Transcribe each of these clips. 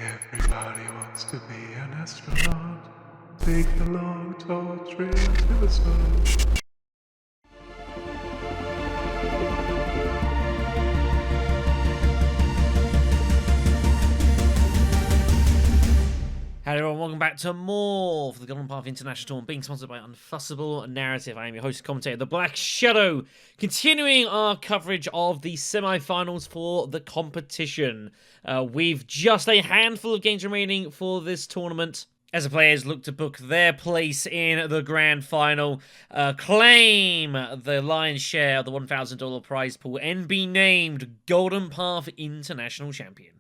Everybody wants to be an astronaut. Take the long, tall trail to the sun. Hello everyone, welcome back to more for the Golden Path International Tournament, being sponsored by Unfussable Narrative. I am your host and commentator, the BlackShadow, continuing our coverage of the semi-finals for the competition. We've just a handful of games remaining for this tournament, as the players look to book their place in the grand final, claim the lion's share of the $1,000 prize pool, and be named Golden Path International Champion.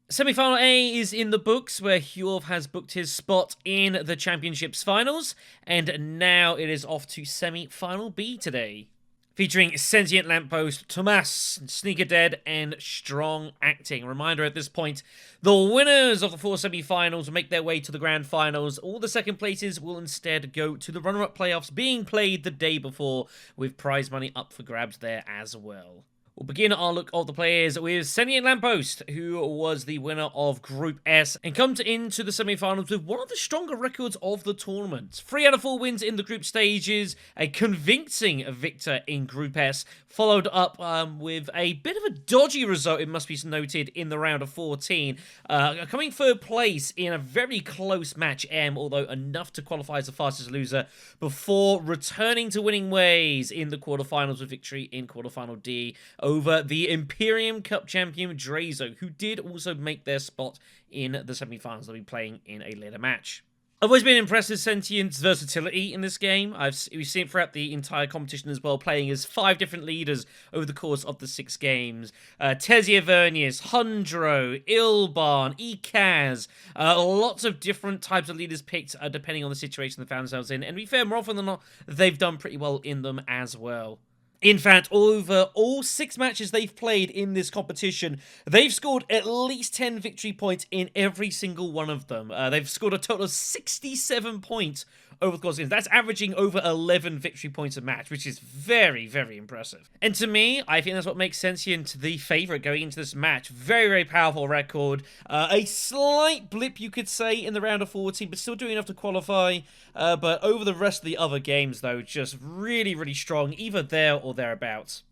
Semi-final A is in the books, where Swhaap has booked his spot in the Championships finals, and now it is off to semi-final B today, featuring Sentient Lamppost, Tomas, SneakerDead, and StrongActing. A reminder at this point, the winners of the 4 semi-finals will make their way to the grand finals. All the second places will instead go to the runner-up playoffs being played the day before, with prize money up for grabs there as well. We'll begin our look of the players with Sentient Lamppost, who was the winner of Group S and comes into the semi-finals with one of the stronger records of the tournament. 3 out of 4 wins in the group stages, a convincing victor in Group S, followed up with a bit of a dodgy result, it must be noted, in the round of 14, coming third place in a very close match M, although enough to qualify as the fastest loser, before returning to winning ways in the quarterfinals with victory in quarterfinal D over the Imperium Cup champion Drazo, who did also make their spot in the semi-finals. They'll be playing in a later match. I've always been impressed with Sentient's versatility in this game. We've seen it throughout the entire competition as well, playing as 5 different leaders over the course of the 6 games. Tesia Vernius, Hundro, Ilban, Ekaz, lots of different types of leaders picked depending on the situation they found themselves in. And to be fair, more often than not, they've done pretty well in them as well. In fact, over all 6 matches they've played in this competition, they've scored at least 10 victory points in every single one of them. They've scored a total of 67 points over the course of games. That's averaging over 11 victory points a match, which is very, very impressive. And to me, I think that's what makes Sentient the favourite going into this match. Very, very powerful record. A slight blip, you could say, in the round of 14, but still doing enough to qualify. But over the rest of the other games, though, just really, really strong, either there or thereabouts.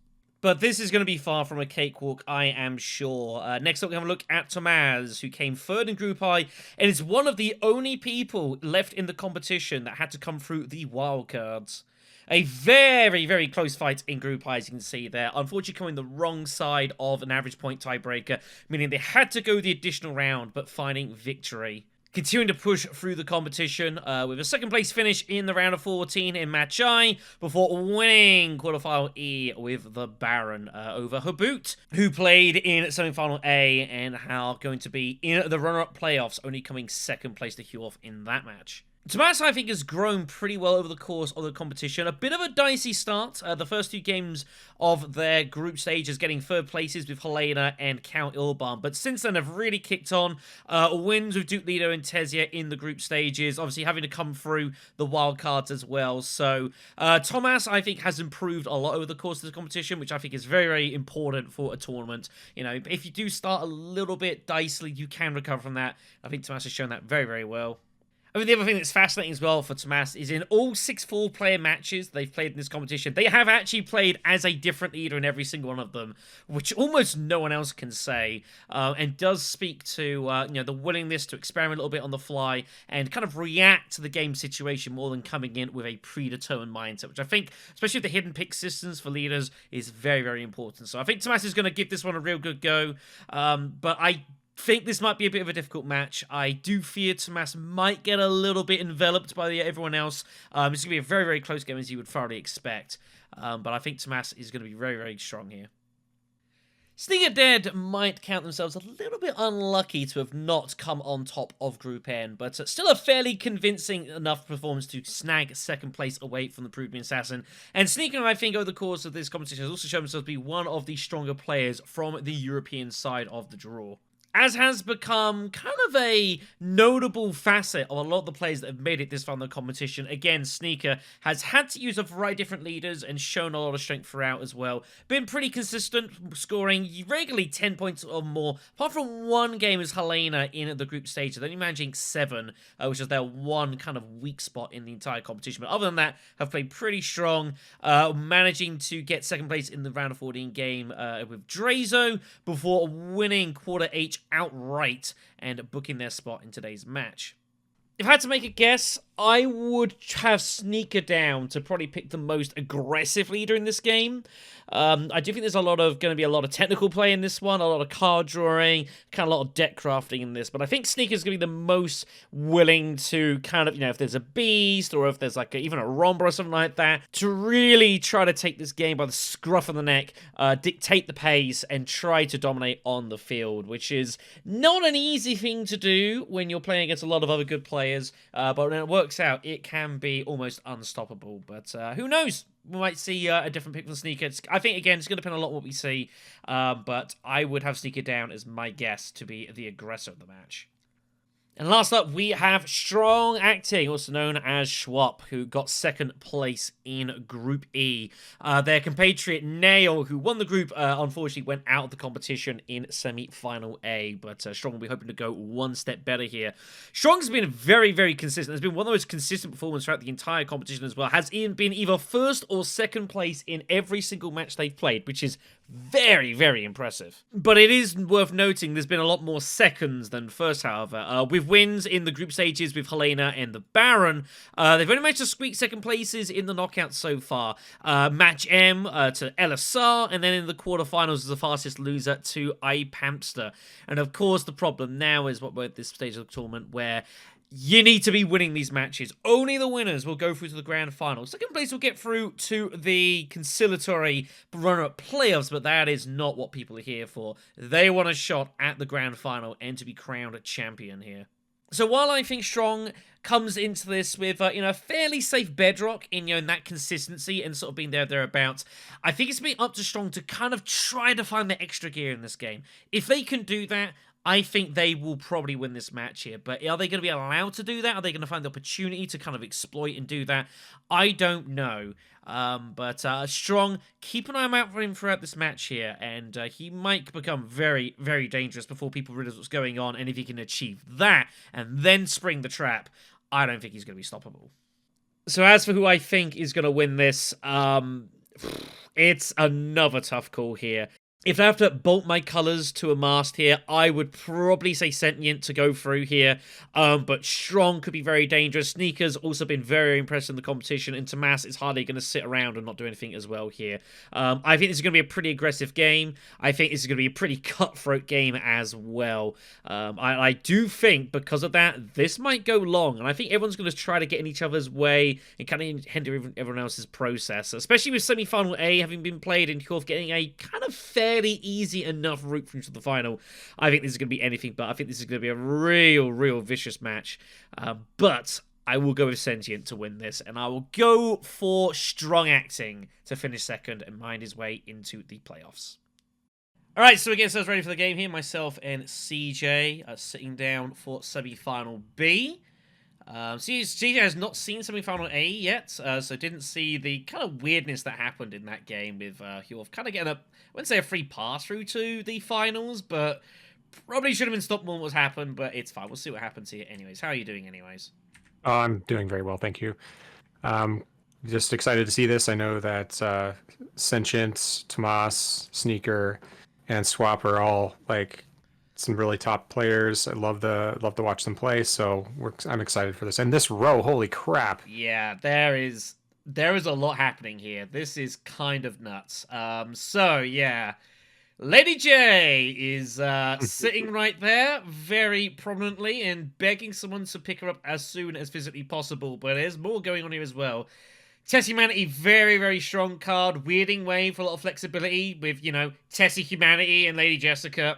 But this is going to be far from a cakewalk, I am sure. Next up, we have a look at Tomas, who came third in Group I, and is one of the only people left in the competition that had to come through the wildcards. A very, very close fight in Group I, as you can see there. Unfortunately, coming the wrong side of an average point tiebreaker, meaning they had to go the additional round, but finding victory. Continuing to push through the competition with a second place finish in the round of 14 in Match I, before winning quarterfinal E with the Baron over Haboot, who played in semi-final A and are going to be in the runner-up playoffs, only coming second place to Swhaap in that match. Tomas, I think, has grown pretty well over the course of the competition. A bit of a dicey start. The first 2 games of their group stages getting third places with Helena and Count Ilban. But since then, have really kicked on. Wins with Duke Lido and Tesia in the group stages. Obviously, having to come through the wildcards as well. So, Tomas, I think, has improved a lot over the course of the competition, which I think is very, very important for a tournament. You know, if you do start a little bit dicily, you can recover from that. I think Tomas has shown that very, very well. I mean, the other thing that's fascinating as well for Tomas is in all 6 4-player matches they've played in this competition, they have actually played as a different leader in every single one of them, which almost no one else can say, and does speak to you know, the willingness to experiment a little bit on the fly and kind of react to the game situation more than coming in with a predetermined mindset, which I think, especially with the hidden pick systems for leaders, is very, very important. So I think Tomas is going to give this one a real good go, but I think this might be a bit of a difficult match. I do fear Tomas might get a little bit enveloped by everyone else. It's going to be a very, very close game, as you would thoroughly expect. But I think Tomas is going to be very, very strong here. SneakerDead might count themselves a little bit unlucky to have not come on top of Group N, but still a fairly convincing enough performance to snag second place away from the Prudian Assassin. And Sneaker, I think, over the course of this competition has also shown themselves to be one of the stronger players from the European side of the draw. as has become kind of a notable facet of a lot of the players that have made it this far in the competition. Again, Sneaker has had to use a variety of different leaders and shown a lot of strength throughout as well. Been pretty consistent, scoring regularly 10 points or more, apart from one game as Helena in the group stage. They're only managing 7, which is their one kind of weak spot in the entire competition. But other than that, have played pretty strong, managing to get second place in the round of 14 game with Drazo before winning quarter H outright and booking their spot in today's match. If I had to make a guess, I would have Sneaker down to probably pick the most aggressive leader in this game. I do think there's going to be a lot of technical play in this one, a lot of card drawing, kind of a lot of deck crafting in this, but I think Sneaker's going to be the most willing to kind of, if there's a beast or if there's like even a Romba or something like that, to really try to take this game by the scruff of the neck, dictate the pace, and try to dominate on the field, which is not an easy thing to do when you're playing against a lot of other good players, but when it works out, it can be almost unstoppable. But who knows? We might see a different pick from Sneaker. I think, again, it's going to depend a lot on what we see, but I would have Sneaker down as my guess to be the aggressor of the match. And last up, we have StrongActing, also known as Swhaap, who got second place in Group E. Their compatriot, Nail, who won the group, unfortunately went out of the competition in semi-final A, but Strong will be hoping to go one step better here. Strong's been very, very consistent. It's been one of the most consistent performances throughout the entire competition as well. Has been either first or second place in every single match they've played, which is very, very impressive. But it is worth noting there's been a lot more seconds than first, however. With wins in the group stages with Helena and the Baron, they've only managed to squeak second places in the knockouts so far. Match M to LSR, and then in the quarterfinals is the fastest loser to iPamster. And of course, the problem now is what we're at this stage of the tournament where you need to be winning these matches. Only the winners will go through to the grand final. Second place will get through to the conciliatory runner-up playoffs, but that is not what people are here for. They want a shot at the grand final and to be crowned a champion here. So while I think Strong comes into this with a fairly safe bedrock in that consistency and sort of being thereabouts, I think it's been up to Strong to kind of try to find the extra gear in this game. If they can do that, I think they will probably win this match here. But are they going to be allowed to do that? Are they going to find the opportunity to kind of exploit and do that? I don't know. But Strong, keep an eye out for him throughout this match here. And he might become very, very dangerous before people realize what's going on. And if he can achieve that and then spring the trap, I don't think he's going to be stoppable. So as for who I think is going to win this, it's another tough call here. If I have to bolt my colours to a mast here, I would probably say Sentient to go through here. But Strong could be very dangerous. Sneaker's also been very impressive in the competition. And Tomas is hardly going to sit around and not do anything as well here. I think this is going to be a pretty aggressive game. I think this is going to be a pretty cutthroat game as well. I do think, because of that, this might go long. And I think everyone's going to try to get in each other's way and kind of hinder everyone else's process. Especially with semi-final A having been played and Kjorf getting a kind of fairly easy enough route through to the final. I think this is going to be anything but. I think this is going to be a real vicious match. But I will go with Sentient to win this, and I will go for StrongActing to finish second and mind his way into the playoffs. Alright, so again, so I was ready for the game here. Myself and CJ sitting down for semi-final B. CJ has not seen semi-final A yet, so didn't see the kind of weirdness that happened in that game with Kjorf kind of getting I wouldn't say a free pass through to the finals, but probably should have been stopped more than what's happened, but it's fine. We'll see what happens here anyways. How are you doing anyways? I'm doing very well, thank you. Just excited to see this. I know that Sentient, Tomas, Sneaker, and Swhaap are all like some really top players. I love to watch them play, so I'm excited for this. And this row, holy crap! Yeah, there is a lot happening here. This is kind of nuts. So yeah, Lady J is sitting right there very prominently and begging someone to pick her up as soon as physically possible. But there's more going on here as well. Tessie Humanity, very, very strong card. Weirding Wave for a lot of flexibility with, Tessie Humanity and Lady Jessica.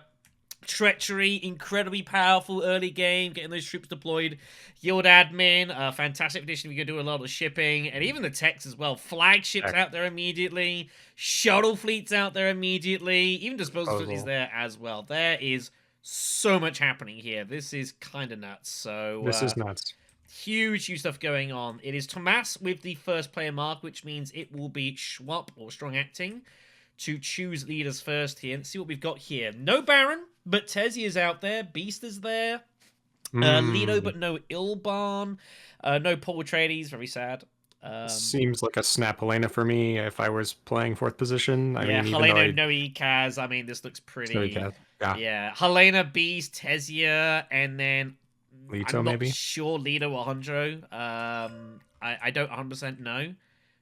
Treachery, incredibly powerful early game, getting those troops deployed. Guild Admin, fantastic addition. We can do a lot of shipping, and even the techs as well. Flagships out there immediately. Shuttle fleets out there immediately. Even disposal facilities there as well. There is So much happening here. This is kind of nuts. So This is nuts. huge stuff going on. It is Tomas with the first player mark, which means it will be Swhaap or StrongActing to choose leaders first here. Let's see what we've got here. No Baron, but Tezzy is out there. Beast is there. Lido, but no Ilban. No Paul Trades, very sad. Seems like a snap Helena for me if I was playing 4th position. I mean, even Helena, though no Kaz. I mean, this looks pretty. Yeah. Helena, Beast, Tezia, and then Lito, I'm not maybe? sure Lido or Hundro. I don't 100% know.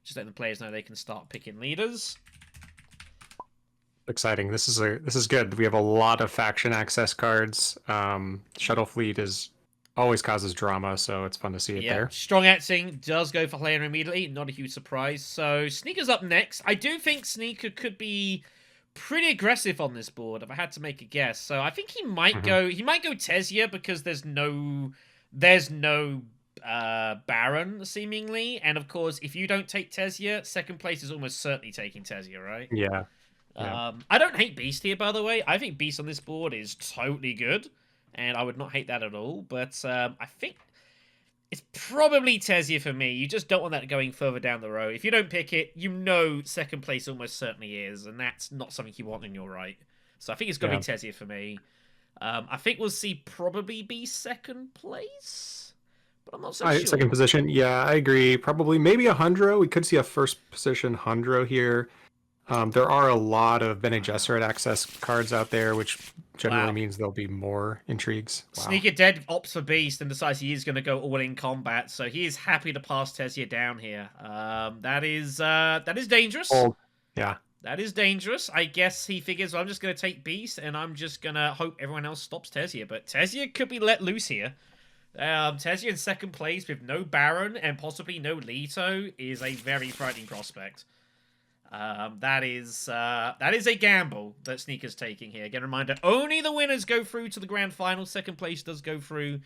Just letting the players know they can start picking leaders. Exciting. This is good. We have a lot of faction access cards. Shuttle Fleet always causes drama, so it's fun to see it there. StrongActing does go for Helena immediately. Not a huge surprise. So Sneaker's up next. I do think Sneaker could be pretty aggressive on this board if I had to make a guess. So I think he might go Tezia because there's no Baron seemingly, and of course if you don't take Tezia, second place is almost certainly taking Tezia, right? Yeah. I don't hate Beast here, by the way. I think Beast on this board is totally good, and I would not hate that at all. But I think it's probably Tezia for me. You just don't want that going further down the road. If you don't pick it, you know second place almost certainly is, and that's not something you want in your right. So I think it's going to be Tezia for me. I think we'll see probably be second place, but I'm not so sure. Second position, yeah, I agree. Probably maybe a Hundro. We could see a first position Hundro here. There are a lot of Bene Gesserit access cards out there, which generally means there'll be more intrigues. Wow. SneakerDead opts for Beast and decides he is going to go all in combat, so he is happy to pass Tezia down here. That is dangerous. Yeah. That is dangerous. I guess he figures, well, I'm just going to take Beast, and I'm just going to hope everyone else stops Tezia. But Tezia could be let loose here. Tezia in second place with no Baron and possibly no Leto is a very frightening prospect. That is a gamble that Sneaker's taking here. Again, a reminder, only the winners go through to the grand final. Second place does go through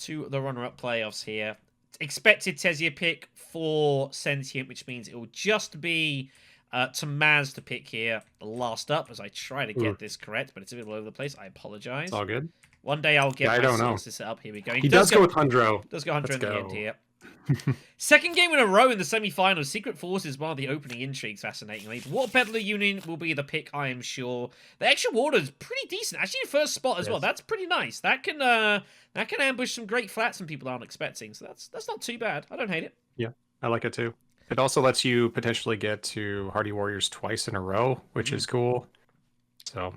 to the runner-up playoffs here. Expected Tezia pick for Sentient, which means it will just be Tomaz to pick here. Last up, as I try to get this correct, but it's a bit all over the place. I apologize. It's all good. One day I'll get my sources set up. Here we go. He does go with Hundro. Does go Hundro in the end here. Second game in a row in the semi-finals. Secret Force is one of the opening intrigues, fascinatingly. Water Peddler Union will be the pick, I am sure. The extra water is pretty decent. Actually, first spot as well. That's pretty nice. That can ambush some great flats some people aren't expecting. So that's not too bad. I don't hate it. Yeah, I like it too. It also lets you potentially get to Hardy Warriors twice in a row, which is cool. So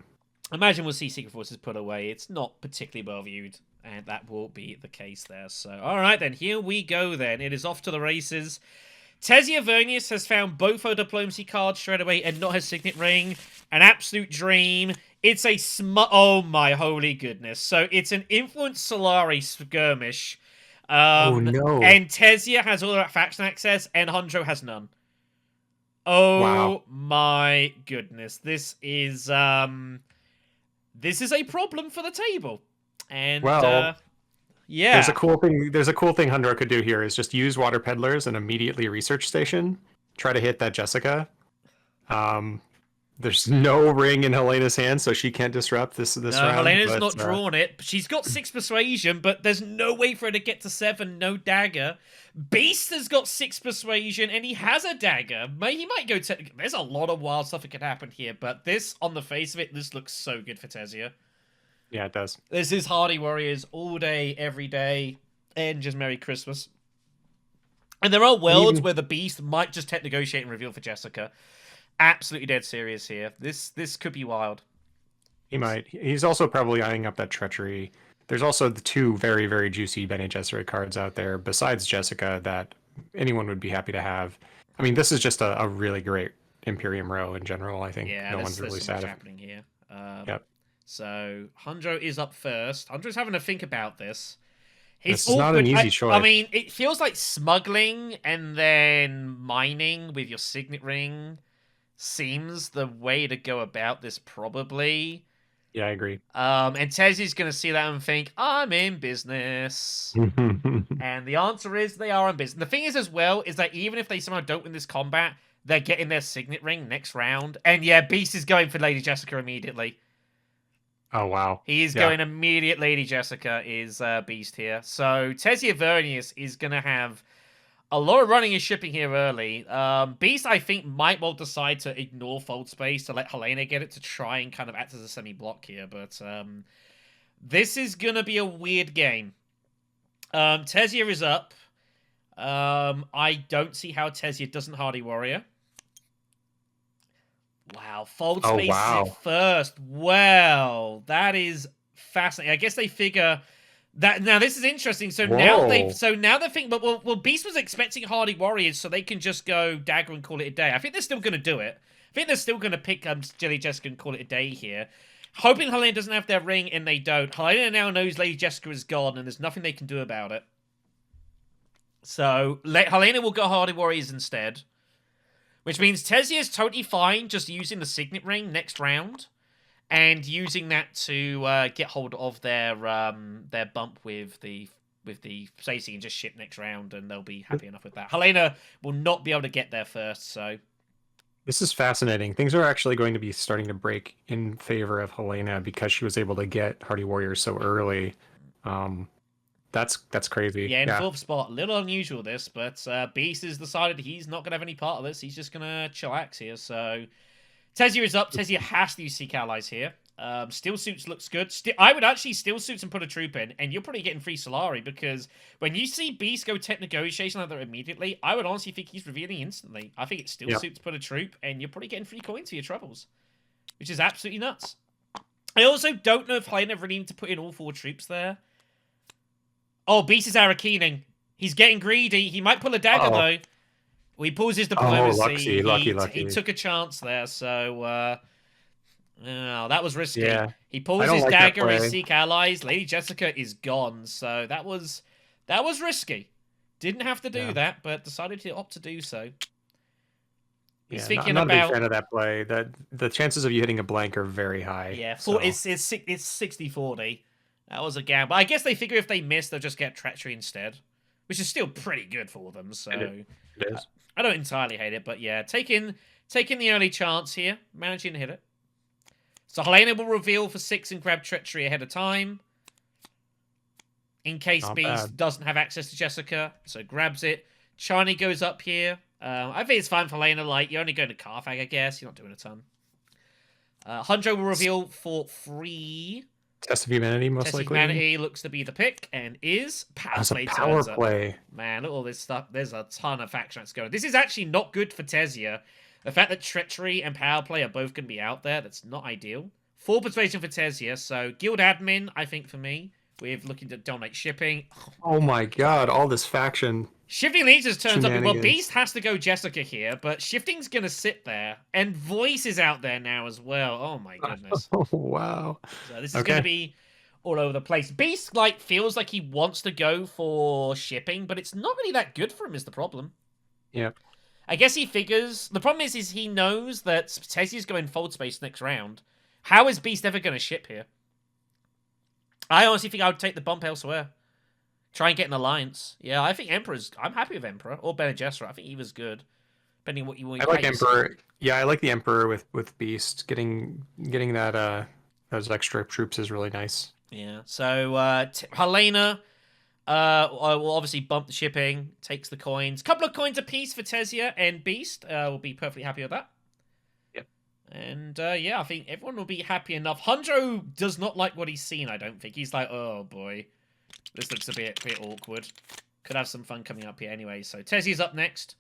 imagine we'll see Secret Forces put away. It's not particularly well viewed, and that will be the case there. So, all right, then. Here we go, then. It is off to the races. Tezia Vernius has found both her diplomacy cards straight away and not her signet ring. An absolute dream. It's a oh, my holy goodness. So, it's an Influence Solari skirmish. Oh, no. And Tezia has all that faction access, and Hundro has none. Oh, my goodness. This is a problem for the table. And yeah, there's a cool thing Hundro could do here is just use Water Peddlers and immediately research station. Try to hit that Jessica. There's no ring in Helena's hand, so she can't disrupt this round. Helena's not drawn it. She's got 6 persuasion, but there's no way for her to get to 7. No dagger. Beast has got 6 persuasion, and he has a dagger. He might go. There's a lot of wild stuff that could happen here, but this, on the face of it, this looks so good for Tezia. Yeah, it does. This is Hardy Warriors all day, every day, and just Merry Christmas. And there are worlds where the Beast might just tech negotiate and reveal for Jessica. Absolutely dead serious here. This could be wild. He might. He's also probably eyeing up that treachery. There's also the 2 very, very juicy Bene Gesserit cards out there besides Jessica that anyone would be happy to have. I mean, this is just a really great Imperium row in general. I think no one's really sad. Happening here. Yep. So Hundro is up first. Hundro's having to think about this. It's not an easy choice. I mean, it feels like smuggling and then mining with your signet ring seems the way to go about this, probably. Yeah, I agree. And Tezia's going to see that and think, I'm in business. And the answer is they are in business. The thing is, as well, is that even if they somehow don't win this combat, they're getting their signet ring next round. And yeah, Beast is going for Lady Jessica immediately. Oh wow. He is Yeah. going immediate. Lady Jessica is Beast here. So Tesia Vernius is going to have a lot of running and shipping here early. Beast, I think, might well decide to ignore Fold Space to let Helena get it to try and kind of act as a semi-block here. But this is going to be a weird game. Tesia is up. I don't see how Tesia doesn't Hardy Warrior. Wow, Fold Oh, Space wow. is it first. Well, that is fascinating. I guess they figure that now this is interesting. So now they're thinking, but well, Beast was expecting Hardy Warriors, so they can just go Dagger and call it a day. I think they're still going to do it. I think they're still going to pick Jelly Jessica and call it a day here. Hoping Helena doesn't have their ring, and they don't. Helena now knows Lady Jessica is gone, and there's nothing they can do about it. So Helena will go Hardy Warriors instead. Which means Tesia is totally fine just using the Signet Ring next round. And using that to get hold of their bump with the Stacey and just ship next round, and they'll be happy enough with that. Helena will not be able to get there first, so... This is fascinating. Things are actually going to be starting to break in favor of Helena because she was able to get Hardy Warriors so early. That's crazy. Yeah, in fourth spot. A little unusual, this, but Beast has decided he's not going to have any part of this. He's just going to chillax here, so... Tesia is up. Tesia has to use Seek Allies here. Steel Suits looks good. I would actually Steel Suits and put a troop in, and you're probably getting free Solari, because when you see Beast go Tech Negotiation like that immediately, I would honestly think he's revealing instantly. I think it's Steel Suits, put a troop, and you're probably getting free coins for your troubles, which is absolutely nuts. I also don't know if Helena really need to put in all 4 troops there. Oh, Beast is Arakening. He's getting greedy. He might pull a dagger, though. Well, he pulls his diplomacy. Lucky. He took a chance there, so... that was risky. Yeah. He pulls his dagger and Seek Allies. Lady Jessica is gone, so that was risky. Didn't have to do that, but decided to opt to do so. He's thinking I'm not about... a big fan of that play. The chances of you hitting a blank are very high. Yeah, so. it's 60-40. That was a gamble. I guess they figure if they miss, they'll just get Treachery instead, which is still pretty good for them. So it is. I don't entirely hate it, but yeah, taking the early chance here, managing to hit it. So Helena will reveal for 6 and grab Treachery ahead of time, in case Beast doesn't have access to Jessica, so grabs it. Chani goes up here. I think it's fine for Helena. Like, you're only going to Carthag, I guess. You're not doing a ton. Hundro will reveal for 3. Test of Humanity, most likely. Test of Humanity looks to be the pick, and is Power Play. Power Play. Man, look at all this stuff. There's a ton of faction that's going. This is actually not good for Tesia. The fact that Treachery and Power Play are both going to be out there, that's not ideal. 4 Persuasion for Tesia, so Guild Admin, I think, for me. We're looking to donate shipping. Oh my god, all this faction. Shifting Leaders turns up. Well, Beast has to go Jessica here, but Shifting's going to sit there. And Voice is out there now as well. Oh my goodness. Oh, wow. So this is going to be all over the place. Beast, like, feels like he wants to go for shipping, but it's not really that good for him is the problem. Yeah. I guess he figures... The problem is he knows that Tesia's going Fold Space next round. How is Beast ever going to ship here? I honestly think I would take the bump elsewhere. Try and get an alliance. Yeah, I think Emperor's... I'm happy with Emperor. Or Bene Gesserit. I think he was good. Depending on what you want. I like Emperor. Yeah, I like the Emperor with Beast. Getting that those extra troops is really nice. Yeah. So Helena will obviously bump the shipping, takes the coins. Couple of coins apiece for Tesia and Beast. Will be perfectly happy with that. Yep. And yeah, I think everyone will be happy enough. Hundro does not like what he's seen, I don't think. He's like, oh boy. This looks a bit awkward. Could have some fun coming up here anyway. So Tesia's up next.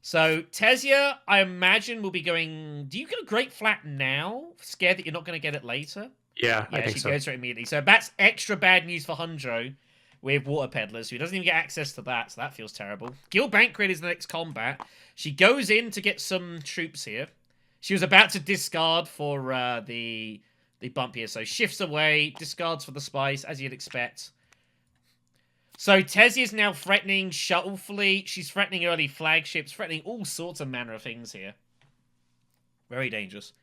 So Tesia, I imagine, will be going... Do you get a Great Flat now? Scared that you're not going to get it later? Yeah, I think she so. goes for it immediately. So that's extra bad news for Hundro with Water Peddlers, who doesn't even get access to that, so that feels terrible. Guild Banquet is the next combat. She goes in to get some troops here. She was about to discard for the bump here, so shifts away, discards for the spice, as you'd expect. So Tesia is now threatening Shuttle Fleet. She's threatening early flagships, threatening all sorts of manner of things here. Very dangerous.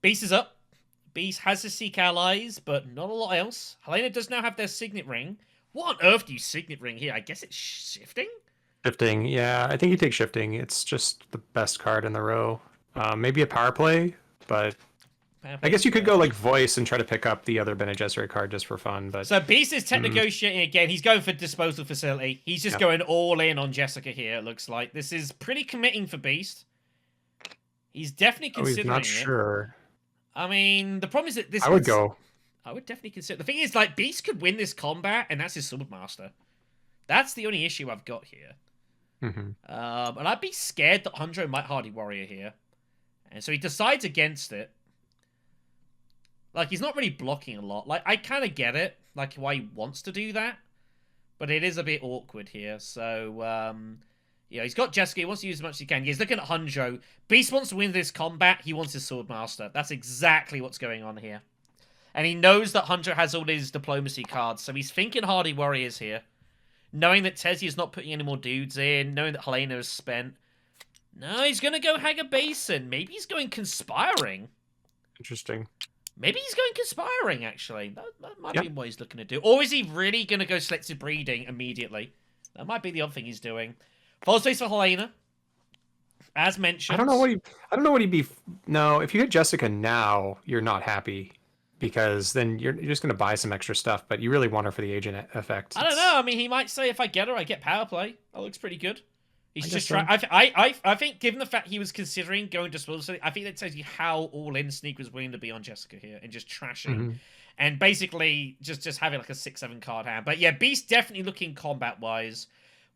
Beast is up. Beast has to Seek Allies, but not a lot else. Helena does now have their Signet Ring. What on earth do you Signet Ring here? I guess it's Shifting? Shifting, yeah. I think you take Shifting. It's just the best card in the row. Maybe a Power Play, but I guess you could go like voice and try to pick up the other Bene Gesserit card just for fun, but So Beast is tech negotiating again. He's going for disposal facility. He's just going all in on Jessica here, it looks like. This is pretty committing for Beast. He's definitely considering he's not it. sure. I mean, the problem is that this... I would go. I would definitely consider... The thing is, like, Beast could win this combat, and that's his Swordmaster. That's the only issue I've got here. And I'd be scared that Hundro might Hardy Warrior here. And so he decides against it. Like, he's not really blocking a lot. Like, I kind of get it, like, why he wants to do that. But it is a bit awkward here. So, yeah, he's got Jessica. He wants to use as much as he can. He's looking at Hundro. Beast wants to win this combat. He wants his Swordmaster. That's exactly what's going on here. And he knows that Hundro has all his diplomacy cards. So he's thinking Hardy Warriors here. Knowing that Tezzy is not putting any more dudes in. Knowing that Helena is spent. No, he's going to go Hager Basin. Maybe he's going Conspiring. Interesting. Maybe he's going Conspiring, actually. That might be what he's looking to do. Or is he really going to go Selective Breeding immediately? That might be the other thing he's doing. False face for Helena. As mentioned. I don't know what he'd be... No, if you hit Jessica now, you're not happy. Because then you're just going to buy some extra stuff, but you really want her for the agent effect. I don't know. I mean, he might say, if I get her, I get power play. That looks pretty good. He's just trying. So. I think, given the fact he was considering going to Sword, I think that tells you how all in Sneak was willing to be on Jessica here and just trashing, and basically just having like a 6-7 card hand. But yeah, Beast definitely looking combat wise.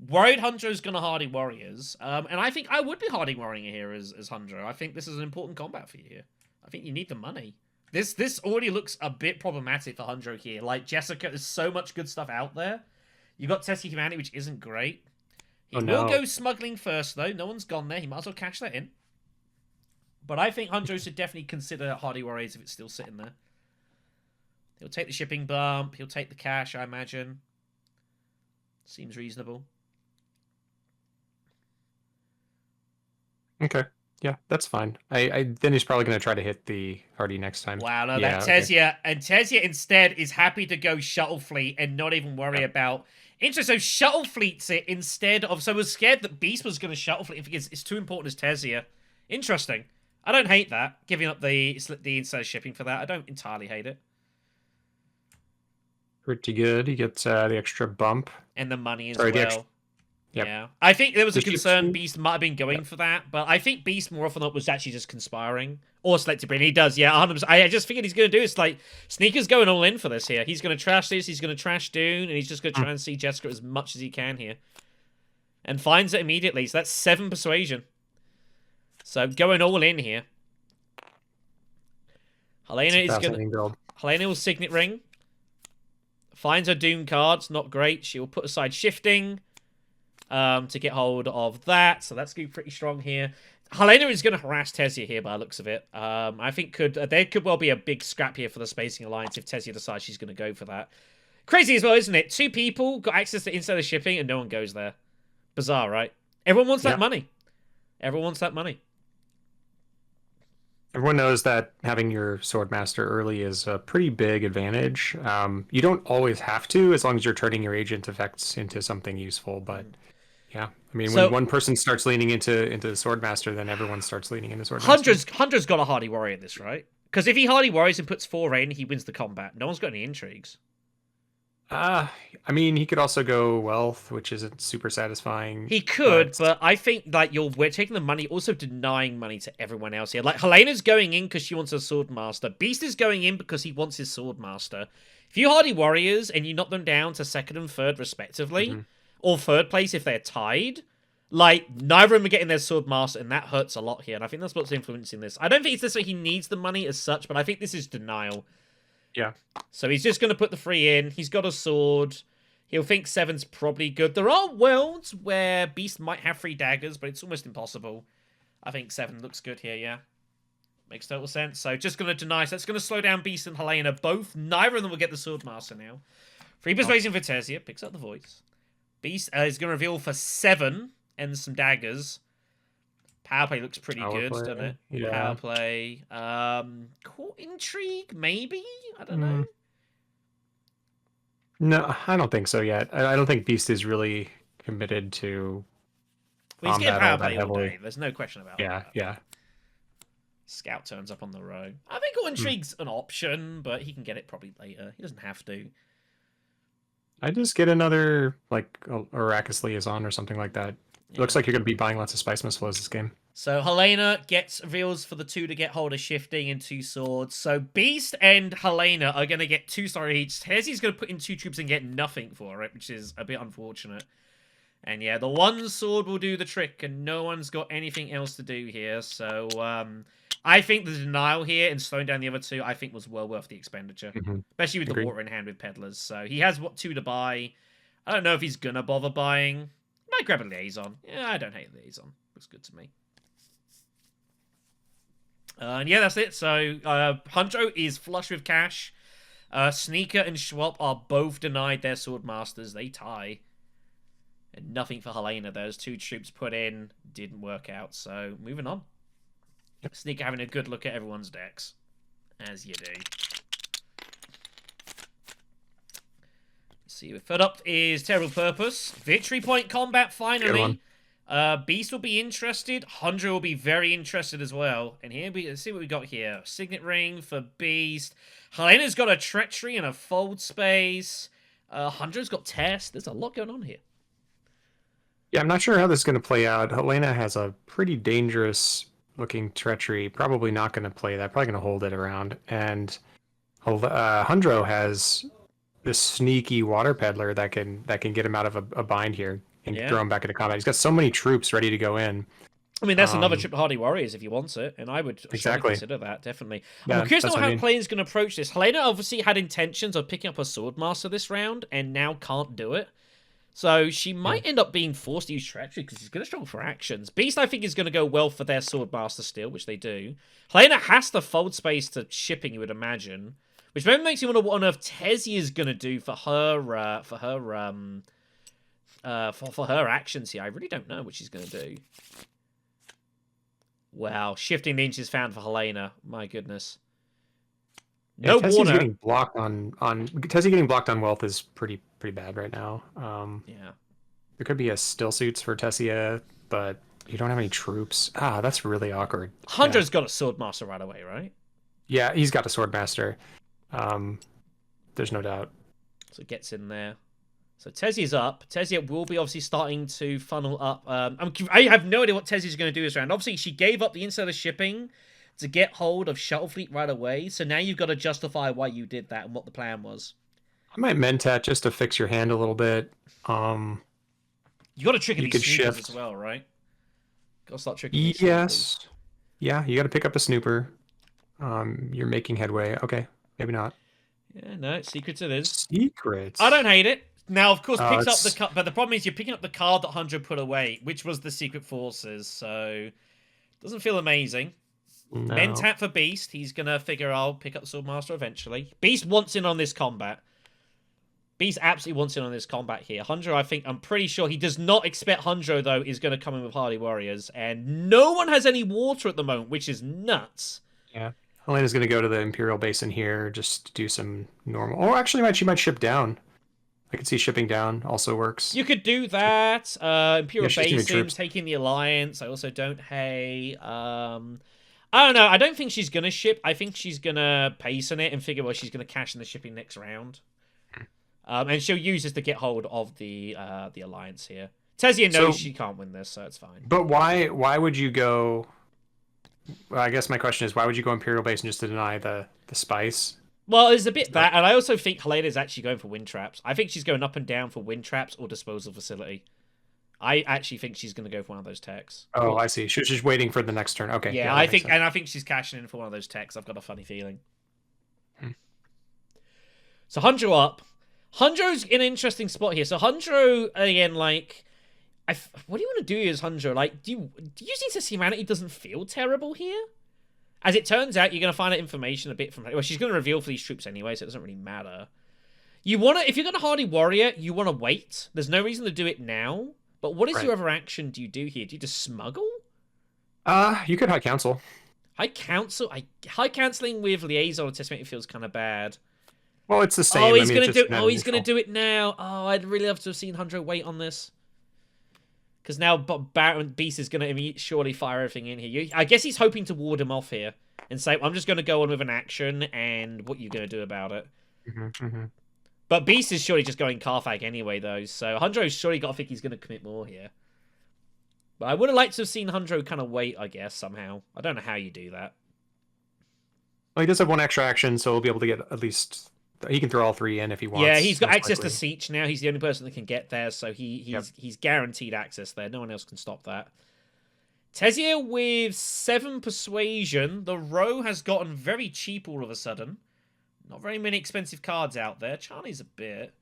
Worried Hundro's gonna Hardy Warriors, and I think I would be Hardy Warrioring here as Hundro. I think this is an important combat for you here. I think you need the money. This already looks a bit problematic for Hundro here. Like Jessica, there's so much good stuff out there. You got Tessie Humanity, which isn't great. He will go smuggling first, though. No one's gone there. He might as well cash that in. But I think Hundro should definitely consider Hardy Warriors if it's still sitting there. He'll take the shipping bump. He'll take the cash, I imagine. Seems reasonable. Okay. Yeah, that's fine. Then he's probably going to try to hit the Hardy next time. Wow, no, that Tezia. Okay. And Tezia instead is happy to go Shuttle Fleet and not even worry about... Interesting, so Shuttle Fleets it instead of... So I was scared that Beast was going to Shuttle Fleet because it's too important as Tezia. Interesting. I don't hate that, giving up the instead shipping for that. I don't entirely hate it. Pretty good. He gets the extra bump. And the money as well. Yep. Yeah. I think there was a concern Beast might have been going for that, but I think Beast more often than not was actually just Conspiring. Or Selective Breeding. He does, yeah, 100%. I just figured he's going to do it's like Sneaker's going all in for this here. He's going to trash this, he's going to trash Dune, and he's just going to try and see Jessica as much as he can here. And finds it immediately. So that's 7 persuasion. So going all in here. Helena is going to... Helena will Signet Ring. Finds her Doom cards. Not great. She will put aside Shifting to get hold of that. So that's going to be pretty strong here. Helena is going to harass Tezia here by the looks of it. I think there could well be a big scrap here for the Spacing Alliance if Tezia decides she's going to go for that. Crazy as well, isn't it? 2 people got access to insider shipping and no one goes there. Bizarre, right? Everyone wants that money. Everyone wants that money. Everyone knows that having your Swordmaster early is a pretty big advantage. You don't always have to, as long as you're turning your agent effects into something useful, but... Yeah, I mean, when one person starts leaning into the Swordmaster, then everyone starts leaning into Swordmaster. Hunter's got a Hardy Warrior in this, right? Because if he Hardy Warriors and puts 4 in, he wins the combat. No one's got any intrigues. I mean, he could also go Wealth, which isn't super satisfying. He could, but I think like we're taking the money, also denying money to everyone else here. Like Helena's going in because she wants a Swordmaster. Beast is going in because he wants his Swordmaster. If you Hardy Warriors and you knock them down to 2nd and 3rd respectively, or 3rd place if they're tied, like, neither of them are getting their Swordmaster, and that hurts a lot here, and I think that's what's influencing this. I don't think it's necessarily he needs the money as such, but I think this is denial. Yeah. So he's just going to put the 3 in. He's got a sword. He'll think 7's probably good. There are worlds where Beast might have 3 daggers, but it's almost impossible. I think 7 looks good here, yeah. Makes total sense. So just going to deny. So that's going to slow down Beast and Helena. Both, neither of them will get the Swordmaster now. 3 persuasion for Tezia. Picks up the voice. Beast is going to reveal for 7 and some daggers. Power play looks pretty good, doesn't it? Yeah. Power play. Court intrigue, maybe? I don't know. No, I don't think so yet. I don't think Beast is really committed to. Well, he's getting power play all day. There's no question about that. Yeah. Scout turns up on the row. I think All Intrigue's an option, but he can get it probably later. He doesn't have to. I just get another, like, Arrakis Liaison or something like that. Yeah. Looks like you're going to be buying lots of Spice Missiles this game. So Helena gets reveals for the 2 to get hold of shifting and 2 swords. So Beast and Helena are going to get 2 star each. Tezzy's going to put in 2 troops and get nothing for it, which is a bit unfortunate. And yeah, the 1 sword will do the trick, and no one's got anything else to do here. So I think the denial here and slowing down the other 2, I think was well worth the expenditure. Especially with the water in hand with Peddlers. So he has, 2 to buy. I don't know if he's going to bother buying. Might grab a Liaison. Yeah, I don't hate Liaison. Looks good to me. And yeah, that's it. So Huncho is flush with cash. Sneaker and Swhaap are both denied their sword masters. They tie. And nothing for Helena. Those 2 troops put in didn't work out. So moving on. Sneaker having a good look at everyone's decks, as you do. Let's see, third up is Terrible Purpose. Victory point combat finally. Beast will be interested. Hundra will be very interested as well. And here let's see what we got here. Signet Ring for Beast. Helena's got a Treachery and a Fold Space. Hundra's got Test. There's a lot going on here. Yeah, I'm not sure how this is going to play out. Helena has a pretty dangerous looking Treachery. Probably not going to play that. Probably going to hold it around. And Hundro has this sneaky Water Peddler that can get him out of a bind here and throw him back into combat. He's got so many troops ready to go in. I mean, that's another trip to Hardy Warriors if he wants it, and I would consider that, definitely. Yeah, I'm curious how Clayton's going to approach this. Helena obviously had intentions of picking up a Swordmaster this round, and now can't do it. So she might end up being forced to use Treachery because he's going to struggle for actions. Beast, I think, is going to go well for their Swordmaster still, which they do. Helena has to fold space to shipping, you would imagine, which maybe makes you wonder what on earth Tessie is going to do for her actions here. I really don't know what she's going to do. Wow, shifting the inches found for Helena. My goodness. No Tessie's water. Getting blocked on Tessie getting blocked on wealth is pretty bad right now. Yeah. There could be a still suits for Tessia, but you don't have any troops. That's really awkward. Hunter's got a Swordmaster right away, right? Yeah, he's got a Swordmaster. There's no doubt. So it gets in there. So Tessie's up. Tessie will be obviously starting to funnel up. I have no idea what Tessie's going to do this round. Obviously, she gave up the inside of shipping to get hold of Shuttle Fleet right away. So now you've got to justify why you did that and what the plan was. I might Mentat just to fix your hand a little bit. You got to trigger these snoopers as well, right? Got to start triggering these snoopers. Yeah, you got to pick up a snooper. You're making headway. Okay, maybe not. Yeah, no, secrets it is. Secrets. I don't hate it. Now, of course, picks up the card, but the problem is you're picking up the card that Hunter put away, which was the Secret Forces, so doesn't feel amazing. No. Mentat for Beast. He's going to figure I'll pick up the Swordmaster eventually. Beast wants in on this combat. Beast absolutely wants in on this combat here. Hundro, I'm pretty sure he does not expect Hundro, though, is going to come in with Hardy Warriors, and no one has any water at the moment, which is nuts. Yeah. Helena's going to go to the Imperial Basin here just to do some normal... Or actually, she might ship down. I could see shipping down also works. You could do that. Imperial Basin, taking the Alliance. I also don't hate... I don't know. I don't think she's going to ship. I think she's going to pace on it and figure, well, she's going to cash in the shipping next round. And she'll use this to get hold of the Alliance here. Tessia knows she can't win this, so it's fine. But why would you go... Well, I guess my question is, why would you go Imperial Basin just to deny the spice? Well, there's a bit that, and I also think Helena is actually going for wind traps. I think she's going up and down for wind traps or disposal facility. I actually think she's going to go for one of those techs. Oh, I see. She's just waiting for the next turn. Okay. Yeah, I think she's cashing in for one of those techs. I've got a funny feeling. So Hundro up. Hundro's in an interesting spot here. So Hundro, again, like... what do you want to do as Hundro? Like, do you think this humanity doesn't feel terrible here? As it turns out, you're going to find out information a bit from her. Well, she's going to reveal for these troops anyway, so it doesn't really matter. You want to, if you're going to Hardy Warrior, you want to wait. There's no reason to do it now. But what is your other action do you do here? Do you just smuggle? You could High Council. High Canceling with Liaison or Testament feels kind of bad. Well, it's the same. Oh, he's going to do it now. Oh, I'd really love to have seen Hundro wait on this. Because now Beast is going to surely fire everything in here. I guess he's hoping to ward him off here and say, I'm just going to go on with an action, and what are you going to do about it? But Beast is surely just going Carthag anyway, though, so Hundro's surely got to think he's going to commit more here. But I would have liked to have seen Hundro kind of wait, I guess, somehow. I don't know how you do that. Well, he does have one extra action, so he'll be able to get at least... He can throw all 3 in if he wants. Yeah, he's got access likely. to Siege now. He's the only person that can get there, so he's guaranteed access there. No one else can stop that. Tezier with 7 Persuasion. The row has gotten very cheap all of a sudden. Not very many expensive cards out there. Charlie's a bit.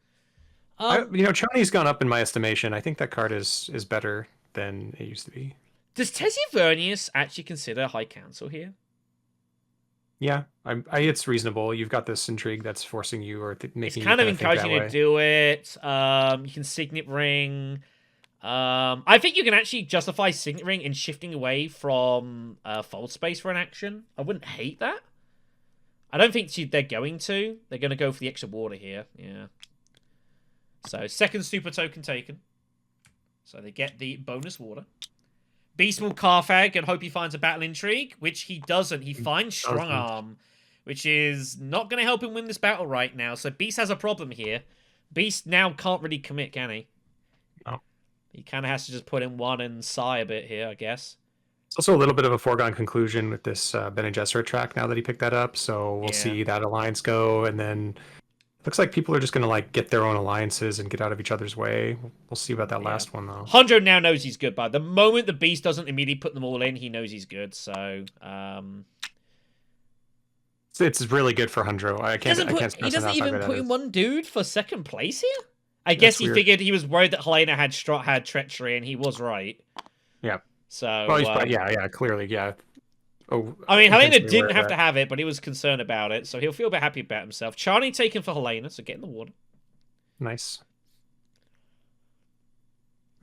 Charlie's gone up in my estimation. I think that card is better than it used to be. Does Tezier Vernius actually consider High Council here? Yeah, it's reasonable. You've got this intrigue that's forcing you or making it's kind you of encouraging you to do it. You can Signet Ring. I think you can actually justify Signet Ring in shifting away from Fold Space for an action. I wouldn't hate that. I don't think they're going to. They're going to go for the extra water here. Yeah. So, second super token taken. So, they get the bonus water. Beast will Carthag and hope he finds a battle intrigue, which he doesn't. He finds Strong Arm, which is not going to help him win this battle right now. So Beast has a problem here. Beast now can't really commit, can he? No. He kind of has to just put in 1 and sigh a bit here, I guess. It's also a little bit of a foregone conclusion with this Bene Gesserit track now that he picked that up. So we'll see that alliance go, and then looks like people are just going to get their own alliances and get out of each other's way. We'll see about that last one, though. Hondro now knows he's good, but the moment the Beast doesn't immediately put them all in, he knows he's good. So, it's really good for Hondro. He doesn't even put in 1 dude for second place here? I guess he figured he was worried that Helena had treachery, and he was right. Yeah. So, well, clearly, yeah. Oh, I mean, Helena didn't have to have it, but he was concerned about it, so he'll feel a bit happy about himself. Charlie taken for Helena, so get in the water. Nice.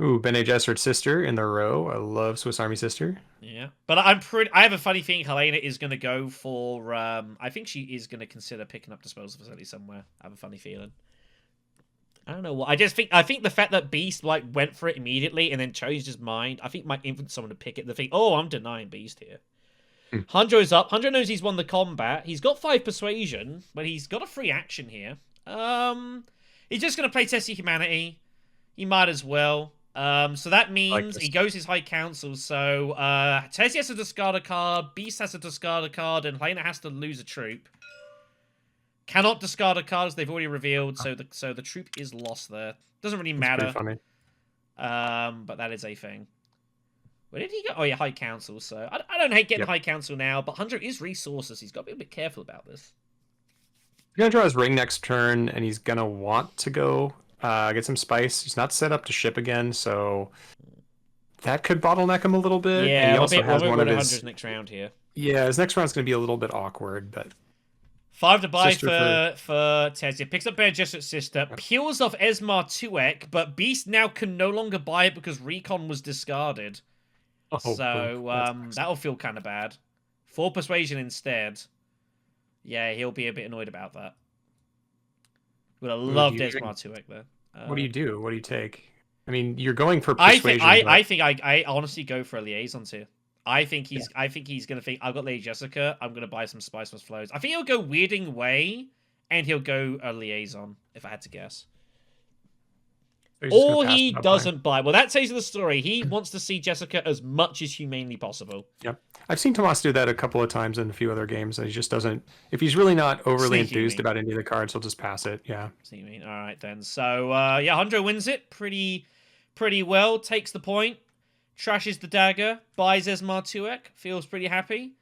Ooh, Bene Gesserit's sister in the row. I love Swiss Army sister. Yeah, but I have a funny feeling Helena is going to go for. I think she is going to consider picking up disposal facility somewhere. I have a funny feeling. I don't know what. I think the fact that Beast went for it immediately and then changed his mind. I think might influence someone to pick it. They think, oh, I'm denying Beast here. Hondro's up. Hondro knows he's won the combat. He's got 5 persuasion, but he's got a free action here. He's just going to play Tessie Humanity. He might as well. So that means he goes his High Council. So Tessie has to discard a card, Beast has to discard a card, and Helena has to lose a troop. Cannot discard a card as they've already revealed, so the troop is lost there. Doesn't really matter. Pretty funny. But that is a thing. Where did he go? Oh, yeah, High Council. So I don't hate getting High Council now, but Hondro is resources. He's got to be a bit careful about this. He's going to draw his ring next turn, and he's going to want to go get some spice. He's not set up to ship again, so that could bottleneck him a little bit. Yeah, and he also has one of his next round here. Yeah, his next round's going to be a little bit awkward, but 5 to buy for Tessia. Picks up Bene Gesserit's sister. Peels off Esmar 2ek, but Beast now can no longer buy it because Recon was discarded. That'll feel kind of bad. 4 persuasion instead. Yeah, he'll be a bit annoyed about that. Would have loved Esmar 2ek there. What do you do? What do you take? I mean, you're going for persuasion. I honestly go for a liaisons here. I think he's gonna think I've got Lady Jessica. I'm gonna buy some Spice Must Flows. I think he'll go Weirding Way, and he'll go a liaison if I had to guess. Or he doesn't buy. Well, that tells you the story. He wants to see Jessica as much as humanely possible. Yep. I've seen Tomas do that a couple of times in a few other games. He just doesn't... If he's really not overly enthused about any of the cards, he'll just pass it. Yeah. See what you mean? All right, then. So, Hondro wins it pretty well. Takes the point. Trashes the dagger. Buys Esmar 2ek. Feels pretty happy.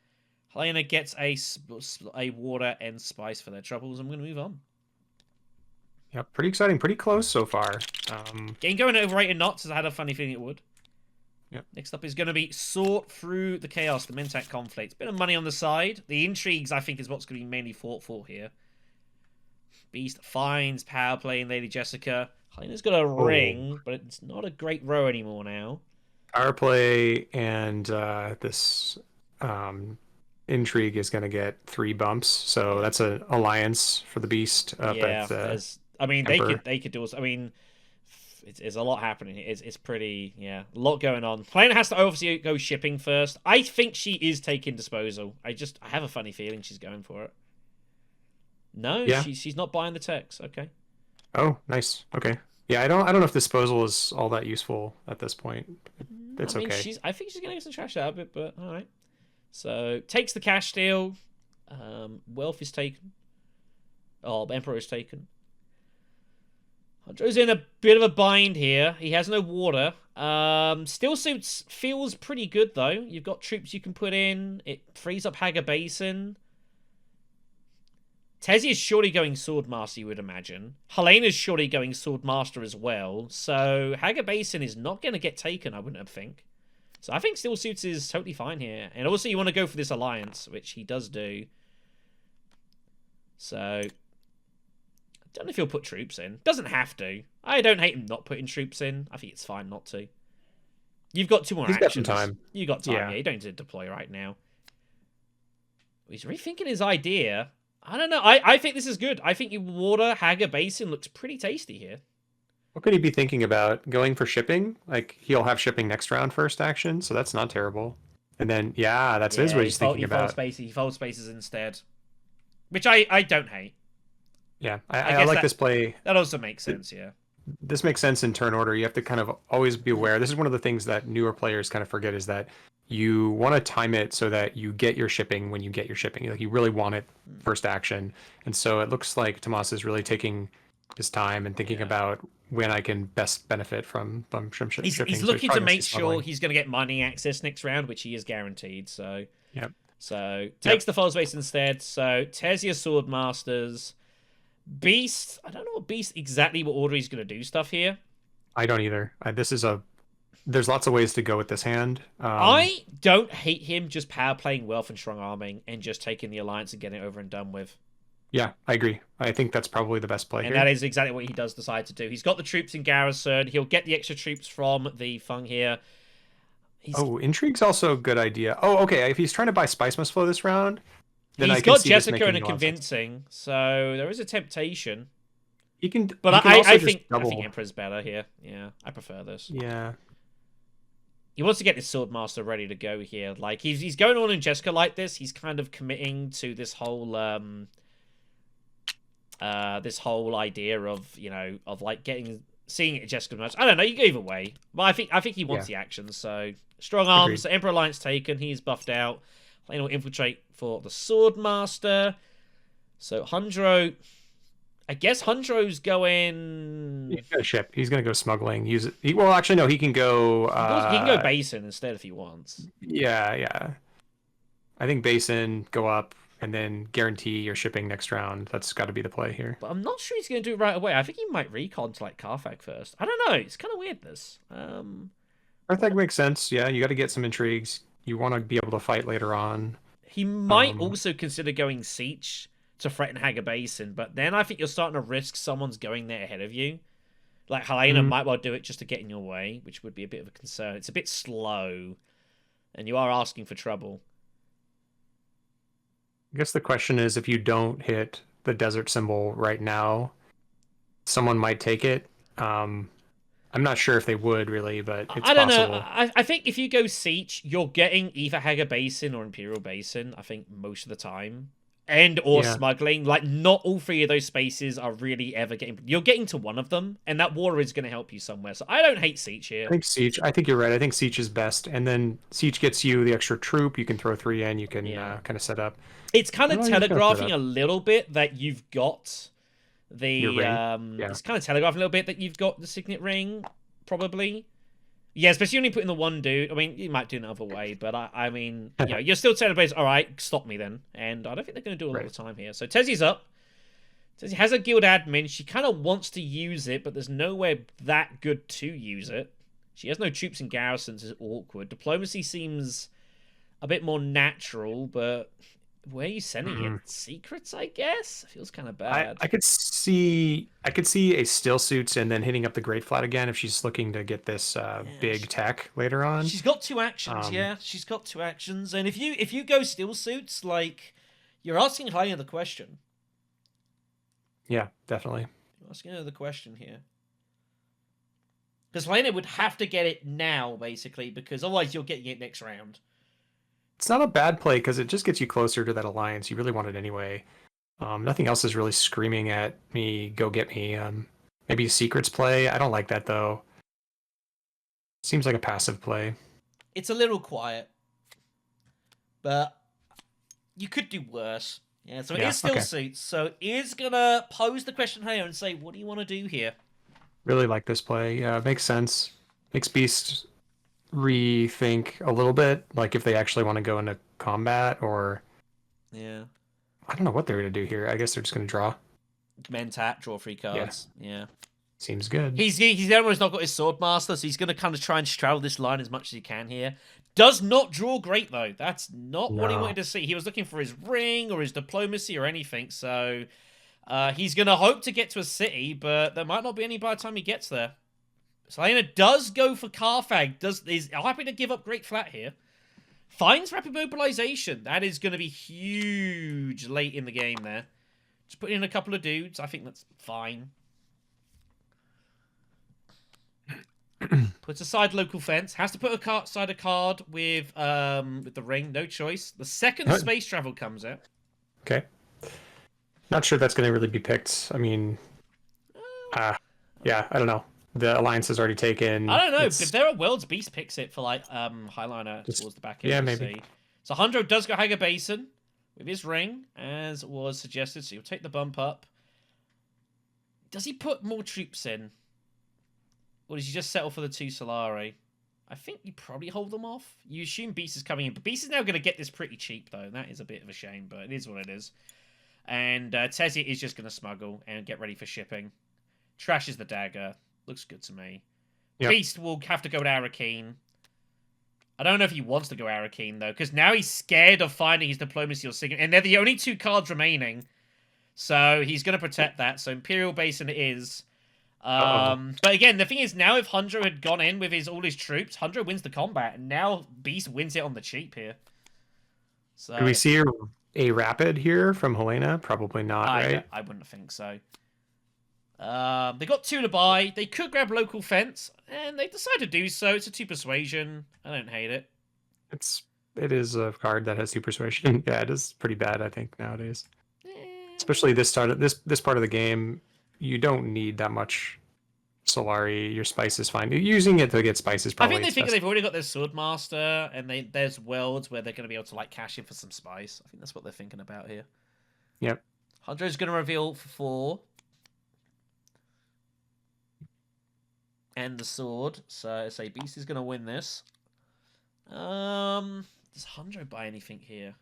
Helena gets a water and spice for their troubles. I'm going to move on. Yeah, pretty exciting. Pretty close so far. Game going overrated knots, as I had a funny feeling it would. Yep. Next up is going to be Sort Through the Chaos, the Mentak conflict. Bit of money on the side. The intrigues, I think, is what's going to be mainly fought for here. Beast finds power play in Lady Jessica. Helena's got a ring, but it's not a great row anymore now. Power play and this intrigue is going to get 3 bumps, so that's an alliance for the Beast. They could do. I mean, It's a lot happening. It's pretty, yeah, a lot going on. Helena has to obviously go shipping first. I think she is taking disposal. I have a funny feeling she's going for it. No, Yeah. she's not buying the techs. Okay. Oh, nice. Okay. Yeah, I don't know if disposal is all that useful at this point. It's I mean, okay. I think she's gonna get some trash out of it, but all right. So takes the cash deal. Wealth is taken. Oh, Emperor is taken. Hydro's in a bit of a bind here. He has no water. Still Suits feels pretty good, though. You've got troops you can put in. It frees up Haga Basin. Tezzy is surely going Swordmaster, you would imagine. Helena's surely going Swordmaster as well. So Haga Basin is not going to get taken, I wouldn't think. So I think Still Suits is totally fine here. And also you want to go for this alliance, which he does do. So don't know if he'll put troops in. Doesn't have to. I don't hate him not putting troops in. I think it's fine not to. You've got 2 more He's actions. got some time. You got time, Yeah. yeah. You don't need to deploy right now. He's rethinking his idea. I don't know. I think this is good. I think you water Haga Basin looks pretty tasty here. What could he be thinking about? Going for shipping? Like, he'll have shipping next round first action, so that's not terrible. And then, yeah, that's what he's thinking about. He folds spaces instead. Which I don't hate. Yeah, I like this play. That also makes sense, yeah. This makes sense in turn order. You have to kind of always be aware. This is one of the things that newer players kind of forget, is that you want to time it so that you get your shipping when you get your shipping. Like, you really want it first action. And so it looks like Tomas is really taking his time and thinking about when I can best benefit from shipping. He's looking to make sure he's going to get mining access next round, which he is guaranteed. So yep. So takes the fall space instead. So Tezia Swordmasters. Beast, I don't know what Beast exactly what order he's going to do stuff here. I don't either. There's lots of ways to go with this hand. I don't hate him just power playing Wealth and Strong Arming and just taking the Alliance and getting it over and done with. Yeah, I agree. I think that's probably the best play and here. that is exactly what he does decide to do. He's got the troops in garrison. He'll get the extra troops from the Fung here. Oh, Intrigue's also a good idea. Oh, okay. If he's trying to buy Spice Must Flow this round, then he's I can got see this Jessica making and a a lot of sense. convincing, so there is a temptation. He can, But he can also I just think double. Emperor's better here. Yeah, I prefer this. Yeah. He wants to get his Swordmaster ready to go here. Like he's going on in Jessica like this. He's kind of committing to this whole idea of, you know, of like seeing it Jessica match. I don't know. You go either way. But I think he wants the action. So strong arms. So Emperor Alliance taken. He's buffed out. Lane will infiltrate for the Swordmaster. So Hundro. I guess Hundro's going. He's gonna ship. He's gonna go smuggling. Use it. Well, actually, no. He can go. He can go Basin instead if he wants. Yeah. I think Basin, go up, and then guarantee your shipping next round. That's got to be the play here. But I'm not sure he's going to do it right away. I think he might recon to like Carfax first. I don't know. It's kind of weird. This. Carthag makes sense. Yeah, you got to get some intrigues. You want to be able to fight later on. He might also consider going Siege to threaten Haga Basin, but then I think you're starting to risk someone's going there ahead of you. Like Helena might well do it just to get in your way, which would be a bit of a concern. It's a bit slow, and you are asking for trouble. I guess the question is, if you don't hit the desert symbol right now, someone might take it. I'm not sure if they would really, but it's I don't possible. know. I think if you go Siege, you're getting either Haga Basin or Imperial Basin, I think, most of the time. Or smuggling. Like, not all three of those spaces are really ever getting... You're getting to one of them, and that water is going to help you somewhere. So I don't hate Siege here. I think you're right. I think Siege is best. And then Siege gets you the extra troop. You can throw 3 in. You can kind of set up. It's kind of telegraphing a little bit that you've got the... It's kind of telegraphing a little bit that you've got the Signet Ring, probably. Yeah, especially when you put in the one dude. I mean, you might do it another way, but I mean, you know, you're still telling everybody, all right, stop me then. And I don't think they're going to do a lot of time here. So Tezzy's up. Tezzy has a guild admin. She kind of wants to use it, but there's nowhere that good to use it. She has no troops in garrisons. It's awkward. Diplomacy seems a bit more natural, but where are you sending it? Secrets, I guess? It feels kind of bad. I could see a Still Suits and then hitting up the Great Flat again if she's looking to get this big tech later on. She's got 2 actions, She's got 2 actions. And if you go Still Suits, like, you're asking Helena the question. Yeah, definitely. You're asking her the question here. Because Helena would have to get it now, basically, because otherwise you're getting it next round. It's not a bad play because it just gets you closer to that alliance. You really want it anyway. Nothing else is really screaming at me, go get me. Maybe a secrets play. I don't like that, though. Seems like a passive play. It's a little quiet. But you could do worse. Yeah, so it is still suits. So it is going to pose the question here and say, what do you want to do here? Really like this play. Yeah, it makes sense. Makes Beast rethink a little bit, like if they actually want to go into combat or... Yeah. I don't know what they're going to do here. I guess they're just going to draw. Mentat, draw 3 cards. Yeah. Seems good. He's the only one who's not got his Swordmaster, so he's going to kind of try and straddle this line as much as he can here. Does not draw great, though. That's not what he wanted to see. He was looking for his ring or his diplomacy or anything, so he's going to hope to get to a city, but there might not be any by the time he gets there. Selena does go for Carthag, is happy to give up Great Flat here. Finds Rapid Mobilization. That is going to be huge late in the game there. Just put in a couple of dudes. I think that's fine. Puts aside local fence. Has to put aside a card with the ring. No choice. The second space travel comes out. Okay. Not sure that's going to really be picked. I mean, yeah, I don't know. The alliance is already taken. I don't know. If there are World's Beast picks it for like Highliner towards the back end. Yeah, maybe. See. So Hundro does go Hager Basin with his ring, as was suggested. So he'll take the bump up. Does he put more troops in? Or does he just settle for the 2 Solari? I think you probably hold them off. You assume Beast is coming in. But Beast is now going to get this pretty cheap, though. That is a bit of a shame, but it is what it is. And Tezzy is just going to smuggle and get ready for shipping. Trashes the dagger. Looks good to me. Yep. Beast will have to go to Arakeen. I don't know if he wants to go Arakeen, though, because now he's scared of finding his diplomacy or signature. And they're the only 2 cards remaining. So he's going to protect that. So Imperial Basin it is. But again, the thing is, now if Hundro had gone in with all his troops, Hundro wins the combat, and now Beast wins it on the cheap here. So do we see a rapid here from Helena? Probably not, right? I wouldn't think so. They got 2 to buy. They could grab local fence, and they decide to do so. It's a 2 persuasion. I don't hate it. It is a card that has 2 persuasion. Yeah, it is pretty bad, I think, nowadays. Especially this part of the game. You don't need that much Solari. Your spice is fine. Using it to get spice is probably. I think they figure they've already got their Swordmaster, and there's worlds where they're going to be able to like cash in for some spice. I think that's what they're thinking about here. Yep. Hundred's going to reveal for 4. And the sword. So say Beast is going to win this. Does Hundred buy anything here?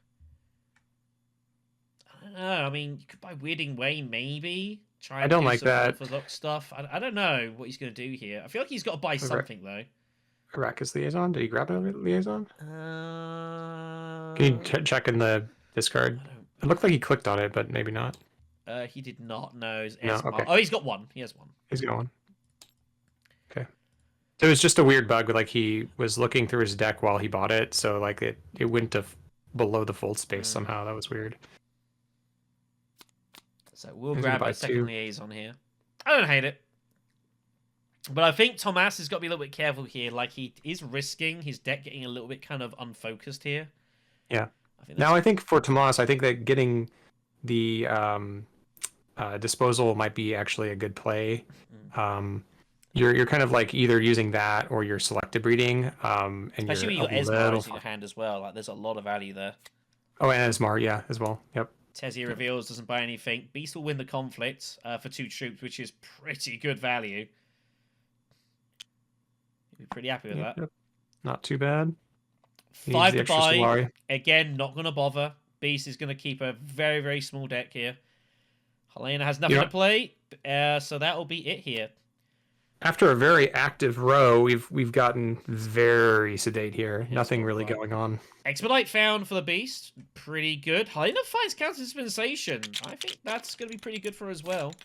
I don't know. I mean, you could buy Weirding Way, maybe. Try and I don't do like some that. Orthodox stuff. I don't know what he's going to do here. I feel like he's got to buy something, though. Arrakis Liaison? Did he grab a Liaison? Can you check in the discard? It looked like he clicked on it, but maybe not. He did not know. No, okay. Oh, he's got 1. He has 1. He's got 1. Okay. So it was just a weird bug. Like he was looking through his deck while he bought it, so like it went to below the fold space somehow. That was weird. So we'll grab a second liaison here. I don't hate it. But I think Tomas has got to be a little bit careful here. Like, he is risking his deck getting a little bit kind of unfocused here. Yeah. I think for Tomas, I think that getting the disposal might be actually a good play. You're kind of like either using that or you're selective breeding. And especially when you've got Esmar in your hand as well. Like, there's a lot of value there. Oh, and Esmar, yeah, as well. Yep. Tezzy reveals, doesn't buy anything. Beast will win the conflict for 2 troops, which is pretty good value. You'll be pretty happy with that. Yep. Not too bad. 5 to buy. Solari. Again, not going to bother. Beast is going to keep a very, very small deck here. Helena has nothing to play, so that will be it here. After a very active row, we've gotten very sedate here. Nothing really going on. Expedite found for the Beast. Pretty good. Helena finds Counter Dispensation. I think that's going to be pretty good for her as well.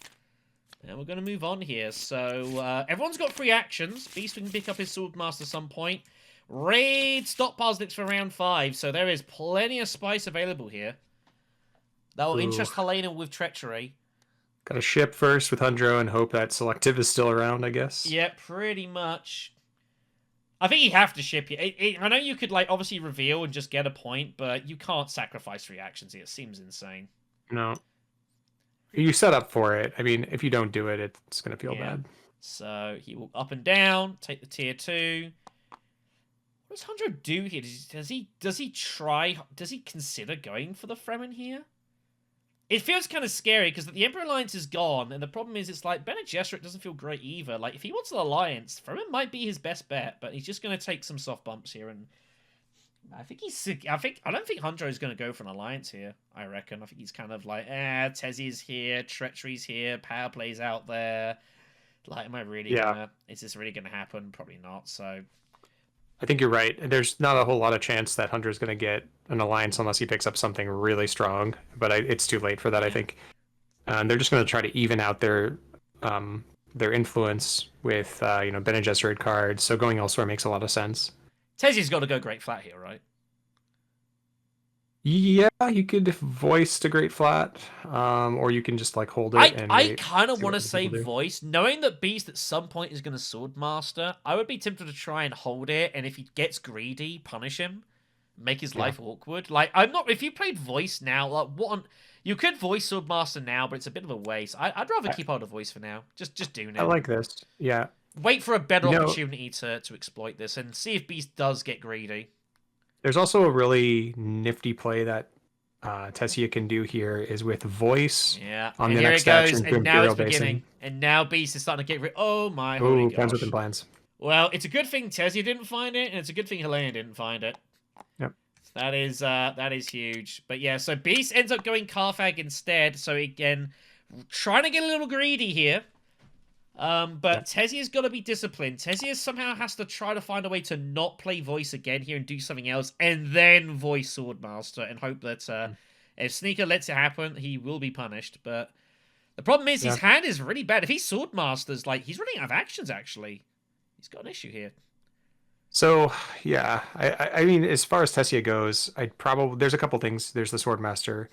And we're going to move on here. So, everyone's got 3 actions. Beast can pick up his Swordmaster at some point. Raid stockpiles next for round 5. So there is plenty of spice available here. That will interest Helena with Treachery. Gotta ship first with Hundro and hope that selective is still around, I guess. Yeah, pretty much. I think you have to ship it. I know you could, like, obviously reveal and just get a point, but you can't sacrifice reactions here. It seems insane. No. You set up for it. I mean, if you don't do it, it's going to feel bad. So he will up and down, take the tier 2. What does Hundred do here? Does he consider going for the Fremen here? It feels kind of scary because the Emperor Alliance is gone, and the problem is it's like Bene Gesserit doesn't feel great either. Like, if he wants an alliance, Fremen might be his best bet, but he's just going to take some soft bumps here, and I don't think Hundro is going to go for an alliance here. I reckon. I think he's kind of like, Tezzy's here, Treachery's here, power plays out there. Like, am I really gonna? Is this really gonna happen? Probably not. So, I think you're right. There's not a whole lot of chance that Hunter's going to get an alliance unless he picks up something really strong. But it's too late for that, I think. They're just going to try to even out their influence with Bene Gesserit cards. So going elsewhere makes a lot of sense. Tezzy's got to go great flat here, right? Yeah, you could voice to great flat, or you can just like hold it. I kind of want to say voice, knowing that Beast at some point is going to Swordmaster. I would be tempted to try and hold it, and if he gets greedy, punish him, make his life awkward. Like, I'm not. If you played voice now, like you could voice Swordmaster now, but it's a bit of a waste. I'd rather keep hold of voice for now. Just do now. I like this. Yeah. Wait for a better opportunity to exploit this and see if Beast does get greedy. There's also a really nifty play that Tessia can do here is with voice. Yeah, on and the here next it goes, action and now it's Basin. beginning. And now Beast is starting to get rid. Oh my holy gosh. Plans within plans. Well, it's a good thing Tessia didn't find it, and it's a good thing Helena didn't find it. Yep. That is huge. But yeah, so Beast ends up going Carthag instead. So again, trying to get a little greedy here. But Tezia's got to be disciplined. Tezia somehow has to try to find a way to not play voice again here and do something else, and then voice Swordmaster and hope that if Sneaker lets it happen, he will be punished. But the problem is his hand is really bad. If he Swordmasters, like, he's running out of actions, actually. He's got an issue here. So, yeah, I mean, as far as Tessia goes, there's a couple things. There's the Swordmaster.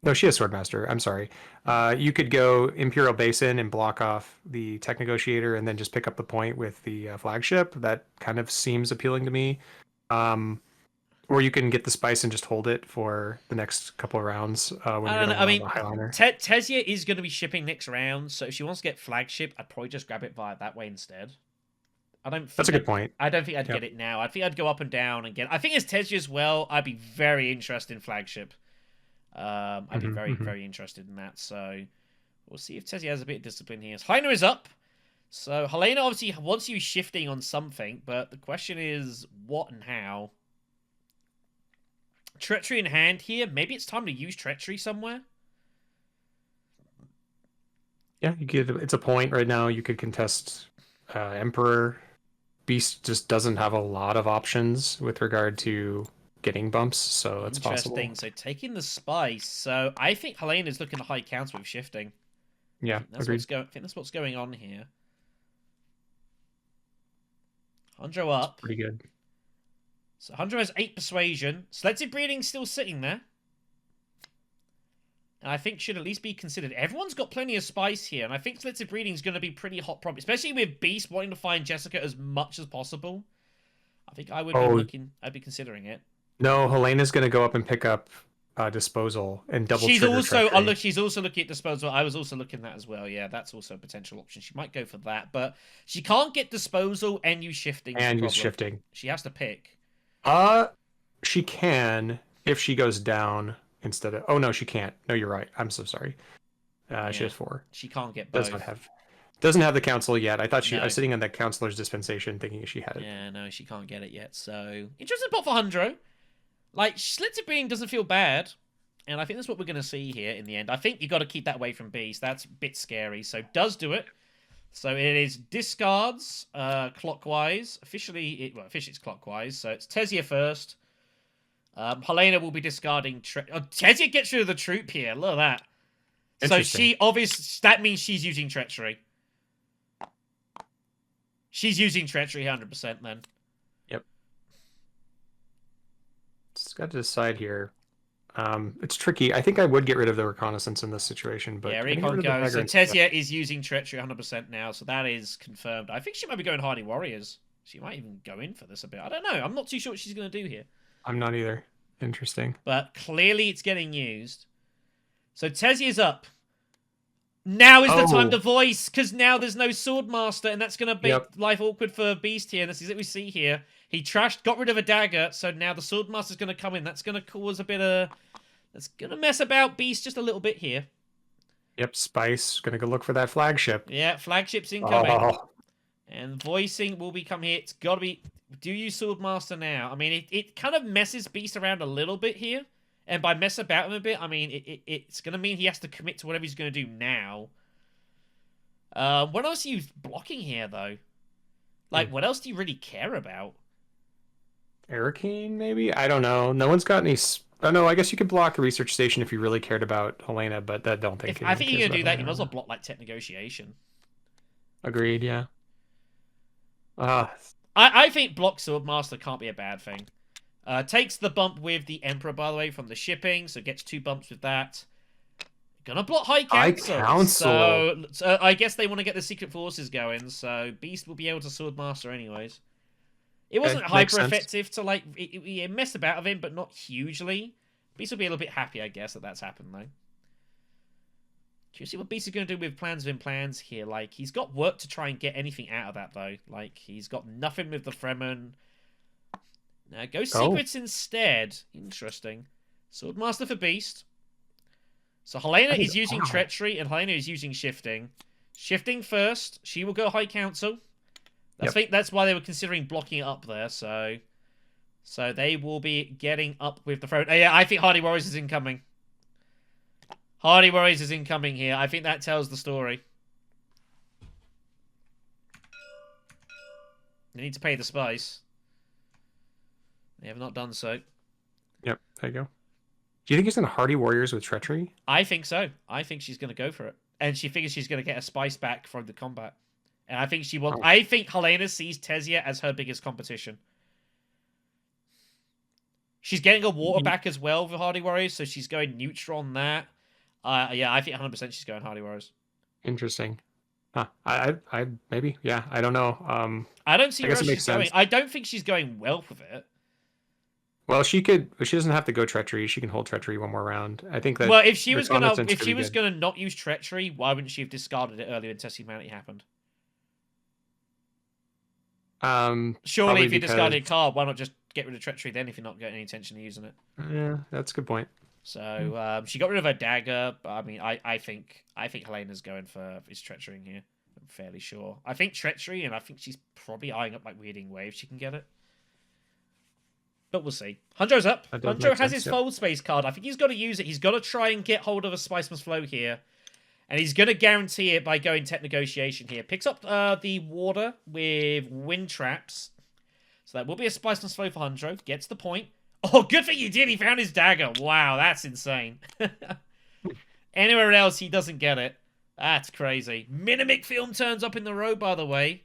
No, she has Swordmaster. I'm sorry. You could go Imperial Basin and block off the Tech Negotiator and then just pick up the point with the flagship. That kind of seems appealing to me. Or you can get the Spice and just hold it for the next couple of rounds when you're on the Highliner. Tessia is going to be shipping next round, so if she wants to get flagship, I'd probably just grab it via that way instead. That's a good point. I don't think I'd get it now. I think I'd go up and down and get. I think as Tessia as well, I'd be very interested in flagship. I'd be very interested in that. So we'll see if Tessia has a bit of discipline here. Helena is up. So Helena obviously wants you shifting on something, but the question is what and how. Treachery in hand here. Maybe it's time to use Treachery somewhere. Yeah, it's a point right now. You could contest Emperor. Beast just doesn't have a lot of options with regard to getting bumps, so it's possible. Interesting. So taking the Spice. So I think Helena's looking to high counter with shifting. Yeah, agreed. I think that's what's going on here. Hundro up. That's pretty good. So Hundro has 8 persuasion. Selective breeding's still sitting there. And I think should at least be considered. Everyone's got plenty of spice here, and I think selective breeding is going to be pretty hot, probably, especially with Beast wanting to find Jessica as much as possible. I think I would I'd be considering it. No, Helena's going to go up and pick up disposal and double. She's also she's also looking at disposal. I was also looking at that as well. Yeah, that's also a potential option. She might go for that, but she can't get disposal and use shifting. And use shifting. She has to pick. She can if she goes down. Instead of no, she can't. No, you're right. I'm so sorry. She has 4. She can't get both. Doesn't have the council yet. I thought I was sitting on that counselor's dispensation thinking she had it. Yeah, no, she can't get it yet. So interesting pot for Hundro. Like, selective breeding doesn't feel bad, and I think that's what we're going to see here in the end. I think you got to keep that away from Beast. That's a bit scary. So does do it. So it is discards clockwise. Officially it's clockwise. So it's Tessia first. Helena will be discarding... Tessia gets rid of the troop here. Look at that. So that means she's using Treachery. She's using Treachery 100% then. Yep. Just got to decide here. It's tricky. I think I would get rid of the reconnaissance in this situation, but Yeah, getting recon rid of the goes. So dagger Tesia is using treachery 100% now, so that is confirmed. I think she might be going Hardy Warriors. She might even go in for this a bit. I don't know. I'm not too sure what she's going to do here. I'm not either. Interesting. But clearly it's getting used. So Tesia's up. Now is the time to voice, because now there's no Swordmaster, and that's going to make life awkward for Beast here, and this is what we see here. He got rid of a dagger, so now the Swordmaster's going to come in. That's going to cause a bit of... That's going to mess about Beast just a little bit here. Yep, Spice. Gonna go look for that flagship. Yeah, flagship's incoming. Oh. And voicing will become here. It's got to be... Do you Swordmaster now? I mean, it kind of messes Beast around a little bit here. And by mess about him a bit, I mean, it's going to mean he has to commit to whatever he's going to do now. What else are you blocking here, though? Like, what else do you really care about? Hurricane, maybe? I don't know. No one's got any... Oh, no, I guess you could block the research station if you really cared about Helena, but I don't think... I think you're going to do that. You might as well block, like, Tech Negotiation. Agreed, yeah. I think block Swordmaster can't be a bad thing. Takes the bump with the Emperor, by the way, from the shipping, so gets 2 bumps with that. Gonna block High Council. So I guess they want to get the Secret Forces going, so Beast will be able to Swordmaster anyways. It wasn't hyper effective to, like, it messed about with him, but not hugely. Beast will be a little bit happy, I guess, that that's happened, though. Do you see what Beast is going to do with plans within plans here? Like, he's got work to try and get anything out of that, though. Like, he's got nothing with the Fremen. Now, go Secrets instead. Interesting. Swordmaster for Beast. So, Helena is using Treachery, and Helena is using Shifting. Shifting first. She will go High Council. I think that's why they were considering blocking it up there, so they will be getting up with the throne. Yeah, I think Hardy Warriors is incoming. Hardy Warriors is incoming here. I think that tells the story. They need to pay the spice. They have not done so. Yep, there you go. Do you think he's going to Hardy Warriors with Treachery? I think so. I think she's going to go for it. And she figures she's going to get a spice back from the combat. And I think she wants... I think Helena sees Tesia as her biggest competition. She's getting a water back as well for Hardy Warriors, so she's going neutral on that. Yeah, I think 100% she's going Hardy Warriors. Interesting. Huh. I maybe, yeah, I don't know. I don't see where she's going. I don't think she's going well with it. Well, she doesn't have to go Treachery. She can hold Treachery one more round. I think that... Well, if she was gonna not use Treachery, why wouldn't she have discarded it earlier when Test Humanity happened? Surely, if you discarded a card, why not just get rid of Treachery then if you're not getting any intention of using it? Yeah, that's a good point. So she got rid of her dagger, but I mean, I think Helena's going for his Treachery in here. I'm fairly sure. I think Treachery, and I think she's probably eyeing up like Weirding Wave. She can get it. But we'll see. Hunjo's up. Hunjo has his Fold Space card. I think he's got to use it. He's got to try and get hold of a Spice Must Flow here. And he's going to guarantee it by going Tech Negotiation here. Picks up the Water with Wind Traps. So that will be a Spice Must Flow for Hunjo. Gets the point. Oh, good thing he did. He found his dagger. Wow, that's insane. Anywhere else, he doesn't get it. That's crazy. Minimic Film turns up in the row, by the way.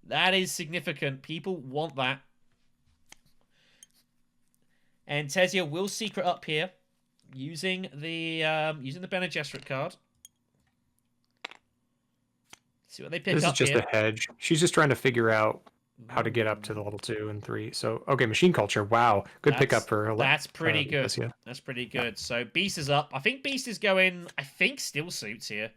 That is significant. People want that. And Tesia will secret up here using the Bene Gesserit card. See what they pick up here. This is just a hedge. She's just trying to figure out how to get up to the level 2 and 3. So, okay, Machine Culture. Wow. Good pickup for her. That's pretty good. That's pretty good. Yeah. So, Beast is up. I think Beast is going, Still Suits here.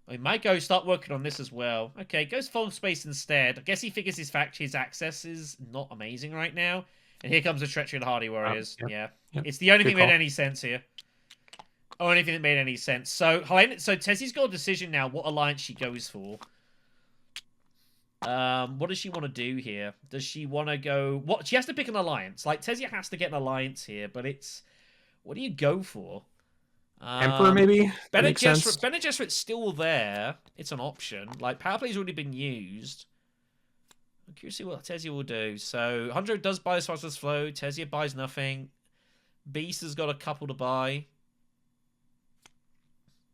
We might go start working on this as well. Okay, goes Fold Space instead. I guess he figures his access is not amazing right now. And here comes the Treachery of the Hardy Warriors. Yep. It's the only thing that made any sense here. Only thing that made any sense. So Tessie's got a decision now what alliance she goes for. What does she want to do here? Does she want to go... She has to pick an alliance. Like, Tessia has to get an alliance here, but it's... What do you go for? Emperor, maybe? Bene Gesserit's still there. It's an option. Like, Power Play's already been used. I'm curious to see what Tessia will do. So, Hunjo does buy the Spiceless Flow. Tessia buys nothing. Beast has got a couple to buy.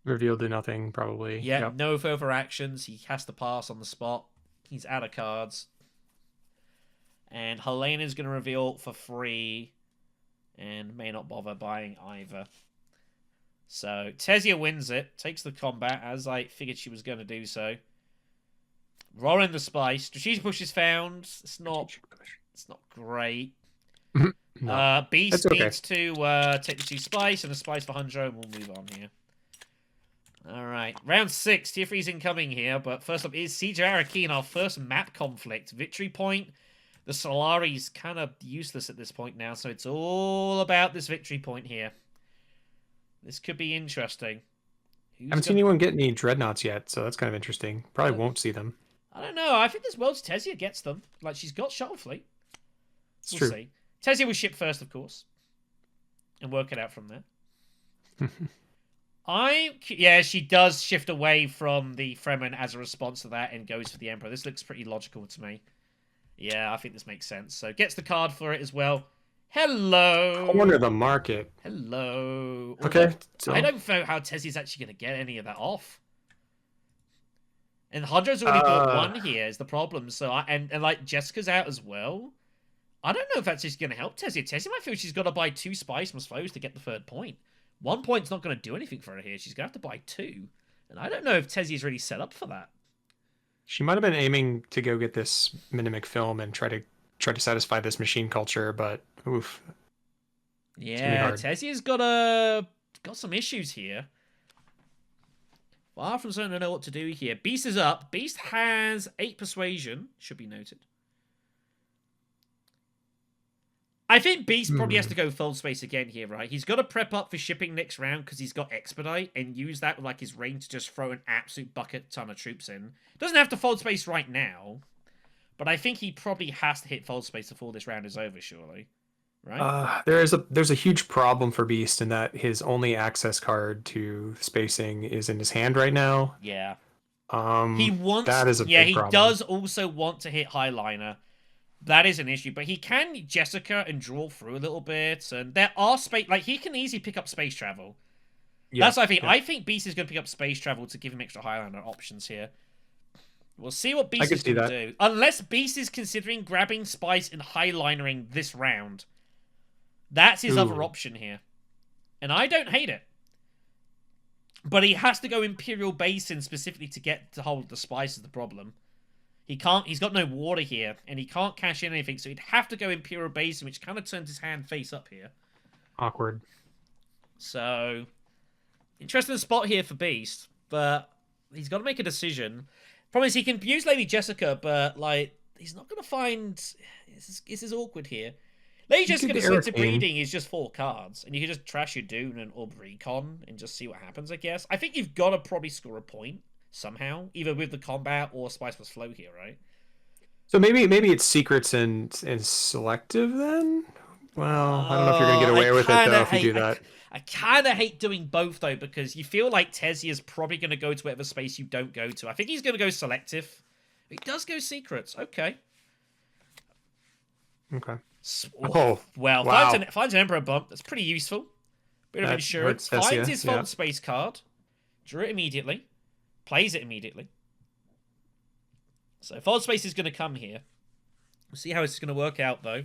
Reveal do nothing, probably. Yeah, no further actions. He has to pass on the spot. He's out of cards. And Helena's going to reveal for free. and may not bother buying either. So Tezia wins it, takes the combat as I figured she was going to do so. Rolling the spice. Strategic push is found. It's not great. No, Beast that's okay. needs to take the 2 spice and a spice for Hundro, and we'll move on here. Alright, round 6. Tier 3's incoming here, but first up is Siege of Arakeen, our first map conflict. Victory point. The Solari's kind of useless at this point now, so it's all about this victory point here. This could be interesting. I haven't seen anyone get any dreadnoughts yet, so that's kind of interesting. Probably won't see them. I don't know. I think this world's Tezia gets them. Like, she's got Shuttle Fleet. It's We'll true. see. Tezia will ship first, of course. And work it out from there. Yeah, she does shift away from the Fremen as a response to that and goes for the Emperor. This looks pretty logical to me. Yeah, I think this makes sense. So gets the card for it as well. Hello. Corner the market. Hello. Okay. So... I don't know how Tezia's actually going to get any of that off. And Hundred's already bought 1 here is the problem. So and like Jessica's out as well. I don't know if that's just going to help Tezia. Tezia might feel she's got to buy 2 spice must flows to get the 3rd point. 1 point's not going to do anything for her here. She's going to have to buy 2. And I don't know if Tezia's really set up for that. She might have been aiming to go get this Minimic film and try to satisfy this machine culture, but oof. Yeah, Tezia's got some issues here. Far from certain to know what to do here. Beast is up. Beast has 8 persuasion, should be noted. I think Beast probably has to go fold space again here, right? He's got to prep up for shipping next round because he's got Expedite and use that with like his range to just throw an absolute bucket ton of troops in. Doesn't have to fold space right now, but I think he probably has to hit fold space before this round is over, surely. Right? There's a huge problem for Beast in that his only access card to spacing is in his hand right now. Yeah. He wants that is a big problem. He does also want to hit Highliner. That is an issue, but he can Jessica and draw through a little bit, and there are space. Like he can easily pick up space travel. Yeah, that's what I think. Yeah. I think Beast is going to pick up space travel to give him extra Highliner options here. We'll see what Beast is going to do. Unless Beast is considering grabbing Spice and Highlinering this round. That's his other option here. And I don't hate it. But he has to go Imperial Basin specifically to get to hold the Spice is the problem. He can't, he's got no water here, and he can't cash in anything, so he'd have to go Imperial Basin, which kind of turns his hand face up here. Awkward. So, interesting spot here for Beast, but he's got to make a decision. Problem is, he can use Lady Jessica, but, like, he's not going to find... This is awkward here. Lady Jessica Selective Breeding is just 4 cards, and you can just trash your Dune and Orb Recon and just see what happens, I guess. I think you've got to probably score a point somehow, either with the combat or Spice plus Flow here, right? So maybe it's secrets and selective then? Well, I don't know if you're going to get away with it, though, if you do that. I kind of hate doing both, though, because you feel like Tezia's probably going to go to whatever space you don't go to. I think he's going to go selective. He does go secrets. Okay. Okay. Oh, well, wow. Finds an Emperor bump. That's pretty useful. Bit of insurance. Finds his Fold Space card. Drew it immediately. Plays it immediately. So Fold Space is going to come here. We'll see how it's going to work out, though.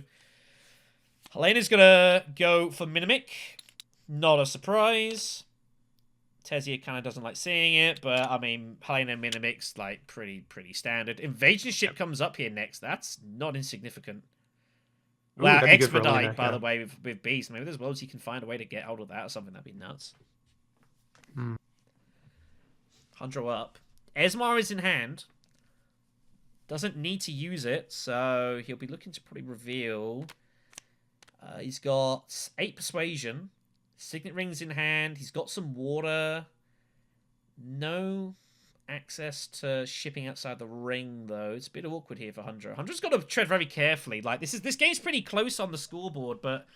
Helena's going to go for Minimic. Not a surprise. Tezia kind of doesn't like seeing it, but, I mean, Helena Minimic's, like, pretty standard. Invasion Ship comes up here next. That's not insignificant. Wow, Expedite, by the way, with Beast. Maybe there's worlds you can find a way to get out of that or something. That'd be nuts. 100 up. Esmar is in hand. Doesn't need to use it, so he'll be looking to probably reveal. He's got 8 Persuasion. Signet Rings in hand. He's got some water. No access to shipping outside the ring, though. It's a bit awkward here for 100. 100's got to tread very carefully. Like, this game's pretty close on the scoreboard, but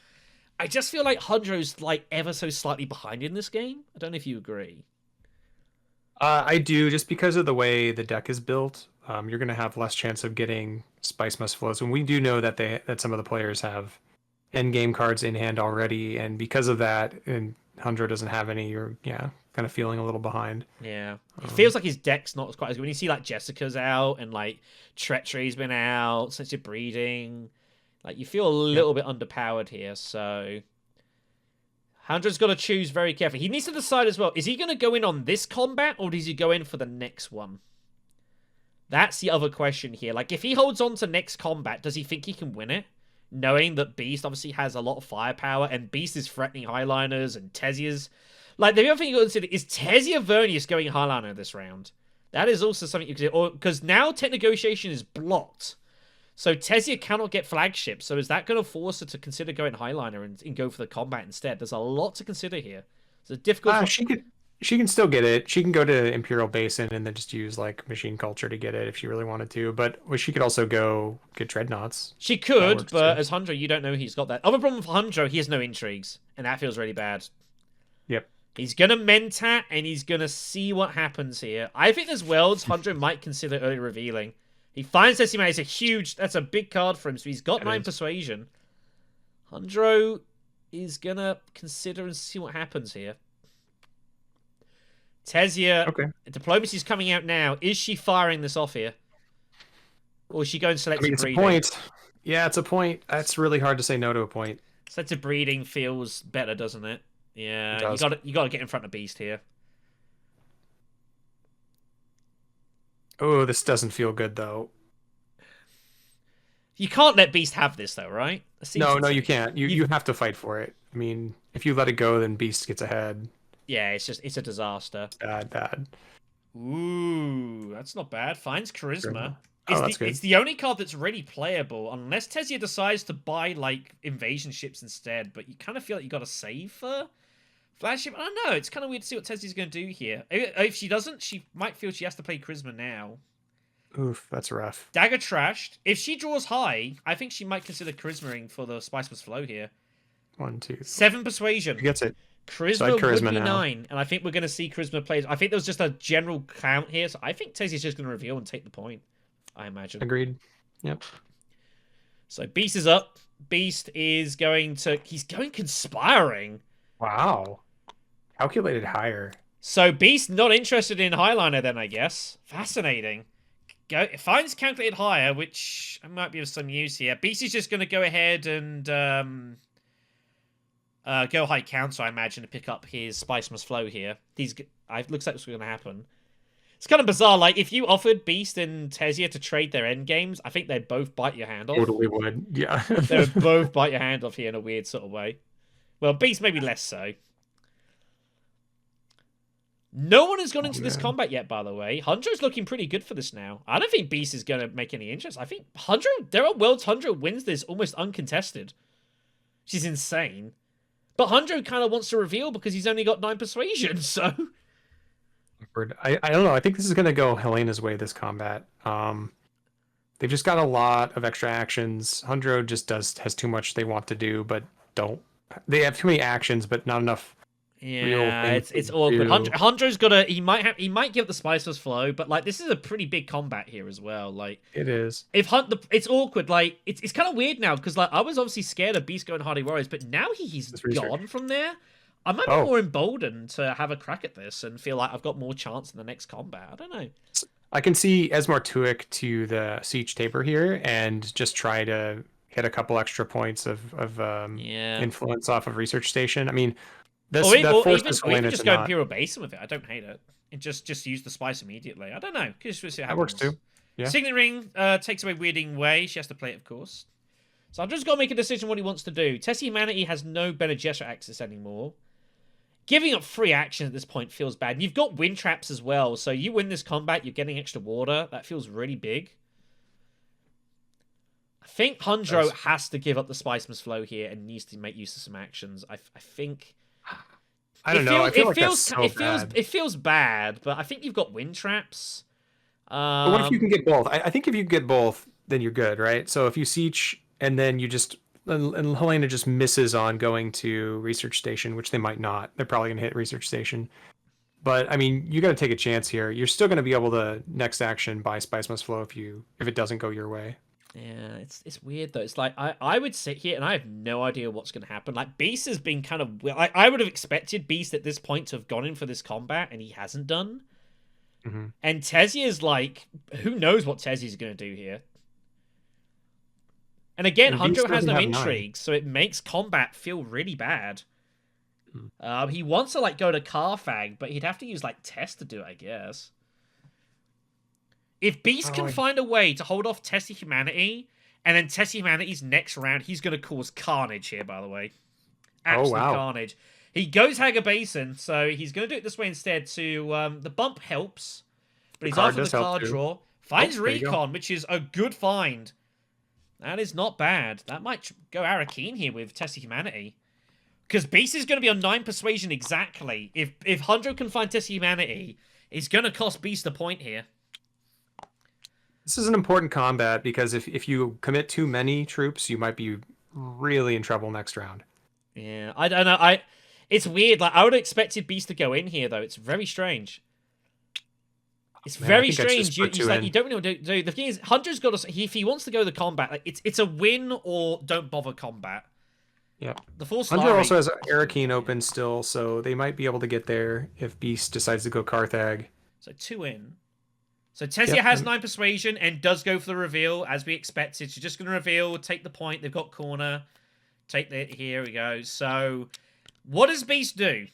I just feel like 100's, like, ever so slightly behind in this game. I don't know if you agree. I do, just because of the way the deck is built. You're going to have less chance of getting Spice Must Flows. And we do know that that some of the players have endgame cards in hand already, and because of that, and 100 doesn't have any, you're kind of feeling a little behind. Yeah. It feels like his deck's not quite as good. When you see, like, Jessica's out, and, like, Treachery's been out, Sensitive Breeding, like, you feel a little bit underpowered here, so Handra's got to choose very carefully. He needs to decide as well, is he going to go in on this combat, or does he go in for the next one? That's the other question here. Like, if he holds on to next combat, does he think he can win it? Knowing that Beast obviously has a lot of firepower, and Beast is threatening Highliners, and Tezia's... Like, the other thing you got to consider is Tezia Vernius going Highliner this round. That is also something you consider. Because now Tech Negotiation is blocked. So Tezia cannot get flagship. So is that going to force her to consider going Highliner and go for the combat instead? There's a lot to consider here. It's a difficult... She can still get it. She can go to Imperial Basin and then just use like Machine Culture to get it if she really wanted to. But she could also go get Dreadnoughts. She could, but as Hundro, you don't know he's got that. Other problem for Hundro, he has no intrigues, and that feels really bad. Yep. He's gonna Mentat, and he's gonna see what happens here. I think there's worlds Hundro might consider early revealing. He finds Decimate. That's a big card for him, so he's got 9 Persuasion. Hundro is gonna consider and see what happens here. Tezia, Diplomacy's coming out now. Is she firing this off here? Or is she going selective breeding? It's a point. Yeah, it's a point. It's really hard to say no to a point. Selective breeding feels better, doesn't it? Yeah, you got to get in front of Beast here. Oh, this doesn't feel good though. You can't let Beast have this though, right? No, you can't. You have to fight for it. I mean, if you let it go, then Beast gets ahead. Yeah, it's a disaster. Bad. Ooh, that's not bad. Finds Charisma. That's good. It's the only card that's really playable, unless Tezia decides to buy, like, invasion ships instead, but you kind of feel like you got to save for flagship. I don't know, it's kind of weird to see what Tezia's going to do here. If she doesn't, she might feel she has to play Charisma now. Oof, that's rough. Dagger trashed. If she draws high, I think she might consider Charisma-ing for the Spice Must Flow here. 1, 2, 7 Persuasion. She gets it. Charisma would be now. 9, and I think we're going to see Charisma plays. I think there was just a general count here, so I think Tezia's just going to reveal and take the point, I imagine. Agreed. Yep. So Beast is up. Beast is going to... He's going Conspiring. Wow. Calculated higher. So Beast not interested in Highliner then, I guess. Fascinating. Finds Calculated higher, which might be of some use here. Beast is just going to go ahead and... go high counter, I imagine, to pick up his Spice Must Flow here. Looks like what's going to happen. It's kind of bizarre. Like, if you offered Beast and Tezia to trade their endgames, I think they'd both bite your hand off. Totally would, yeah. They would both bite your hand off here in a weird sort of way. Well, Beast maybe less so. No one has gone into this combat yet, by the way. Hundro's looking pretty good for this now. I don't think Beast is going to make any interest. I think there are worlds Hundro wins this almost uncontested. She's insane. But Hundro kind of wants to reveal because he's only got 9 Persuasion, so... I don't know. I think this is going to go Helena's way, this combat. They've just got a lot of extra actions. Hundro just has too much they want to do, but don't. They have too many actions, but not enough. Yeah, it's awkward. Hundro's got he might give the Spice Must Flow, but like this is a pretty big combat here as well. Like it is. It's awkward. Like it's kind of weird now because like I was obviously scared of Beast going Hardy Warriors, but now he's gone from there. I might be more emboldened to have a crack at this and feel like I've got more chance in the next combat. I don't know. I can see Esmar Tuick to the Siege Taper here and just try to hit a couple extra points of influence off of Research Station. I mean, or even just go Imperial Basin with it. I don't hate it. And just use the Spice immediately. I don't know. That works too. Yeah. Signet Ring takes away Weirding Way. She has to play it, of course. So I've just got to make a decision what he wants to do. Tessie Humanity has no Bene Gesserit access anymore. Giving up free action at this point feels bad. You've got wind traps as well, so you win this combat, you're getting extra water. That feels really big. I think Hundro has to give up the Spice Must Flow here and needs to make use of some actions. I think... I don't know. It feels bad, but I think you've got wind traps. But what if you can get both? I think if you get both, then you're good, right? So if you siege and then you just... And Helena just misses on going to Research Station, which they might not. They're probably going to hit Research Station. But, I mean, you got to take a chance here. You're still going to be able to next action buy Spice Must Flow if it doesn't go your way. Yeah, it's weird, though. It's like, I would sit here and I have no idea what's going to happen. Like, Beast has been kind of... I would have expected Beast at this point to have gone in for this combat, and he hasn't done. Mm-hmm. And Tezia is like... Who knows what Tezia's going to do here? And again, Hundro has no intrigue, so it makes combat feel really bad. He wants to like go to Carfag, but he'd have to use like Test to do it, I guess. If Beast can find a way to hold off Test of Humanity, and then Test of Humanity's next round, he's going to cause carnage here, by the way. Absolute carnage. He goes Hager Basin, so he's going to do it this way instead to... the bump helps, but he's after the card draw. Finds Recon, which is a good find. That is not bad. That might go Arakeen here with Test of Humanity. Because Beast is going to be on 9 Persuasion exactly. If Hundro can find Test of Humanity, it's going to cost Beast a point here. This is an important combat because if you commit too many troops, you might be really in trouble next round. Yeah, I don't know. It's weird. Like I would have expected Beast to go in here, though. It's very strange. It's very strange. You don't really know what to do. The thing is, Hunter's got to. If he wants to go the combat, like, it's a win or don't bother combat. Yeah. The Force Hunter also has Arakeen open still, so they might be able to get there if Beast decides to go Carthag. So 2 in. So Tessia has 9 Persuasion and does go for the reveal as we expected. She's just going to reveal, take the point. They've got corner. Take the... Here we go. So what does Beast do?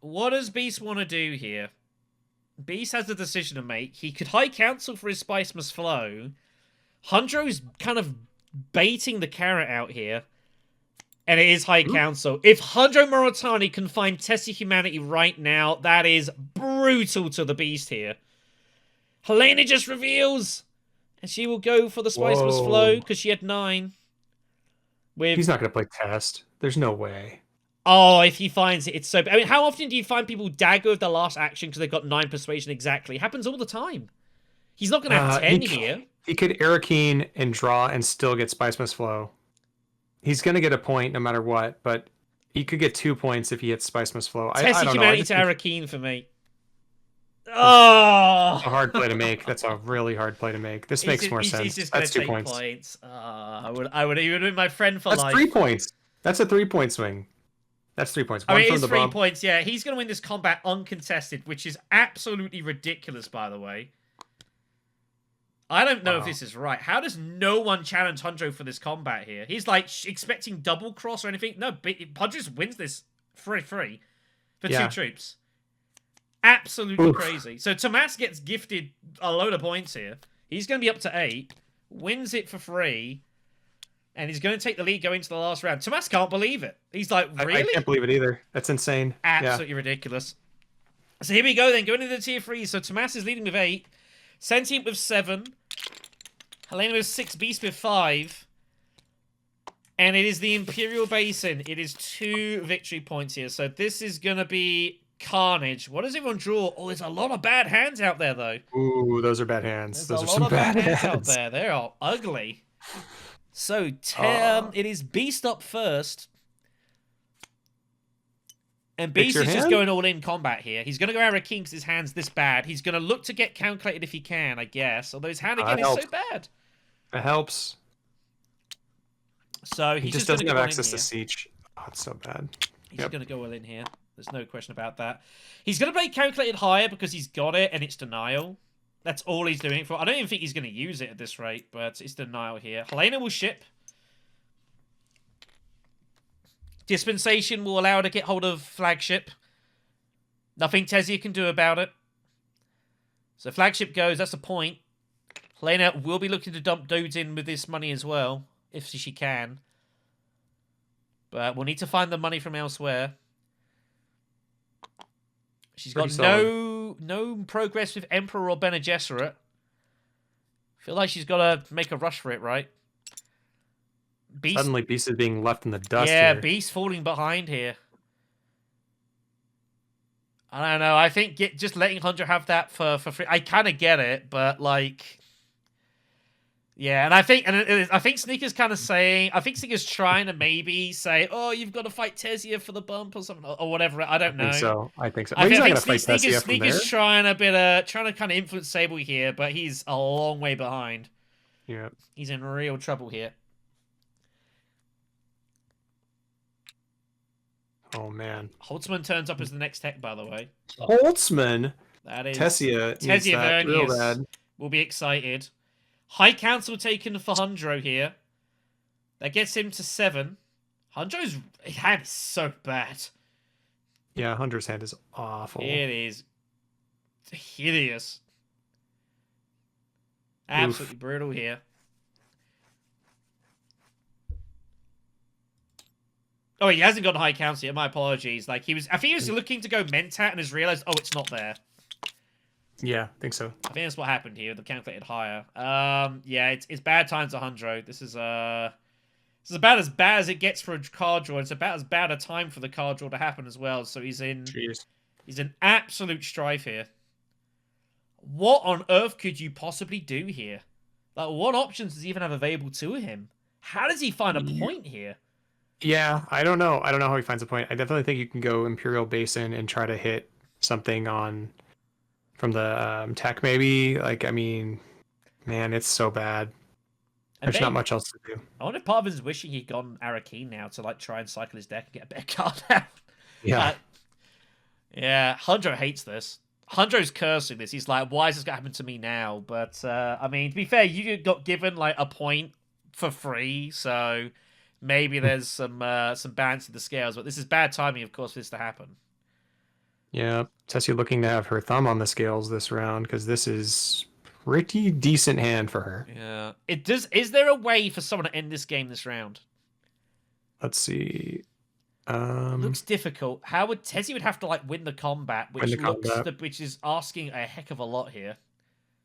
What does Beast want to do here? Beast has a decision to make. He could high counsel for his Spice Must Flow. Hundro's kind of baiting the carrot out here. And it is high counsel. If Hundro Moritani can find Tessie Humanity right now, that is brutal to the Beast here. Helena just reveals. And she will go for the Spice Must Flow because she had 9. He's not going to play Test. There's no way. Oh, if he finds it, it's so... I mean, how often do you find people dagger with the last action because they've got 9 Persuasion exactly? It happens all the time. He's not going to have 10 here. He could Arakeen and draw and still get Spice Must Flow. He's going to get a point no matter what, but he could get 2 points if he hits Spice Must Flow. I don't know. Humanity to Arakeen for me. Oh! A hard play to make. That's a really hard play to make. This makes more sense. He's just That's 2 take points. I would have been my friend for life. That's 3 points. That's a 3-point swing. That's 3 points. I mean, it is 3 points, yeah. He's going to win this combat uncontested, which is absolutely ridiculous, by the way. I don't know if this is right. How does no one challenge Hundro for this combat here? He's like expecting double cross or anything. No, Hundro just wins this free for 2 troops. Absolutely crazy. So Tomas gets gifted a load of points here. He's going to be up to 8. Wins it for free. And he's going to take the lead going into the last round. Tomas can't believe it. He's like, really? I can't believe it either. That's insane. Absolutely ridiculous. So here we go then. Going into the tier 3. So Tomas is leading with 8. Sentient with 7. Helena with 6. Beast with 5. And it is the Imperial Basin. It is 2 victory points here. So this is going to be carnage. What does everyone draw? Oh, there's a lot of bad hands out there, though. Ooh, those are bad hands. There's those are some bad hands out there. They are ugly. So, it is Beast up first. And Beast is just going all in combat here. He's going to go Arakeen because his hand's this bad. He's going to look to get calculated if he can, I guess. Although his hand again is so bad. It helps. So he just doesn't have access to Siege. Oh, it's so bad. He's going to go all in here. There's no question about that. He's going to play calculated higher because he's got it and it's denial. That's all he's doing it for. I don't even think he's going to use it at this rate, but it's denial here. Helena will ship. Dispensation will allow her to get hold of flagship. Nothing Tessia can do about it. So flagship goes. That's a point. Helena will be looking to dump dudes in with this money as well, if she can. But we'll need to find the money from elsewhere. She's got no progress with Emperor or Bene Gesserit. Feel like she's got to make a rush for it, right? Beast... Suddenly, Beast is being left in the dust. Yeah, here. Beast falling behind here. I don't know. I think just letting Hunter have that for free. I kind of get it, but like, yeah. And I think Sneaker's kind of saying. I think Sneaker's trying to maybe say, "Oh, you've got to fight Tessia for the bump or something or whatever." I don't know. I think so. I he's not think going to fight Tessia from there. Sneaker's trying to kind of influence Sable here, but he's a long way behind. Yeah, he's in real trouble here. Oh, man. Holtzman turns up as the next tech, by the way. Holtzman? That is... Tessia Vernius will be excited. High Council taken for Hundro here. That gets him to 7. Hanjo's hand is so bad. Yeah, Hunter's hand is awful. It is hideous. Absolutely brutal here. Oh, he hasn't got high council yet. My apologies. Like I think he was looking to go Mentat and has realized, oh, it's not there. Yeah, I think so. I think that's what happened here. The calculated higher. Yeah, it's bad times 100. This is about as bad as it gets for a card draw. It's about as bad a time for the card draw to happen as well. So he's in absolute strife here. What on earth could you possibly do here? Like, what options does he even have available to him? How does he find a point here? Yeah, I don't know. I don't know how he finds a point. I definitely think you can go Imperial Basin and try to hit something from the tech, maybe. Like, I mean, man, it's so bad. There's not much else to do. I wonder if part of him is wishing he'd gone Arakeen now to like try and cycle his deck and get a better card out. Yeah. Yeah, Hundro hates this. Hundro's cursing this. He's like, why is this going to happen to me now? But, I mean, to be fair, you got given like a point for free, so maybe there's some balance in the scales. But this is bad timing, of course, for this to happen. Yeah, Tessie looking to have her thumb on the scales this round because this is pretty decent hand for her. Yeah. Is there a way for someone to end this game this round? Let's see. Looks difficult. Tessie would have to like win the combat, which is asking a heck of a lot here.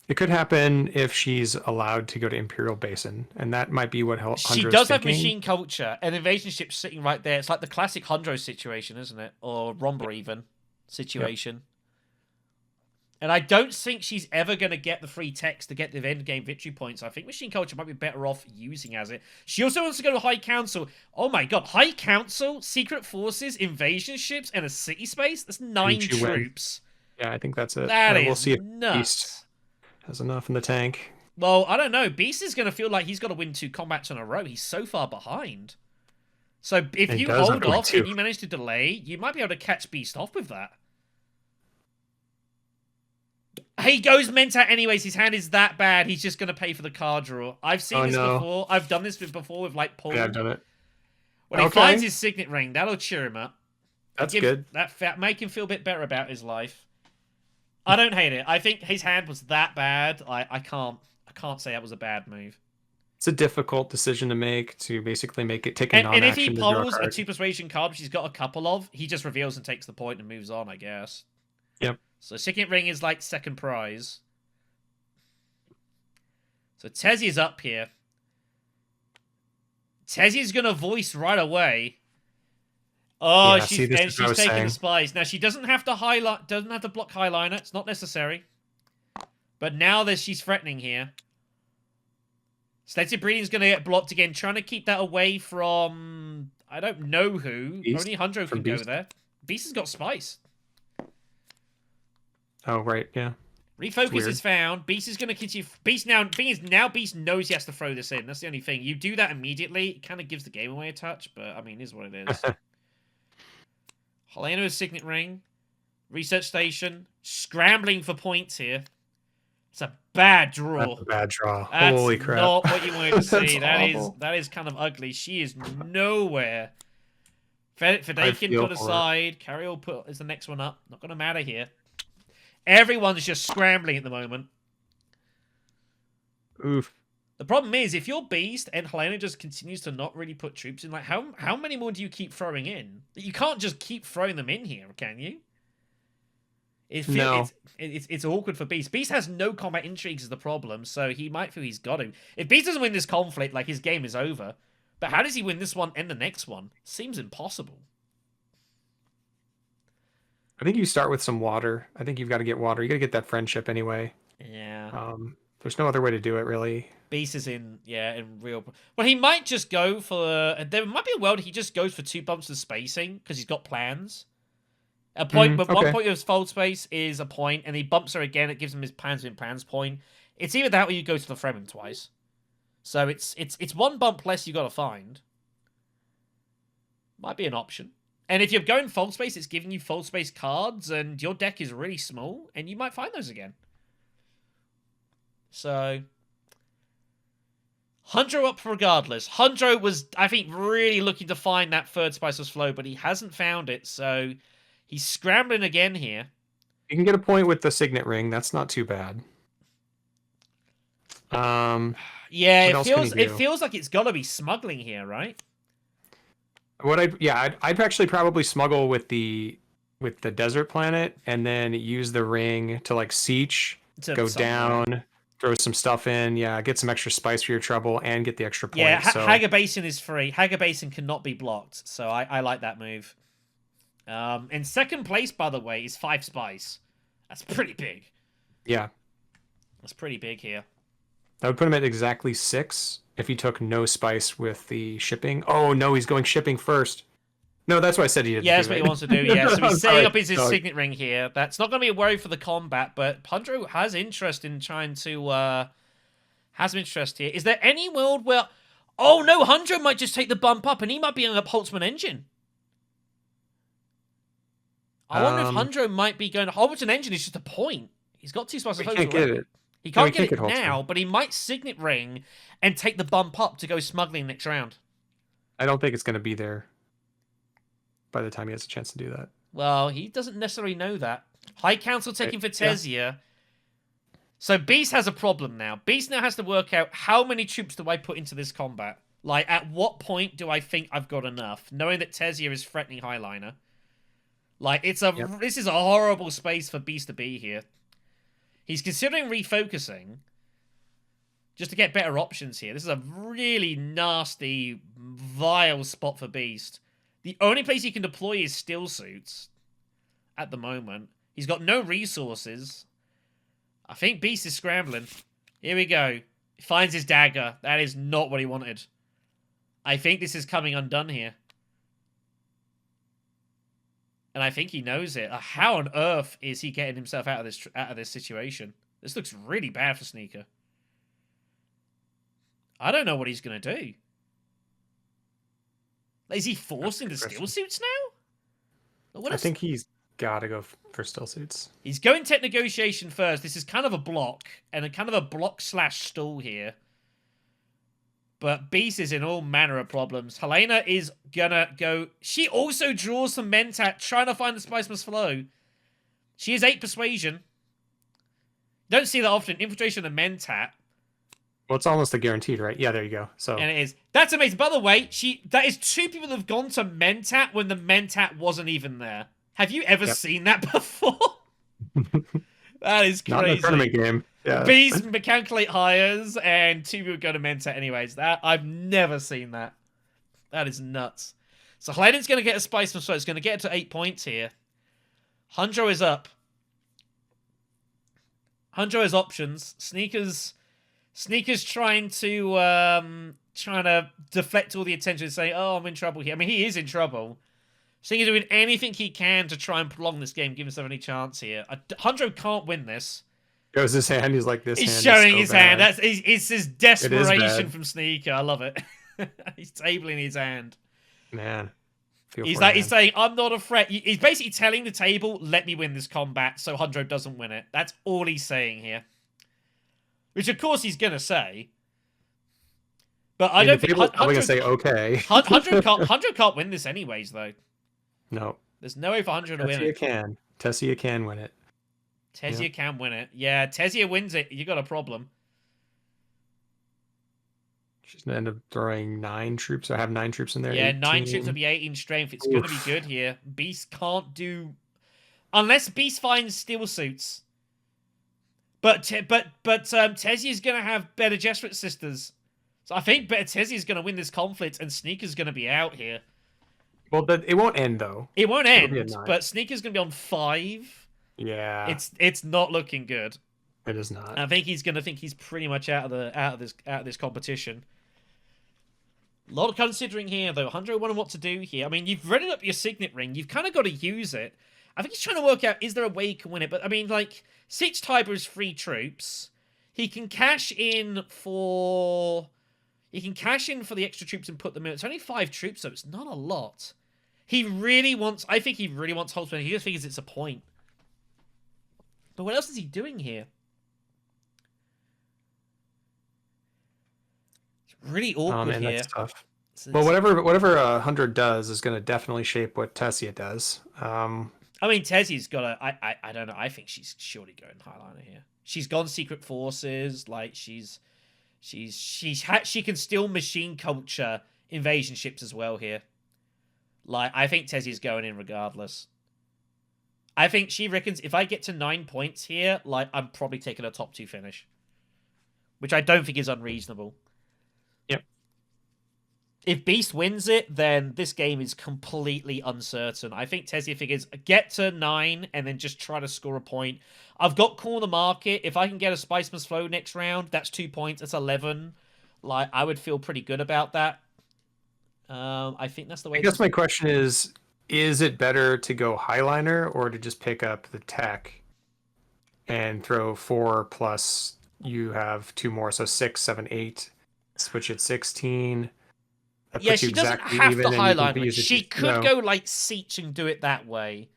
It could happen if she's allowed to go to Imperial Basin, and that might be what she does have machine culture, and invasion ship's sitting right there. It's like the classic Hundro situation, isn't it? Or Romba even situation. Yep. And I don't think she's ever going to get the free text to get the end game victory points. I think Machine Culture might be better off using as it. She also wants to go to High Council. Oh my god, High Council, Secret Forces, Invasion Ships, and a City Space? That's 9 troops. Yeah, I think that's it. We'll see if Beast has enough in the tank. Well, I don't know. Beast is going to feel like he's got to win 2 combats in a row. He's so far behind. So if you hold off and you manage to delay, you might be able to catch Beast off with that. He goes Mentat anyways. His hand is that bad. He's just going to pay for the card draw. I've seen this before. I've done this before with, like, Paul. Yeah, I've done it. When he finds his signet ring, that'll cheer him up. That's good. That make him feel a bit better about his life. I don't hate it. I think his hand was that bad. I can't say that was a bad move. It's a difficult decision to make, to basically make it take a non-action. And if he pulls a 2 persuasion card, which he's got a couple of, he just reveals and takes the point and moves on, I guess. Yep. So Signet Ring is like second prize. So Tessie's up here. Tessie's gonna voice right away. Oh, yeah, she's taking the spies. Now she doesn't have to block Highliner. It's not necessary. But now that she's threatening here. Sledged Breeding's gonna get blocked again, trying to keep that away from I don't know who. Beast? Only Hundro can go there. Beast has got spice. Oh, right, yeah. Refocus is found. Beast is going to hit you. Beast now. Thing is, now Beast knows he has to throw this in. That's the only thing. You do that immediately. It kind of gives the game away a touch, but I mean, it is what it is. Helena is Signet Ring. Research Station. Scrambling for points here. It's a bad draw. That's a bad draw. That's Holy crap. not what you wanted to see. Awful. That is kind of ugly. She is nowhere. Fedaykin put aside. Carriol is the next one up. Not going to matter here. Everyone's just scrambling at the moment. Oof. The problem is, if you're Beast and Helena just continues to not really put troops in, like, how many more do you keep throwing in? You can't just keep throwing them in here, can you? It's awkward for Beast. Beast has no combat intrigues is the problem, so he might feel he's got to. If Beast doesn't win this conflict, like, his game is over. But how does he win this one and the next one? Seems impossible. I think you start with some water. I think you've got to get water. You got to get that friendship anyway. Yeah. There's no other way to do it, really. Beast is in real... Well, he might just go for... There might be a world he just goes for 2 bumps of spacing, because he's got plans. One point of his fold space is a point, and he bumps her again, it gives him his plans in plans point. It's either that or you go to the Fremen twice. So it's 1 bump less you got to find. Might be an option. And if you're going fold space, it's giving you fold space cards, and your deck is really small, and you might find those again. So, Hondro up regardless. Hondro was, I think, really looking to find that third Spiceless Flow, but he hasn't found it, so he's scrambling again here. You can get a point with the Signet Ring. That's not too bad. Yeah, what else can he it do? feels like it's got to be smuggling here, right? I'd actually probably smuggle with the desert planet and then use the ring to like siege, go down, throw some stuff in, get some extra spice for your trouble and get the extra point. Yeah, so Haga Basin is free. Haga Basin cannot be blocked, so I like that move. In second place, by the way, is 5 spice. That's pretty big. Yeah. That's pretty big here. That would put him at exactly 6 if he took no spice with the shipping. Oh no, he's going shipping first. No, that's what I said he didn't. Yeah, that's what he wants to do. Yeah, so he's setting up his Sorry. Signet Ring here. That's not going to be a worry for the combat, but Hondro has interest in trying to has some interest here. Is there any world where? Oh no, Hondro might just take the bump up, and he might be on a Holtzman engine. I wonder if Hondro might be going to Holtzman engine. Is just a point. He's got 2 spices. He can't get it. He can't get it Holtzman now, but he might Signet Ring and take the bump up to go smuggling next round. I don't think it's going to be there by the time he has a chance to do that. Well, he doesn't necessarily know that. High Council taking for Tesia. Yeah. So Beast has a problem now. Beast now has to work out how many troops do I put into this combat. Like, at what point do I think I've got enough? Knowing that Tesia is threatening Highliner. Like, this is a horrible space for Beast to be here. He's considering refocusing just to get better options here. This is a really nasty, vile spot for Beast. The only place he can deploy is still suits at the moment. He's got no resources. I think Beast is scrambling. Here we go. He finds his dagger. That is not what he wanted. I think this is coming undone here. And I think he knows it. How on earth is he getting himself out of this situation? This looks really bad for Sneaker. I don't know what he's going to do. Is he forced into still suits now? I think he's got to go for still suits. He's going tech negotiation first. This is kind of a block, and a kind of a block/stall here. But Beast is in all manner of problems. Helena is gonna go. She also draws some Mentat, trying to find the Spice Must Flow. She is 8 persuasion. Don't see that often. Infiltration and Mentat. Well, it's almost a guaranteed, right? Yeah, there you go. So and it is. That's amazing. By the way, that is 2 people that have gone to Mentat when the Mentat wasn't even there. Have you ever seen that before? That is crazy. Not in a tournament game. Yeah. Beast calculate hires and 2 people go to Mentat anyways. That I've never seen that. That is nuts. So Helena's going to get a Spice from It's going to get it to 8 points here. Hondro is up. Hondro has options. Sneaker's trying to deflect all the attention and say, "Oh, I'm in trouble here." I mean, he is in trouble. Sneaker's doing anything he can to try and prolong this game, give himself any chance here. Hondro can't win this. Goes his hand. He's like this. He's hand showing is his so hand. bad. It's his desperation from Sneaker. I love it. He's tabling his hand. Man. He's saying, "I'm not a threat." He's basically telling the table, "Let me win this combat," so Hondro doesn't win it. That's all he's saying here. Which, of course, he's gonna say. But I don't think I'm gonna say okay. Hondro can't win this anyways, though. No. There's no way for Hondro to win it. Tesia can win it. Tesia can win it. Yeah, Tesia wins it. You got a problem. She's gonna end up throwing 9 troops. I have 9 troops in there. Yeah, 18. 9 troops will be 8 in strength. It's going to be good here. Beast can't do... Unless Beast finds steel suits. But Tesia's going to have better Jesuit sisters. So I think Tesia's going to win this conflict and Sneaker's going to be out here. Well, it won't end, though. It won't end, but Sneaker's going to be on 5. Yeah. It's not looking good. It is not. I think he's going to think he's pretty much out of this competition. A lot of considering here, though. Hondro wondering what to do here. I mean, you've readied up your Signet Ring. You've kind of got to use it. I think he's trying to work out, is there a way he can win it? But, I mean, like, Sitch Tiber is 3 troops. He can cash in for... the extra troops and put them in. It's only 5 troops, so it's not a lot. He really wants... I think he really wants Holtzman. He just figures it's a point. But what else is he doing here? Really awkward and here. that's tough. So Well, whatever 100 does is going to definitely shape what Tessia does. I mean, Tessie's got a. I don't know. I think she's surely going highliner here. She's gone secret forces. Like she can still machine culture invasion ships as well here. Like I think Tessie's going in regardless. I think she reckons if I get to 9 points here, like I'm probably taking a top 2 finish, which I don't think is unreasonable. Yep. If Beast wins it, then this game is completely uncertain. I think Tessia figures get to 9 and then just try to score a point. I've got Corner Market. If I can get a Spice Must Flow next round, that's 2 points. That's 11. Like, I would feel pretty good about that. I think that's the way. I guess my question is it better to go highliner or to just pick up the tech and throw 4 plus you have 2 more, so 6, 7, 8, switch at 16. Yeah, she doesn't have to highliner. She could go like Siege and do it that way.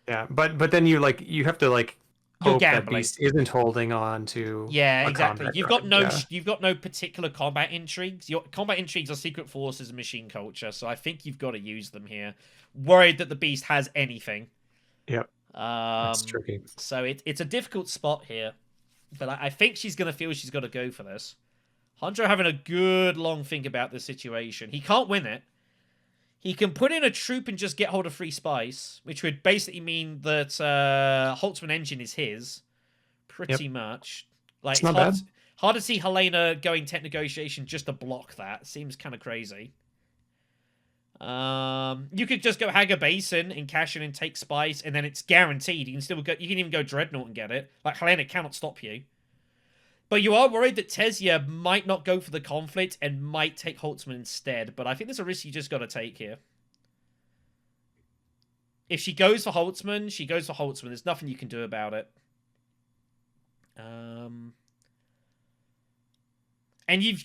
Yeah, but then you have to hope that Beast isn't holding on to. Yeah, exactly. You've got no particular combat intrigues. Your combat intrigues are secret forces and machine culture, so I think you've got to use them here. Worried that the Beast has anything. Yep. That's tricky. So it's a difficult spot here, but I think she's gonna feel she's got to go for this. Hondro having a good long think about this situation. He can't win it. He can put in a troop and just get hold of free spice, which would basically mean that Holtzman engine is his, pretty much. Like it's not bad. Hard to see Helena going tech negotiation just to block that. Seems kind of crazy. You could just go Hager Basin and cash in and take spice, and then it's guaranteed. You can still go. You can even go Dreadnought and get it. Like Helena cannot stop you. But you are worried that Tessia might not go for the conflict and might take Holtzman instead. But I think there's a risk you just got to take here. If she goes for Holtzman, she goes for Holtzman. There's nothing you can do about it. And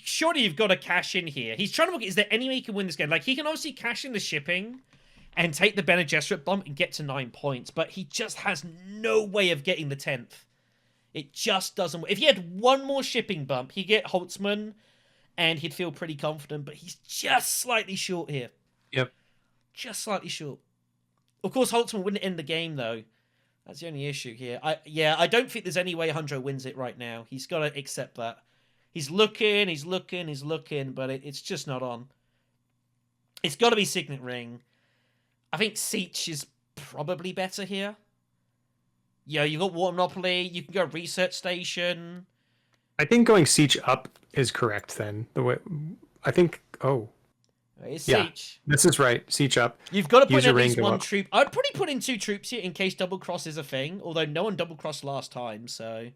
surely you've got to cash in here. He's trying to look, is there any way he can win this game? Like, he can obviously cash in the shipping and take the Bene Gesserit bump and get to 9 points. But he just has no way of getting the 10th. It just doesn't. If he had one more shipping bump, he'd get Holtzman, and he'd feel pretty confident. But he's just slightly short here. Yep. Just slightly short. Of course, Holtzman wouldn't end the game, though. That's the only issue here. I don't think there's any way Hundro wins it right now. He's got to accept that. He's looking, but it's just not on. It's got to be Signet Ring. I think Siege is probably better here. Yeah, you got War Monopoly. You can go Research Station. I think going Siege up is correct then. The way I think. Oh, it's yeah, Siege. this is right. Siege up. You've got to put in at least 1 troop. I'd probably put in 2 troops here in case double cross is a thing. Although no one double crossed last time, so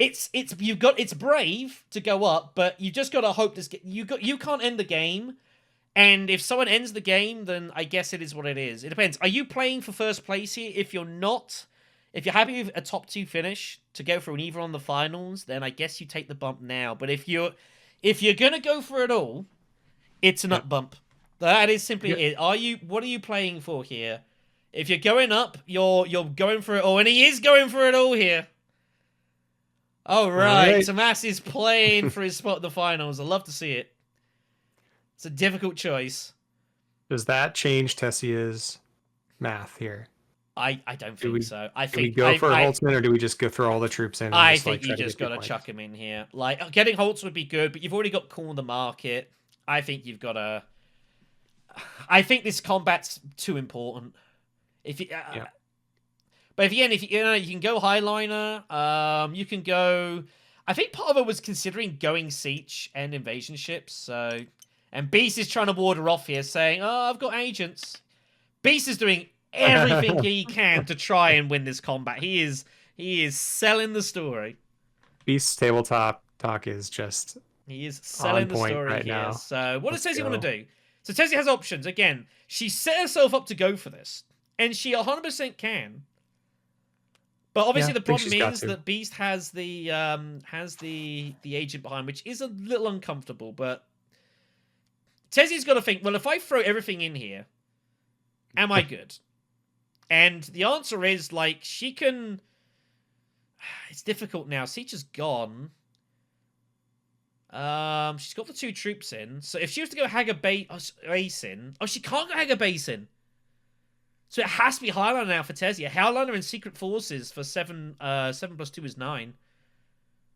it's brave to go up, but you just got to hope this. You can't end the game. And if someone ends the game, then I guess it is what it is. It depends. Are you playing for first place here? If you're not, if you're happy with a top 2 finish to go for an either on the finals, then I guess you take the bump now. But if you're gonna go for it all, it's an up bump. That is simply it. What are you playing for here? If you're going up, you're going for it all, and he is going for it all here. All right. Tomas is playing for his spot in the finals. I love to see it. It's a difficult choice. Does that change Tessia's math here? I don't think so. I think do we go for Holtzman, or do we just go throw all the troops in? And I think you just got to chuck him in here. Like, getting Holtz would be good, but you've already got Corner the Market. I think you've got to. I think this combat's too important. But if you can go Highliner. You can go. I think part of it was considering going Siege and invasion ships. So. And Beast is trying to ward her off here, saying, "Oh, I've got agents." Beast is doing everything he can to try and win this combat. He is selling the story. Beast's tabletop talk is just selling the story right now. So what does Tessie want to do? So Tessie has options. Again, she set herself up to go for this, and she 100% can. But obviously the problem is that Beast has the agent behind, which is a little uncomfortable, but Tessie's got to think, well, if I throw everything in here, am I good? And the answer is, like, she can. It's difficult now. Siege is gone. She's got the 2 troops in. So if she was to go Haga base in... Oh, she can't go Haga base in. So it has to be Highliner now for Tezia. Highliner and Secret Forces for 7. 7 plus 2 is 9.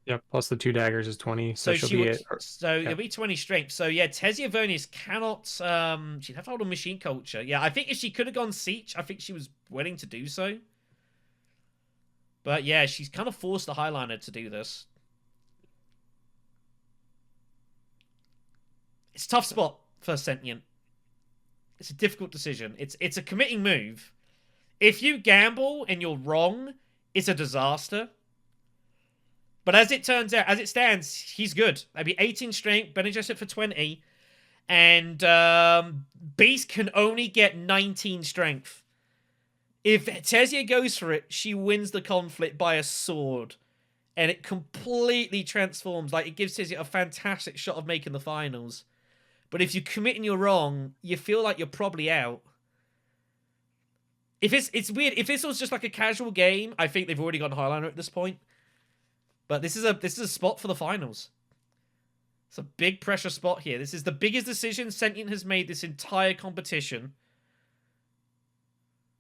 Yep, plus the 2 daggers is 20, so she'll she be would, it. So it'll be 20 strength. So yeah, Tezia Vernius cannot... she'd have to hold on Machine Culture. Yeah, I think if she could have gone Siege, I think she was willing to do so. But yeah, she's kind of forced the Highliner to do this. It's a tough spot for Sentient. It's a difficult decision. It's a committing move. If you gamble and you're wrong, it's a disaster. But as it turns out, as it stands, he's good. That'd be 18 strength, Bene Gesserit for 20. And Beast can only get 19 strength. If Tezia goes for it, she wins the conflict by a sword. And it completely transforms. Like, it gives Tezia a fantastic shot of making the finals. But if you commit and you're wrong, you feel like you're probably out. If it's weird. If this was just like a casual game, I think they've already gone Highliner at this point. But this is a spot for the finals. It's a big pressure spot here. This is the biggest decision Sentient has made this entire competition.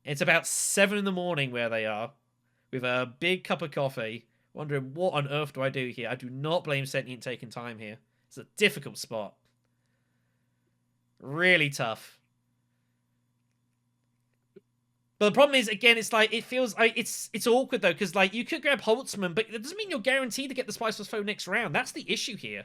It's about 7 in the morning where they are, with a big cup of coffee, wondering what on earth do I do here. I do not blame Sentient taking time here. It's a difficult spot. Really tough. But the problem is, again, it's like, it feels like it's awkward though, because like you could grab Holtzman, but it doesn't mean you're guaranteed to get the Spiceless Foe next round. That's the issue here.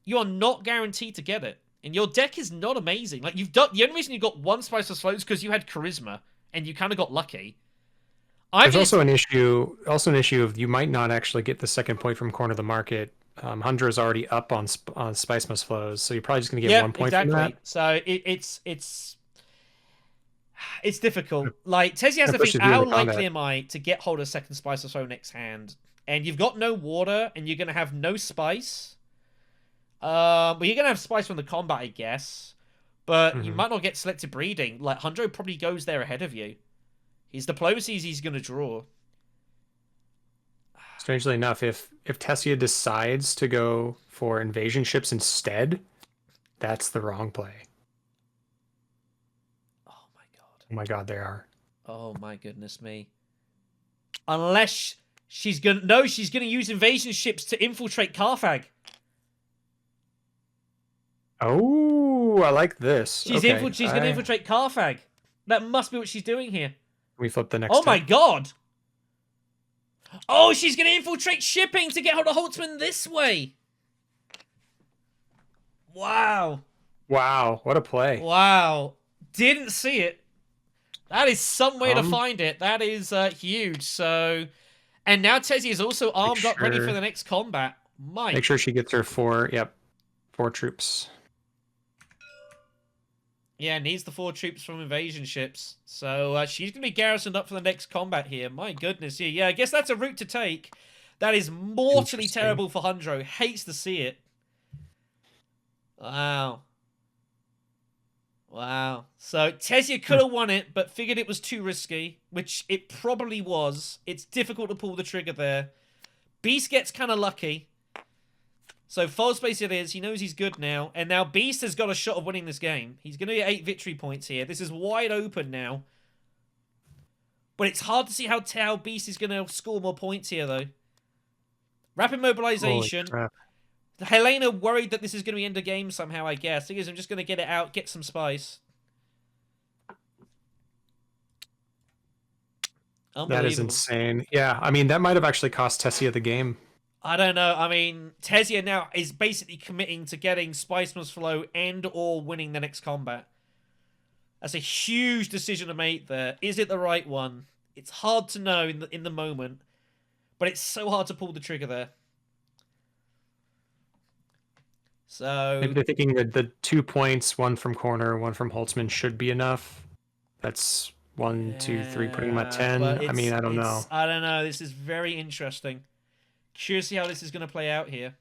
You are not guaranteed to get it. And your deck is not amazing. Like, you've done, the only reason you got 1 Spiceless Foe is because you had Charisma, and you kind of got lucky. There's also an issue of you might not actually get the second point from Corner of the Market. Hunter is already up on Spiceless Flows, so you're probably just going to get 1 point from that. So it's difficult. Like, Tezia has to think, how likely am I to get hold of second Spiceless Foe next hand? And you've got no water, and you're going to have no spice. Well, you're going to have spice from the combat, I guess. But you might not get selective breeding. Like, Hundro probably goes there ahead of you. His diplomacies he's going to draw. Strangely enough, if Tessia decides to go for invasion ships instead, that's the wrong play. Oh my god. Oh my god, they are. Oh my goodness me. Unless she's gonna... No, she's gonna use invasion ships to infiltrate Carthage. Oh, I like this. She's gonna infiltrate Carthage. That must be what she's doing here. We flip the next Oh my god! Oh, she's gonna infiltrate shipping to get hold of Holtzman this way! Wow. Wow, what a play. Wow. Didn't see it. That is some way to find it. That is huge. So, and now Tezzy is also armed up, ready for the next combat. Make sure she gets her 4 troops. Yeah, needs the 4 troops from invasion ships. So she's going to be garrisoned up for the next combat here. My goodness, yeah, I guess that's a route to take. That is mortally terrible for Hundro. Hates to see it. Wow. Wow. So Tezia could have won it, but figured it was too risky, which it probably was. It's difficult to pull the trigger there. Beast gets kind of lucky. So full space it is. He knows he's good now. And now Beast has got a shot of winning this game. He's going to get 8 victory points here. This is wide open now. But it's hard to see how Beast is going to score more points here, though. Rapid mobilization. Helena worried that this is going to be end of game somehow, I guess. Because I'm just going to get it out, get some spice. That is insane. Yeah, I mean, that might have actually cost Tessia the game. I don't know. I mean, Tezia now is basically committing to getting Spice Must Flow and or winning the next combat. That's a huge decision to make there. Is it the right one? It's hard to know in the moment, but it's so hard to pull the trigger there. So maybe they're thinking that the 2 points, 1 from corner, 1 from Holtzman, should be enough. That's 1, 2, 3, putting them at 10. I mean, I don't know. I don't know. This is very interesting. Curious to see how this is going to play out here.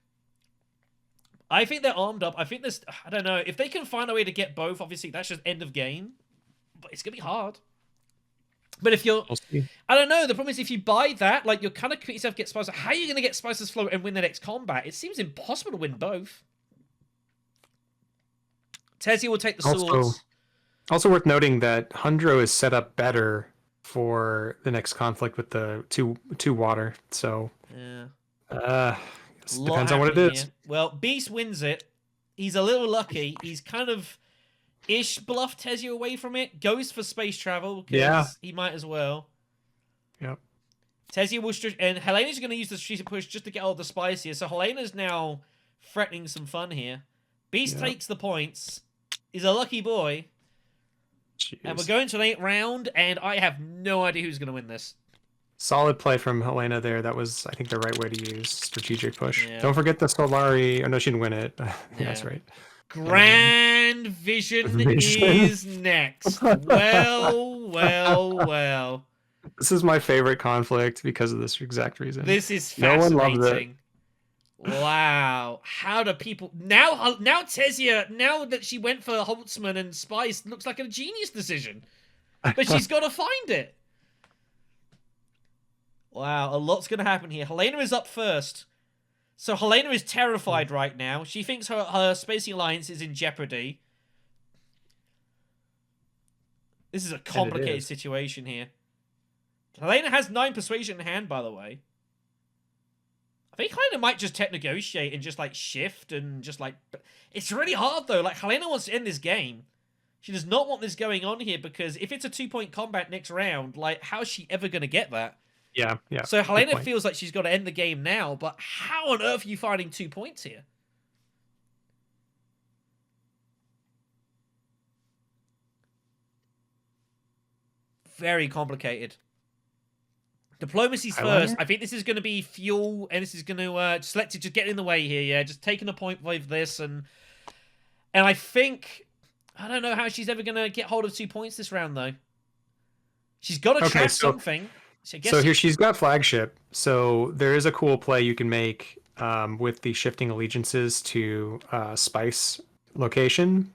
I think they're armed up. I think this... I don't know. If they can find a way to get both, obviously, that's just end of game. But it's going to be hard. But if you're, We'll see. I don't know. The problem is if you buy that, like you're kind of committing yourself to get Spice. How are you going to get Spice's float and win the next combat? It seems impossible to win both. Tezia will take the swords. Also worth noting that Hundro is set up better for the next conflict with the two water. So Yeah. depends on what it is. Here. Well, Beast wins it. He's a little lucky. He's kind of bluffed Tezia away from it. Goes for space travel because he might as well. Yep. Tezia will and Helena's going to use the strategic push just to get all the spice here. So Helena's now threatening some fun here. Beast takes the points. He's a lucky boy. Jeez. And we're going to an 8th round, and I have no idea who's going to win this. Solid play from Helena there. That was, I think, the right way to use strategic push. Yeah. Don't forget the Solari. Oh, no, she didn't win it. That's right. Grand Vision is next. Well. This is my favorite conflict because of this exact reason. This is fascinating. No one loved it. Wow. How do people... Now Tezia, now that she went for Holtzman and Spice, looks like a genius decision. But she's got to find it. Wow, a lot's going to happen here. Helena is up first. So Helena is terrified right now. She thinks her spacing alliance is in jeopardy. This is a complicated situation here. Helena has 9 persuasion in hand, by the way. I think Helena might just tech negotiate and just like shift and just like... It's really hard though. Like Helena wants to end this game. She does not want this going on here because if it's a 2-point combat next round, like how's she ever going to get that? Yeah. So Helena feels like she's got to end the game now, but how on earth are you finding 2 points here? Very complicated. Diplomacy's first. I think this is going to be fuel, and this is going to just let it just get in the way here. Yeah, just taking a point with this, and I think I don't know how she's ever going to get hold of 2 points this round though. She's got to trap something. So here she's got flagship. So there is a cool play you can make with the shifting allegiances to spice location.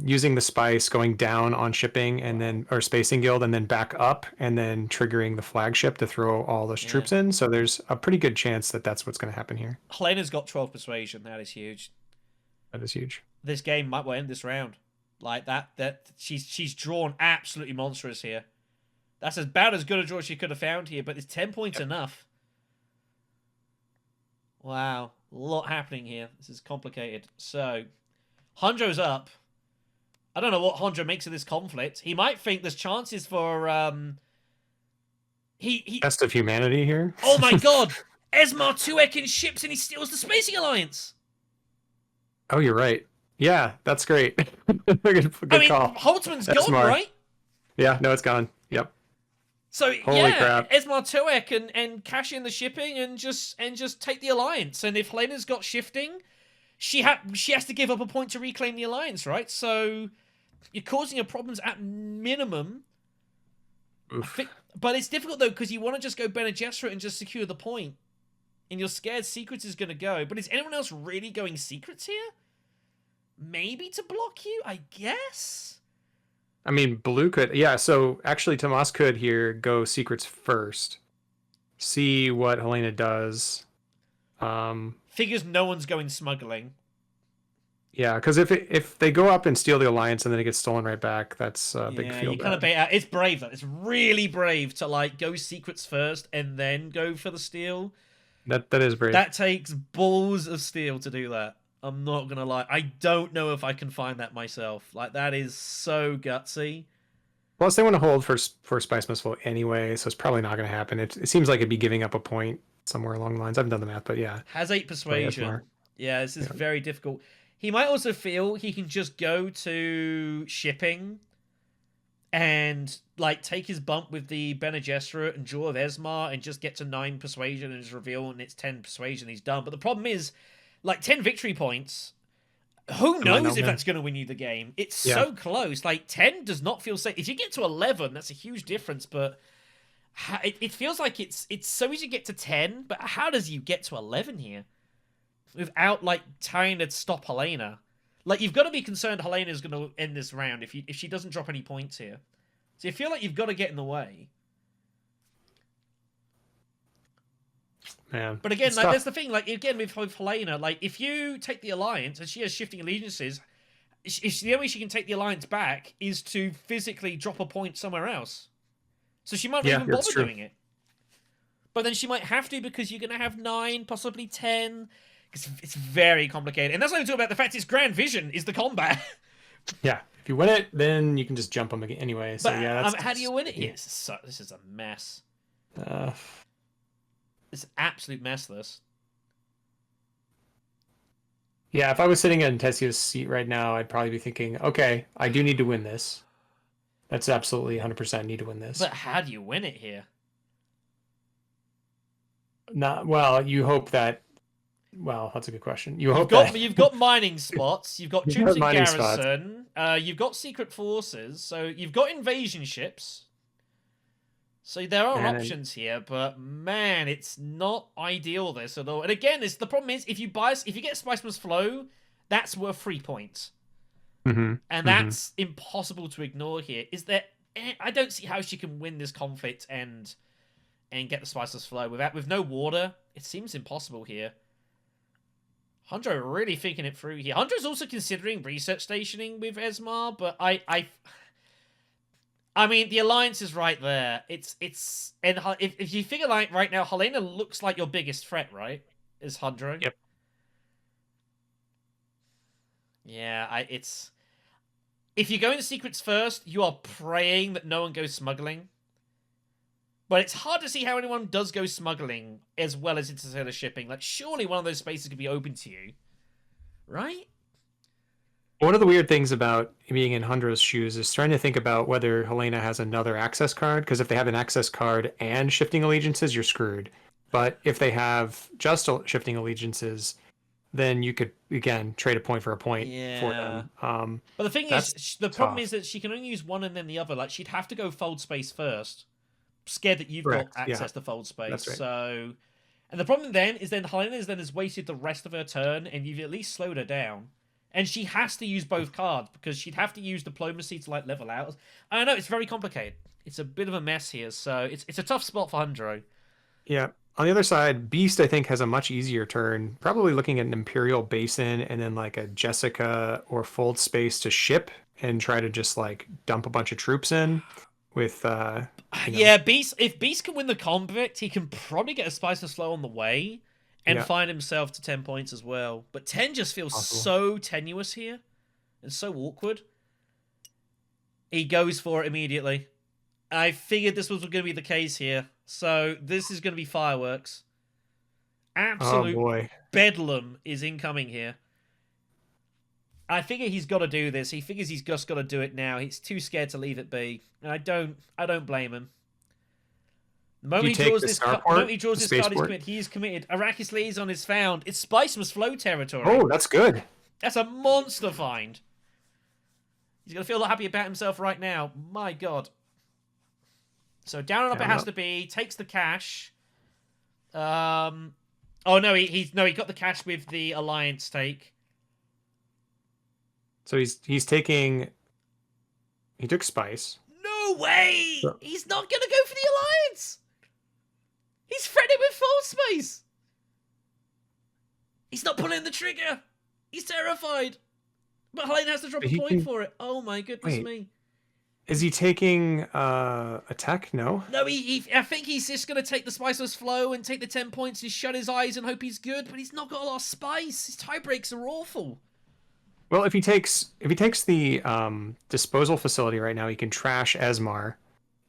Using the spice, going down on shipping and then or spacing guild and then back up and then triggering the flagship to throw all those troops in. So there's a pretty good chance that that's what's going to happen here. Helena's got 12 persuasion. That is huge. That is huge. This game might well end this round. Like that she's drawn absolutely monstrous here. That's about as good a draw she could have found here, but is 10 points enough? Wow. A lot happening here. This is complicated. So Hondro's up. I don't know what Hondro makes of this conflict. He might think there's chances for Best of humanity here. Oh my god! Esmar 2-ek in ships and he steals the spacing alliance. Oh, you're right. Yeah, that's great. Good call. Holtzman's gone, right? Yeah, no, it's gone. Yep. So Holy crap. Esmar 2-ek and cash in the shipping and just take the alliance. And if Helena's got shifting, she has to give up a point to reclaim the alliance, right? So you're causing her problems at minimum. But it's difficult though because you want to just go Bene Gesserit and just secure the point, and you're scared Secrets is going to go. But is anyone else really going Secrets here? Maybe to block you, I guess. I mean, blue could, yeah. So actually, Tomas could here go Secrets first, see what Helena does. Figures no one's going smuggling. Yeah, because if they go up and steal the alliance and then it gets stolen right back, that's a big feel. You kind of bait out. It's brave though. It's really brave to like go Secrets first and then go for the steal. That is brave. That takes balls of steel to do that. I'm not gonna lie. I don't know if I can find that myself. Like that is so gutsy. Plus, they want to hold for Spice Missile anyway, so it's probably not going to happen. It seems like it'd be giving up a point somewhere along the lines. I haven't done the math, but yeah. Has 8 persuasion. Yeah, this is very difficult. He might also feel he can just go to shipping and like take his bump with the Bene Gesserit and Jaw of Esmar and just get to 9 persuasion and just reveal and it's 10 persuasion. He's done. But the problem is, like 10 victory points. Who knows if that's going to win you the game? It's so close. Like 10 does not feel safe. If you get to 11, that's a huge difference. But it feels like it's so easy to get to 10. But how does you get to 11 here without like trying to stop Helena? Like you've got to be concerned Helena is going to end this round if she doesn't drop any points here. So you feel like you've got to get in the way. Man. But again, it's like tough. that's the thing. Like again, with Helena, like if you take the alliance and she has shifting allegiances, the only way she can take the alliance back is to physically drop a point somewhere else. So she might not even bother doing it. But then she might have to because you're going to have 9, possibly 10. It's very complicated. And that's not even talking about the fact it's Grand Vision is the combat. Yeah. If you win it, then you can just jump them anyway. So But yeah, that's how do you win it? Yeah, this is a mess. It's an absolute mess, this. Yeah, if I was sitting in Tessio's seat right now, I'd probably be thinking, okay, I do need to win this. That's absolutely 100% need to win this. But how do you win it here? Well, you hope that. Well, that's a good question. You've got mining spots. You've got troops in spots. garrison. You've got secret forces. So you've got invasion ships. So there are options here, but man, it's not ideal this at all. And again, the problem is if you get Spice Must Flow, that's worth 3 points. And that's impossible to ignore here. I don't see how she can win this conflict and get the Spiceless Flow with no water. It seems impossible here. Hondro really thinking it through here. Hondro's also considering research stationing with Esmar, but I mean, the alliance is right there. And if you figure like right now, Helena looks like your biggest threat, right? Is Hondro? Yep. Yeah, if you go into secrets first, you are praying that no one goes smuggling. But it's hard to see how anyone does go smuggling as well as interstellar shipping. Like, surely one of those spaces could be open to you, right? One of the weird things about being in Hondro's shoes is trying to think about whether Helena has another access card, because if they have an access card and shifting allegiances, you're screwed. But if they have just shifting allegiances, then you could, again, trade a point for a point for them. But the thing is, the problem is that she can only use one and then the other. Like, she'd have to go fold space first. Scared that you've got access to fold space. That's right. So, and the problem then is Helena has wasted the rest of her turn, and you've at least slowed her down. And she has to use both cards because she'd have to use diplomacy to like level out. I know it's very complicated. It's a bit of a mess here, so it's a tough spot for Hondro. Yeah. On the other side, Beast I think has a much easier turn. Probably looking at an Imperial Basin and then like a Jessica or Fold Space to ship and try to just like dump a bunch of troops in. With yeah, Beast. If Beast can win the conflict, he can probably get a Spice of Slow on the way and find himself to 10 points as well. But 10 just feels so tenuous here and so awkward. He goes for it immediately. I figured this was going to be the case here, so this is going to be fireworks. Absolute bedlam is incoming here. I figure he's got to do this. He figures he's just got to do it now. He's too scared to leave it be. And I don't blame him. The moment he draws this card, he's committed. Arrakis Liaison is found. It's Spice Must Flow territory. Oh, that's good. That's a monster find. He's going to feel happy about himself right now. My God. So down and up it has to be. Takes the cash. Oh, no, he got the cash with the Alliance take. So he's taking. He took Spice. No way! He's not gonna go for the Alliance. He's threatening with Fold Space. He's not pulling the trigger. He's terrified. But Helena has to drop a point for it. Oh my goodness me! Is he taking attack? No. No, I think he's just gonna take the Spiceless Flow and take the 10 points and shut his eyes and hope he's good. But he's not got a lot of spice. His tie breaks are awful. Well, if he takes the disposal facility right now, he can trash Esmar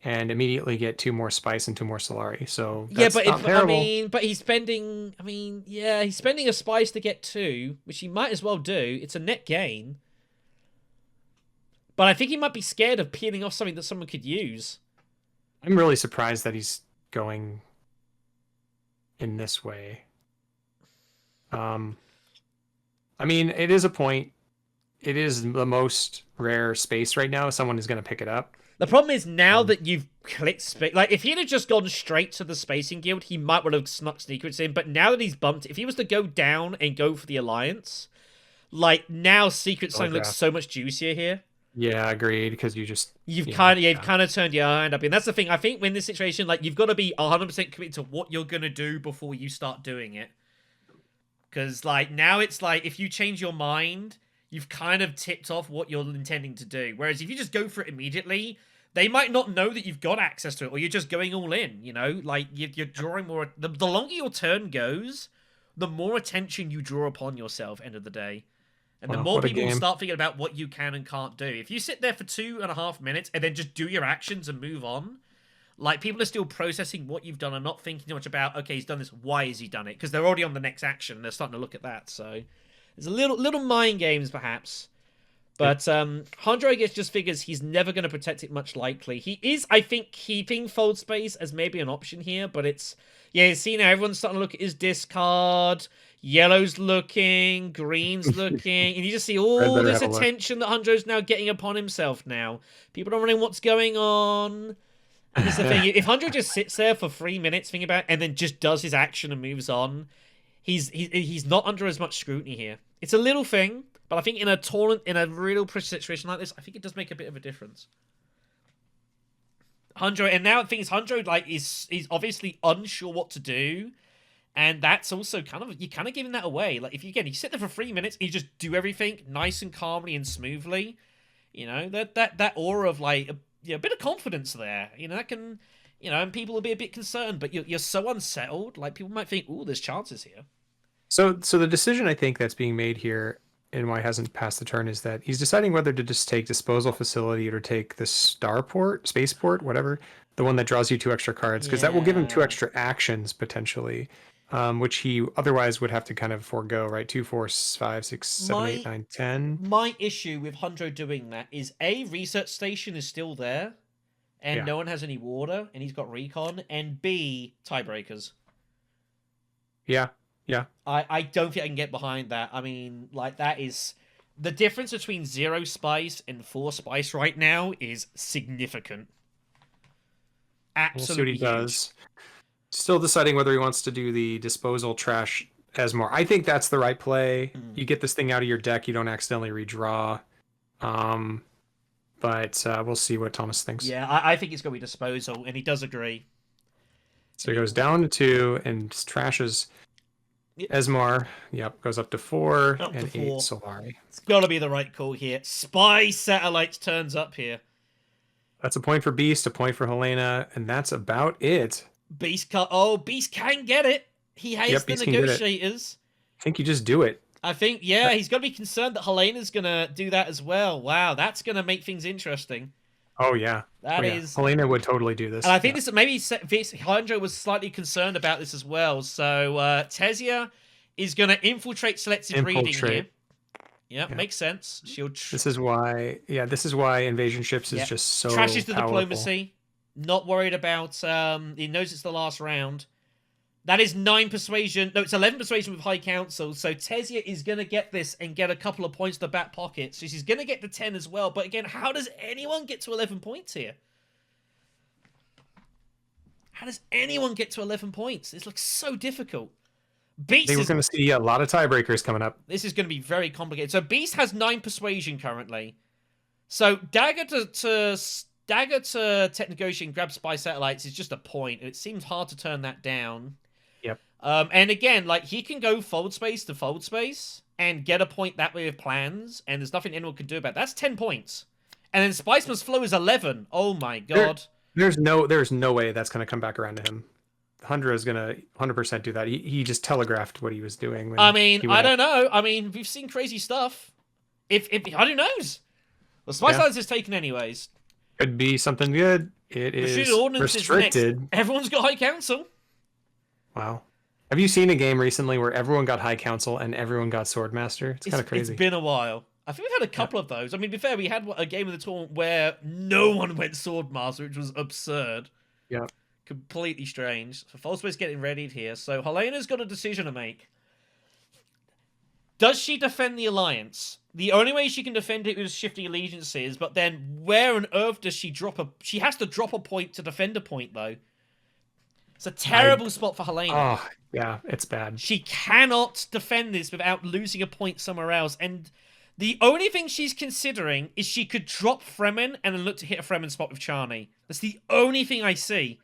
and immediately get 2 more spice and 2 more Solari. So that's not terrible. but he's spending. He's spending a spice to get 2, which he might as well do. It's a net gain. But I think he might be scared of peeling off something that someone could use. I'm really surprised that he's going in this way. I mean, it is a point. It is the most rare space right now. Someone is going to pick it up. The problem is now that you've clicked space, like if he'd have just gone straight to the Spacing Guild, he might would have snuck secrets in. But now that he's bumped, if he was to go down and go for the Alliance, like now secret sign looks so much juicier here. Yeah, agreed. Because you just You've yeah, kind of yeah. you've kind of turned your hand up, and that's the thing. I think when this situation, like, you've got to be 100% committed to what you're gonna do before you start doing it. Because like now it's like if you change your mind, you've kind of tipped off what you're intending to do. Whereas if you just go for it immediately, they might not know that you've got access to it, or you're just going all in. You know, like you're drawing more. The longer your turn goes, the more attention you draw upon yourself. End of the day. And the Wow, more what a people game. start thinking about what you can and can't do. If you sit there for 2.5 minutes and then just do your actions and move on, like, people are still processing what you've done and not thinking too much about, okay, he's done this, why has he done it? Because they're already on the next action and they're starting to look at that. So there's a little mind games, perhaps. But Hondro, I guess, just figures he's never going to protect it much likely. He is, I think, keeping Fold Space as maybe an option here, but it's... Yeah, see, now everyone's starting to look at his discard. Yellow's looking, green's looking, and you just see all better this have a look. attention that Hondro's now getting upon himself now. People don't really know what's going on. And this is the thing, if Hondro just sits there for 3 minutes thinking about it, and then just does his action and moves on, he's not under as much scrutiny here. It's a little thing, but I think in a tournament, in a real pressure situation like this, I think it does make a bit of a difference. Hondro, and now the thing is, Hondro, like, is obviously unsure what to do, and that's also you're kind of giving that away. Like, if you sit there for 3 minutes and you just do everything nice and calmly and smoothly, you know, that aura of, like, a bit of confidence there, you know, that can, you know, and people will be a bit concerned, but you're so unsettled, like, people might think, ooh, there's chances here. So the decision I think that's being made here, and why he hasn't passed the turn, is that he's deciding whether to just take disposal facility or take the spaceport, whatever, the one that draws you 2 extra cards, because that will give him 2 Yeah. extra actions potentially, which he otherwise would have to kind of forego, right? 2, 4, 5, 6, 7, 8, 9, 10. My issue with Hondro doing that is A, research station is still there, and Yeah. no one has any water, and he's got recon, and B, tiebreakers. Yeah, yeah. I don't think I can get behind that. I mean, like, that is... The difference between 0 spice and 4 spice right now is significant. We'll see what he Absolutely huge. does. Still deciding whether he wants to do the disposal trash as more. I think that's the right play. You get this thing out of your deck, you don't accidentally redraw. But we'll see what Thomas thinks. Yeah, I think it's going to be disposal, and he does agree. So he goes down to 2 and trashes Esmar. Yep, goes up to 4 Up to and 4. 8 Solari. It's got to be the right call here. Spy Satellites turns up here. That's a point for Beast, a point for Helena, and that's about it. Beast can get it. He hates the Beast can get it. negotiators. I think you just do it. I think, yeah, he's got to be concerned that Helena's going to do that as well. Wow, that's going to make things interesting. Oh, yeah. That yeah. is... Helena would totally do this. And I think this maybe Hondro was slightly concerned about this as well. So Tesia is going to infiltrate selective reading here. Yeah, makes sense. This is why invasion ships is just so trashes the powerful. diplomacy. Not worried about. He knows it's the last round. That is 9 persuasion. No, it's 11 persuasion with high council. So Tesia is going to get this and get a couple of points to the back pocket. So she's going to get the 10 as well. But again, how does anyone get to 11 points here? How does anyone get to 11 points? This looks so difficult. Beast We're going to see a lot of tiebreakers coming up. This is going to be very complicated. So Beast has 9 persuasion currently. So dagger to tech negotiation, grab spy satellites is just a point. It seems hard to turn that down. Yep. And again, like, he can go fold space to fold space and get a point that way with plans, and there's nothing anyone can do about it. That's 10 points. And then Spiceman's flow is 11. Oh my god. There's no way that's going to come back around to him. Hundra is going to 100% do that. He just telegraphed what he was doing. I mean, I don't know. I mean, we've seen crazy stuff. If who knows? Well, Spice Islands is taken anyways. Could be something good. It is restricted. Next. Everyone's got high council. Wow. Have you seen a game recently where everyone got high council and everyone got swordmaster? It's kind of crazy. It's been a while. I think we've had a couple of those. I mean, to be fair, we had a game of the tournament where no one went swordmaster, which was absurd. Yeah. Completely strange. So Falspace getting readied here. So Helena's got a decision to make. Does she defend the alliance? The only way she can defend it is shifting allegiances, but then where on earth does she drop a... She has to drop a point to defend a point, though. It's a terrible spot for Helena. Oh, yeah, it's bad. She cannot defend this without losing a point somewhere else. And The only thing she's considering is she could drop Fremen and then look to hit a Fremen spot with Charney. That's the only thing I see.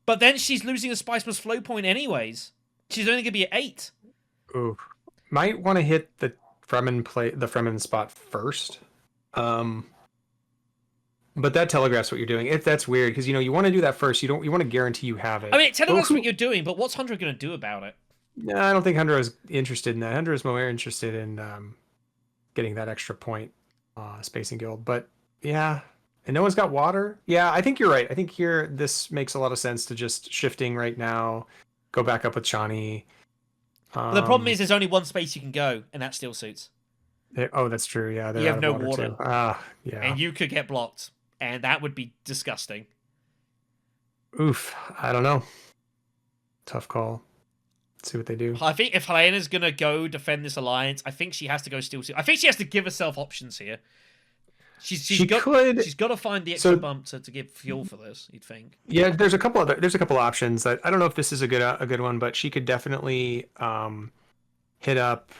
But then she's losing a Spice Must Flow point anyways. She's only going to be at 8. Ooh. Might want to hit the Fremen spot first. But that telegraphs what you're doing. If that's weird, because you want to do that first. You want to guarantee you have it. I mean, it telegraphs what you're doing, but what's Hundra going to do about it? No, I don't think Hundra is interested in that. Hundra is more interested in getting that extra point, spacing guild. But yeah, and no one's got water. Yeah, I think you're right. I think here this makes a lot of sense to just shifting right now, go back up with Chani. But the problem is there's only one space you can go, and that's Steel Suits. Oh, that's true. Yeah, you have no water. Yeah, and you could get blocked, and that would be disgusting. Oof, I don't know. Tough call. Let's see what they do. I think if Helena's gonna go defend this alliance, I think she has to go Steel Suits. I think she has to give herself options here. She's got to find the extra bump to give fuel for this. You'd think. Yeah, there's a couple options that I don't know if this is a good one, but she could definitely hit up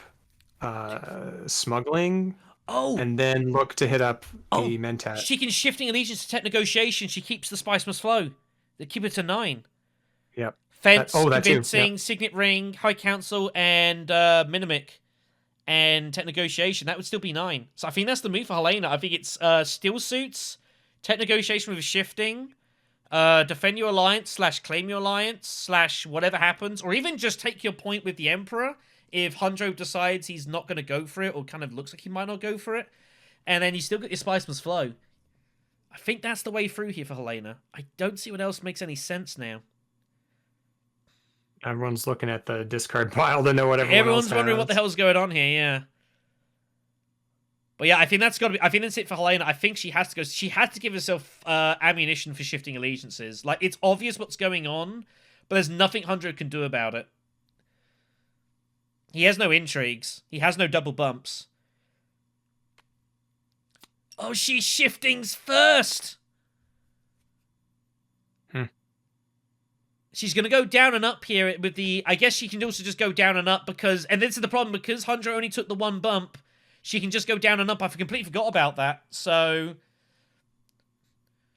smuggling. Oh, and then look to hit up the Mentat. She can shifting allegiance to tech negotiation. She keeps the Spice Must Flow. They keep it to 9. Yep. Fence, convincing, Signet Ring, High Council, and Minimic. And tech negotiation, that would still be 9. So I think that's the move for Helena. I think it's Steel Suits, tech negotiation with shifting, defend your alliance / claim your alliance / whatever happens, or even just take your point with the Emperor if Hundro decides he's not going to go for it or kind of looks like he might not go for it. And then you still get your Spice Must Flow. I think that's the way through here for Helena. I don't see what else makes any sense now. Everyone's looking at the discard pile to know what everyone's wondering what the hell's going on here. Yeah, but yeah, I think that's got to be. I think that's it for Helena. I think she has to go. She has to give herself ammunition for shifting allegiances. Like it's obvious what's going on, but there's nothing Hundred can do about it. He has no intrigues. He has no double bumps. Oh, she's shiftings first. She's going to go down and up here with the... I guess she can also just go down and up because... And this is the problem, because Hundra only took the 1 bump, she can just go down and up. I completely forgot about that, so...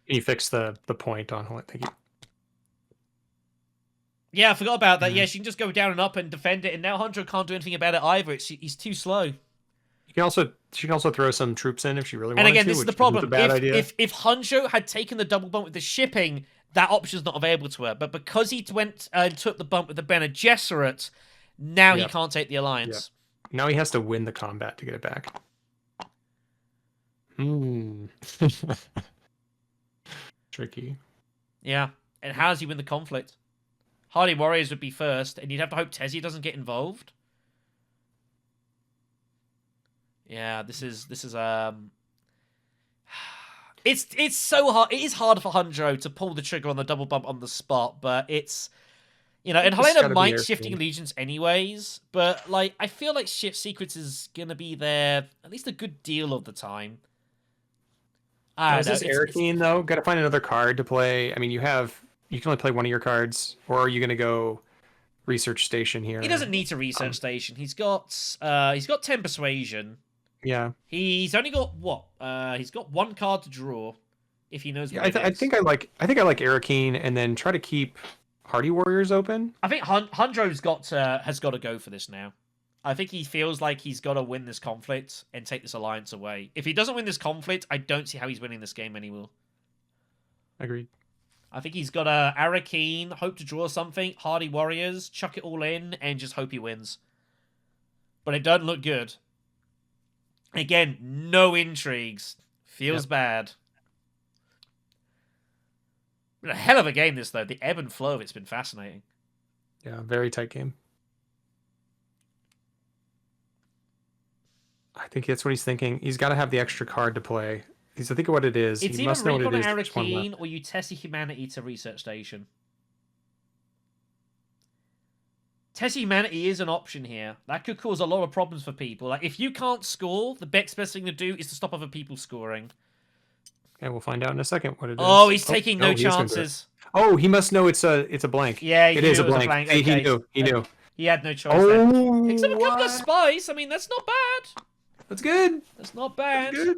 You fixed the point on it, thank you. Yeah, I forgot about that. Yeah, she can just go down and up and defend it, and now Hundra can't do anything about it either. He's too slow. She can also throw some troops in if she really wanted to. And again, this is the problem. If Hundra had taken the double bump with the shipping... That option's not available to her, but because he went and took the bump with the Bene Gesserit, now he can't take the alliance. Yep. Now he has to win the combat to get it back. Tricky. Yeah, and how does he win the conflict? Hardy Warriors would be first, and you'd have to hope Tessie doesn't get involved. Yeah, this is It's so hard. It is hard for Hundro to pull the trigger on the double bump on the spot, but it's... and Helena might shifting allegiance anyways, but, like, I feel like Shift Secrets is gonna be there at least a good deal of the time. Is this Arakeen, though? Gotta find another card to play. I mean, you can only play one of your cards, or are you gonna go Research Station here? He doesn't need to Research Station. He's got 10 Persuasion. Yeah. He's only got what? He's got 1 card to draw. If he knows what I think I like Arakeen, and then try to keep Hardy Warriors open. I think Hundro's has got to go for this now. I think he feels like he's got to win this conflict and take this alliance away. If he doesn't win this conflict, I don't see how he's winning this game anymore. Agreed. I think he's got a Arakeen, hope to draw something, Hardy Warriors, chuck it all in, and just hope he wins. But it doesn't look good. Again, no intrigues. Feels bad. Been a hell of a game, this, though. The ebb and flow of it's been fascinating. Yeah, very tight game. I think that's what he's thinking. He's got to have the extra card to play. I think of what it is. It's he either must know what it is. Arakeen or you Tessie Humanity to Research Station. Tessie Humanity is an option here. That could cause a lot of problems for people. Like, if you can't score, the best thing to do is to stop other people scoring. Okay, we'll find out in a second what it is. Oh, he's taking no chances. Oh, he must know it's a blank. Yeah, it is a blank. Okay. He knew. He had no choice then. Oh, Picks up a couple of what? spice. I mean, that's not bad. That's good. That's not bad. That's good.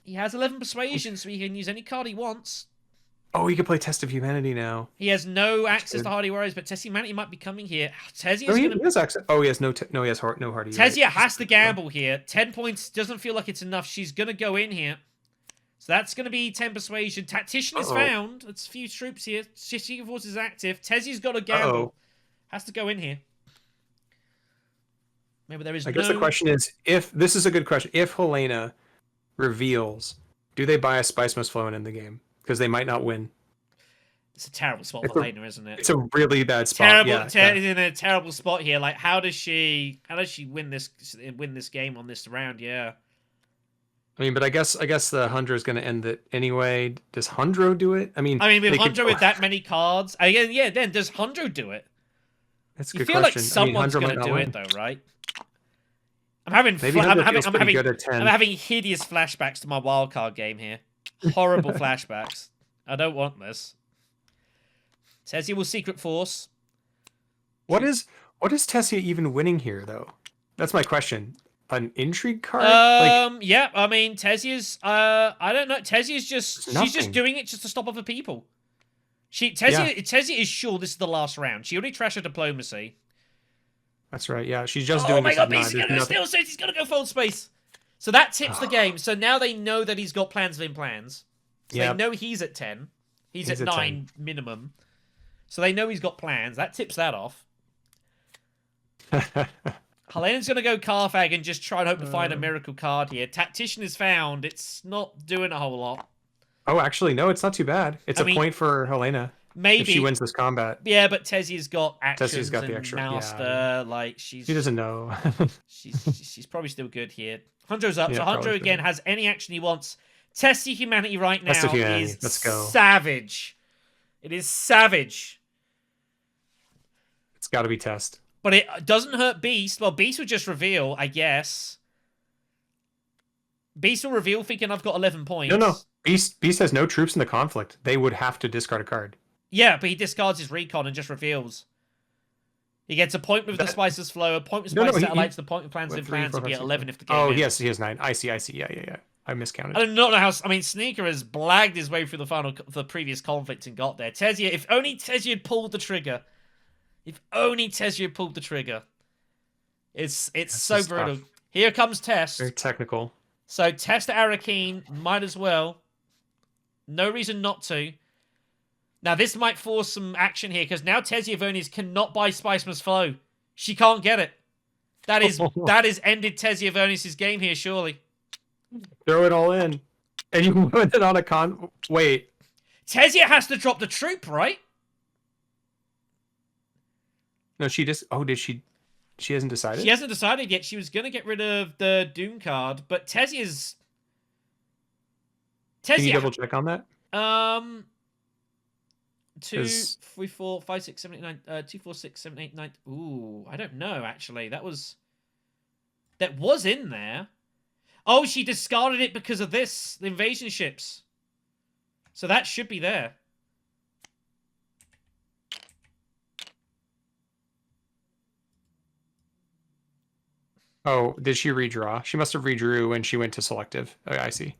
He has 11 persuasion, so he can use any card he wants. Oh, you can play Test of Humanity now. He has no access to Hardy Warriors, but Test of Humanity might be coming here. Tezia No, is he going to... has access. Oh, he has no Hardy. Tezia right? has to gamble here. 10 points doesn't feel like it's enough. She's going to go in here. So that's going to be 10 persuasion. Tactician is found. It's a few troops here. Seeking Force is active. Tezia's got to gamble. Has to go in here. Maybe there is I guess the question is, if this is a good question, if Helena reveals, do they buy a Spice Must Flow in the game? Because they might not win. It's a terrible spot for Helena, isn't it? It's a really bad spot. Terrible, in a terrible spot here. Like, how does she win this game on this round? Yeah. I mean, but I guess the Hundra is going to end it anyway. Does Hundro do it? I mean, with Hundro with that many cards, again, yeah. Then does Hundro do it? That's a You good feel question. like someone's I mean, going to do win. it, though, right? I'm having hideous flashbacks to my wildcard game here. Horrible flashbacks. I don't want this. Tezia will Secret Force. What is Tessia even winning here, though? That's my question. An intrigue card? Yeah. I mean, Tezia's. I don't know. Tezia's just. Nothing. She's just doing it just to stop other people. Tezia is sure this is the last round. She already trashed her diplomacy. That's right. Yeah, she's just doing. Oh my god, this. he's gonna steal space. He's gonna go fold space. So that tips the game. So now they know that he's got plans within plans. So they know he's at 10. He's at 9 minimum. So they know he's got plans. That tips that off. Helena's going to go Carthag and just try and hope to find a miracle card here. Tactician is found. It's not doing a whole lot. Oh, actually, no, it's not too bad. It's a point for Helena. Maybe. If she wins this combat. Yeah, but Tezia's got actions Tezia's got the and extra, Master. yeah. Like, she doesn't know. she's probably still good here. Hundro's up. Yeah, so Hundro, again, has any action he wants. Tessie Humanity right now is Let's go. savage. It is savage. It's got to be Test. But it doesn't hurt Beast. Well, Beast would just reveal, I guess. Beast will reveal thinking I've got 11 points. No. Beast has no troops in the conflict. They would have to discard a card. Yeah, but he discards his recon and just reveals. He gets a point with the Spices Flow, a point with Spice Satellites, the point with Plans and Plans, and get 11 if the game ends. Yes, he has 9. I see. Yeah. I miscounted. I do not know how... I mean, Sneaker has blagged his way through the previous conflict and got there. Tezia, if only Tezia had pulled the trigger. If only Tezia had pulled the trigger. It's so brutal. Tough. Here comes Test. Very technical. So Test Arakeen, might as well. No reason not to. Now this might force some action here, because now Tezia Vernies cannot buy Spice Must Flow. She can't get it. That is ended Tezia Vernies' game here, surely. Throw it all in. And you put it on a con... Wait. Tezia has to drop the troop, right? No, she just... Oh, did she... She hasn't decided? She hasn't decided yet. She was going to get rid of the Doom card, but Tezia's... Can you double check on that? 2, 3, 4, 5, 6, 7, 8, 9... 2, 4, 6, 7, 8, 9... Ooh, I don't know, actually. That was in there. Oh, she discarded it because of this. The invasion ships. So that should be there. Oh, did she redraw? She must have redrew when she went to selective. Oh, I see.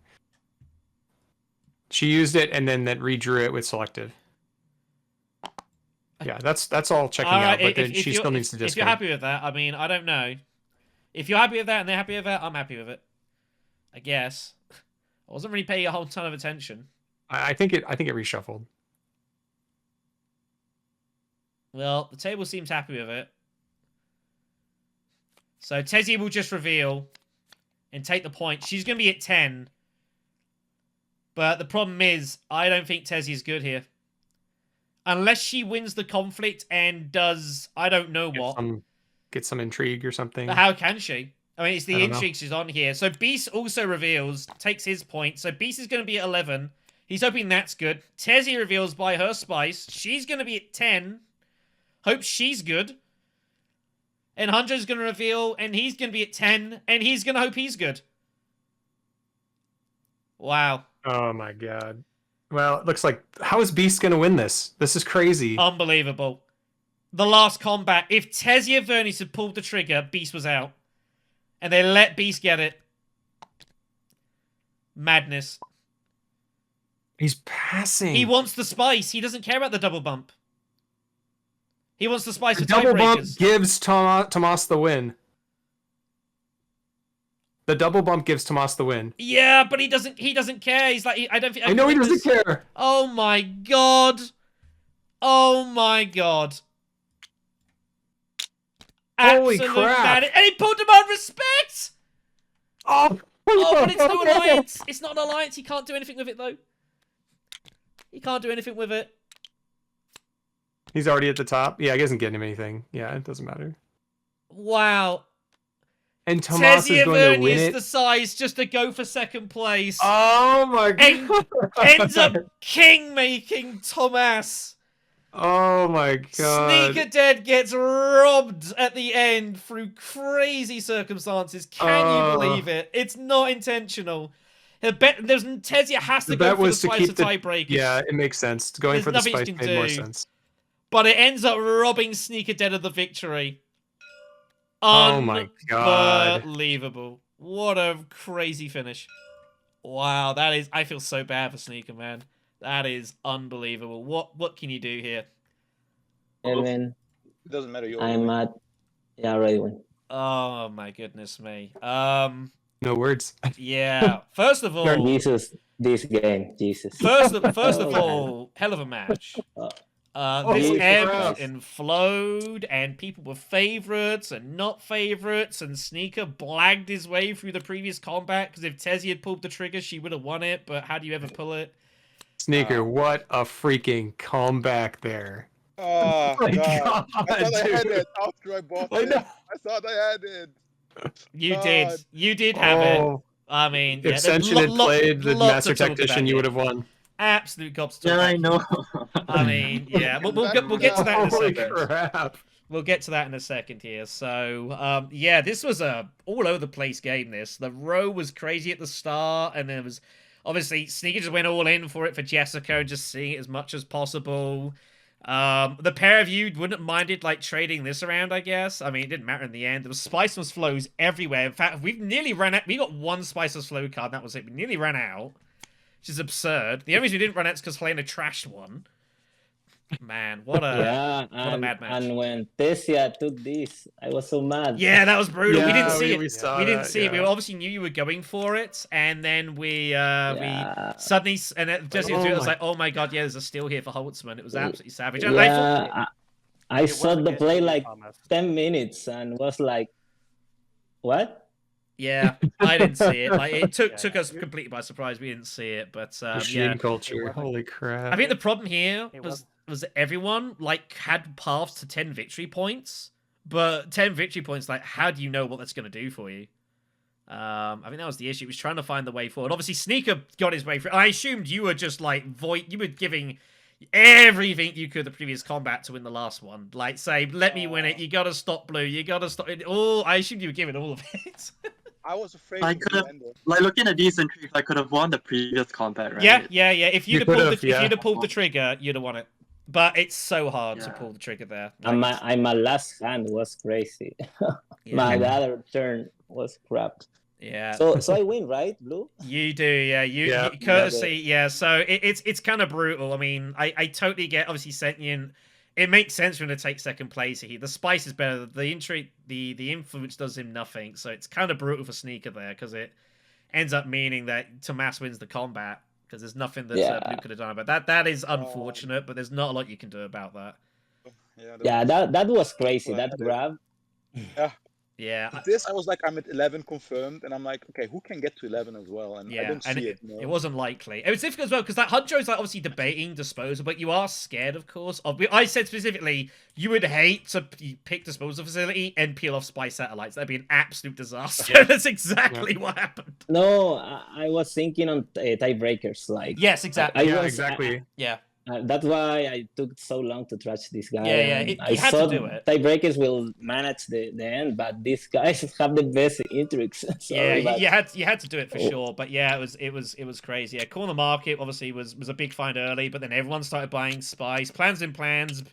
She used it and then redrew it with selective. Yeah, that's all checking out, but then she still needs to discard. If you're happy with that, I mean, I don't know. If you're happy with that and they're happy with that, I'm happy with it. I guess. I wasn't really paying a whole ton of attention. I think it reshuffled. Well, the table seems happy with it. So Tezia will just reveal and take the point. She's going to be at 10. But the problem is, I don't think Tezia's good here. Unless she wins the conflict and does, I don't know what. Get some intrigue or something. But how can she? I mean, it's the intrigue she's on here. So Beast also reveals, takes his point. So Beast is going to be at 11. He's hoping that's good. Tezia reveals by her spice. She's going to be at 10. Hope she's good. And Hunter's going to reveal, and he's going to be at 10. And he's going to hope he's good. Wow. Oh my god. Well, it looks like... How is Beast going to win this? This is crazy. Unbelievable. the last combat. If Tezia Vernice had pulled the trigger, Beast was out. And they let Beast get it. Madness. He's passing. He wants the spice. He doesn't care about the double bump. He wants the spice The for double bump tiebreakers. gives Tomas the win. The double bump gives Tomas the win. Yeah, but he doesn't care. He's like, I don't think I know he doesn't care. Oh my god. Oh my god. Holy Absolute crap. madness. And he pulled him on respect! Oh, Oh, but it's no alliance. It's not an alliance. He can't do anything with it, though. He can't do anything with it. He's already at the top. Yeah, he doesn't get him anything. Yeah, it doesn't matter. Wow. And Tomas is going to win it. decides just to go for second place. Oh my And god. ends up king-making Tomas. Oh my god. SneakerDead gets robbed at the end through crazy circumstances. Can you believe it? It's not intentional. Tezia has to go for the spice of tiebreakers. Yeah, it makes sense. Going for the nothing you spice can made more do. sense. But it ends up robbing SneakerDead of the victory. Oh my god. Unbelievable. What a crazy finish. Wow, that is... I feel so bad for Sneaker, man. That is unbelievable. What can you do here? Evan, It doesn't matter. You I'm at... Yeah, already won. Oh my goodness me. No words. Yeah. First of all, Jesus, this game, Jesus. first of Oh, all, hell of a match. This Holy ebbed crap. and flowed, and people were favorites and not favorites, and Sneaker blagged his way through the previous combat because if Tezzy had pulled the trigger, she would have won it. But how do you ever pull it? Sneaker, what a freaking comeback there. Oh, my God. I thought I had dude. it after I bought I it. know. I thought I had it. You God. did. You did have it. Oh, I mean, if yeah, there's Senshin had played the lots Master to talk about Tactician, you here. would have won. Absolute gobs to Yeah, talk I know. I mean, yeah, we'll get to that in a Holy second. crap. We'll get to that in a second here. So, yeah, this was a all over the place game. The row was crazy at the start, and there was obviously Sneaker just went all in for it for Jessica, just seeing it as much as possible. The pair of you wouldn't have minded like trading this around, I guess. I mean, it didn't matter in the end. There was Spiceless flows everywhere. In fact, we've nearly ran out. We got one Spiceless flow card, and that was it. We nearly ran out, which is absurd. The only reason we didn't run out is because Helena trashed one. Man, what a mad match. And when Tessia took this, I was so mad. Yeah, that was brutal. we didn't Yeah, see we it. saw We didn't that, see it. We yeah. obviously knew you were going for it, and then we Yeah. suddenly Jesse Oh was my- like, "Oh my god, yeah, there's a steal here for Holtzman." It was absolutely savage. And I thought, Yeah, I saw the play like 10 minutes and was like, what? yeah, I didn't see it. Like it took us completely by surprise. We didn't see it, but Machine yeah. culture. Holy crap. I think the problem here It was that everyone like had paths to 10 victory points, but 10 victory points, like how do you know what that's going to do for you? I think that was the issue. It was trying to find the way forward. Obviously, Sneaker got his way through. I assumed you were just like you were giving everything you could the previous combat to win the last one. Like say, let me win it. You got to stop blue. You got to stop it. Oh, I assumed you were giving all of it. I was afraid I of could the have, end. like, looking at these entries, I could have won the previous combat, right? Yeah. If you'd You have pulled could've, if yeah. you'd have pulled the trigger, you'd have won it. But it's so hard to Yeah. pull the trigger there. And Like, my last hand was crazy. yeah. My other turn was crap. Yeah. So I win, right, Blue? You do, yeah. Yeah. You courtesy, yeah. So it's kind of brutal. I mean, I totally get. Obviously, Sentient. It makes sense for him to take second place here. The spice is better. The intrigue, the influence does him nothing. So it's kind of brutal for Sneaker there because it ends up meaning that Tomas wins the combat because there's nothing that Yeah. Blue could have done about that. That is unfortunate, but there's not a lot you can do about that. Yeah, that was crazy. Well, That grab. Yeah. This I was like, I'm at 11 confirmed, and I'm like, okay, who can get to 11 as well? And I Yeah, don't see and it. You know? it wasn't likely. It was difficult as well because that Huncho's like obviously debating disposal, but you are scared, of course. I said specifically you would hate to pick disposal facility and peel off spy satellites. That'd be an absolute disaster. That's exactly what happened. No, I was thinking on tiebreakers. Like, Yes, exactly. I Yeah, was- exactly. Yeah, that's why I took so long to trash this guy. Yeah, and you I had to thought do it. tiebreakers will manage the end, but these guys have the best intrigues. Sorry, yeah, but- you had to do it for sure. But yeah, it was crazy. Yeah, Corner Market obviously was a big find early, but then everyone started buying spies, plans in plans.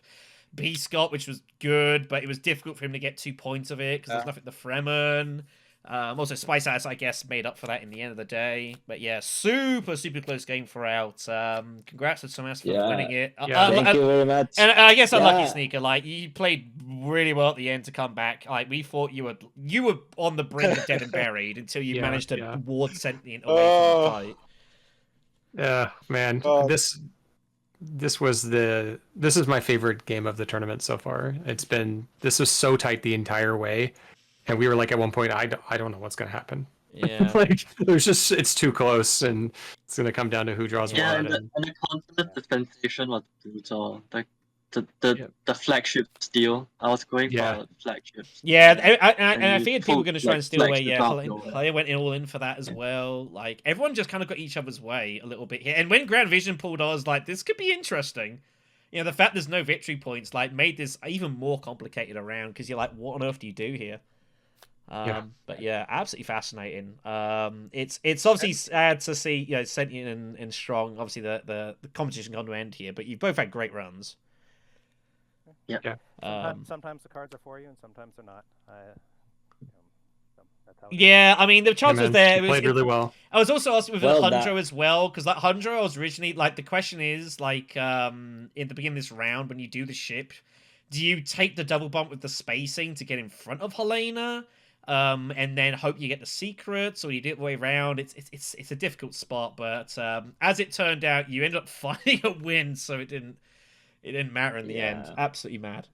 B Scott, which was good, but it was difficult for him to get 2 points of it because there's nothing to Fremen. Also, Spice Ass, I guess, made up for that in the end of the day. But yeah, super close game for out. Congrats to Tomas for winning it. Thank you very much. And I guess unlucky Sneaker. Like, you played really well at the end to come back. Like, we thought you were on the brink of dead and buried until you managed to ward Sentient away from the fight. Yeah, man. This is my favorite game of the tournament so far. This was so tight the entire way. And we were like at one point, I don't know what's gonna happen. Yeah. Like it's too close, and it's gonna come down to who draws Yeah, blood. and the confidence dispensation was brutal. Like the flagship steal. I was going for the flagship. Yeah, and I figured people were going to try like, and steal away. Yeah, flagship Player went all in for that as well. Like, everyone just kind of got each other's way a little bit here. And when Grand Vision pulled, I was like, this could be interesting. You know, the fact there's no victory points like made this even more complicated around because you're like, what on earth do you do here? But yeah, absolutely fascinating. It's obviously sad to see, you know, Sentient and Strong. Obviously, the competition gone to end here, but you've both had great runs. Yeah. Sometimes the cards are for you, and sometimes they're not. That's how I mean, the chance was there. Played really well. I was also asked with Hundro as well, because like Hundro, I was originally like, the question is like, in the beginning of this round, when you do the ship, do you take the double bump with the spacing to get in front of Helena, and then hope you get the secrets, or you do it the way around? It's a difficult spot, but as it turned out, you ended up finding a win, so it didn't matter in the end. Absolutely mad.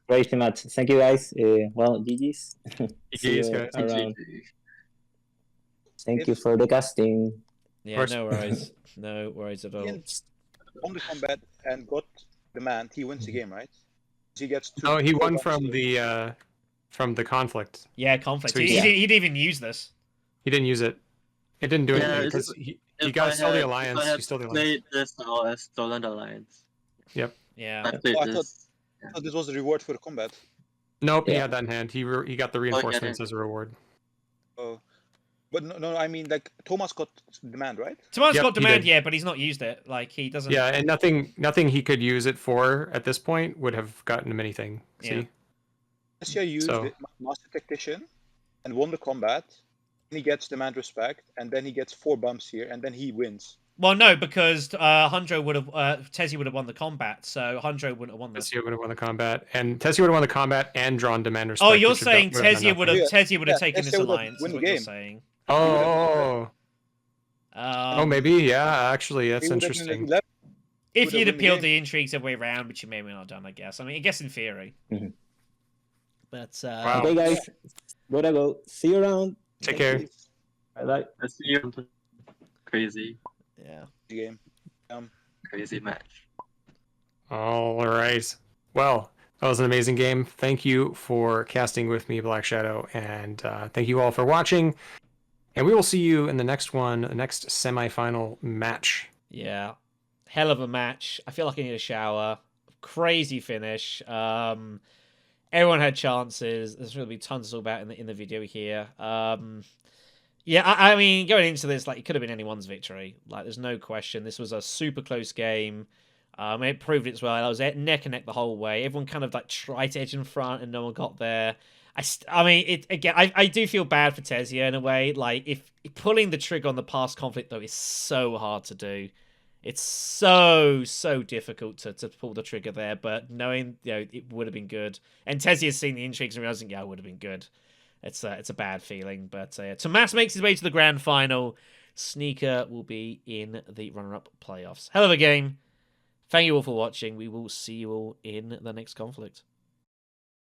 Great match. Thank you, guys. Well, GG's. GG's, guys. Around. Thank you for the casting. Yeah, no worries. No worries at all. On the combat and got demand, he wins the game, right? He gets two. Oh, he won from the conflict. Yeah, conflict. So He didn't even use this. He didn't use it. It didn't do anything because he got still the alliance. He stole the alliance. Played this now as stolen the alliance. Yep. Yeah. I played this. I thought this was the reward for the combat. Nope, he had that in hand. He got the reinforcements as a reward. Oh, but no, I mean, like, Tomas got demand, right? Tomas got demand, but he's not used it. Like, he doesn't. Yeah, and nothing he could use it for at this point would have gotten him anything. See? Tessia used it, Master Tactician, and won the combat. And he gets demand respect, and then he gets 4 bumps here, and then he wins. Well, no, because Hundro would have, Tessie would have won the combat, so Hundro wouldn't have won the. Tessia would have won the combat, and Tessia would have won the combat and drawn demand respect. Oh, you're saying Tessia would have taken this alliance? Win is the what game. You're saying. Oh. Maybe, yeah. Actually, that's interesting. If you'd appealed the intrigues the way around, which you may or may not have done, I guess. I mean, I guess in theory. Mm-hmm. But wow. Okay, guys, gotta go. See you around. Take care. Bye. I see you. Crazy. Yeah. Game. Crazy match. All right. Well, that was an amazing game. Thank you for casting with me, BlackShadow, and thank you all for watching. And we will see you in the next one, the next semifinal match. Yeah. Hell of a match. I feel like I need a shower. Crazy finish. Everyone had chances. There's going to be tons to talk about in the video here. Yeah, I mean, going into this, like, it could have been anyone's victory. Like, there's no question. This was a super close game. It proved it as well. I was neck and neck the whole way. Everyone kind of, like, tried to edge in front, and no one got there. I mean, I do feel bad for Tessia in a way. Like, if pulling the trigger on the past conflict, though, is so hard to do. It's so difficult to pull the trigger there. But knowing, you know, it would have been good. And Tessia's seen the intrigues and realizing, yeah, it would have been good. It's a bad feeling, but Tomas makes his way to the grand final. Sneaker will be in the runner-up playoffs. Hell of a game. Thank you all for watching. We will see you all in the next conflict.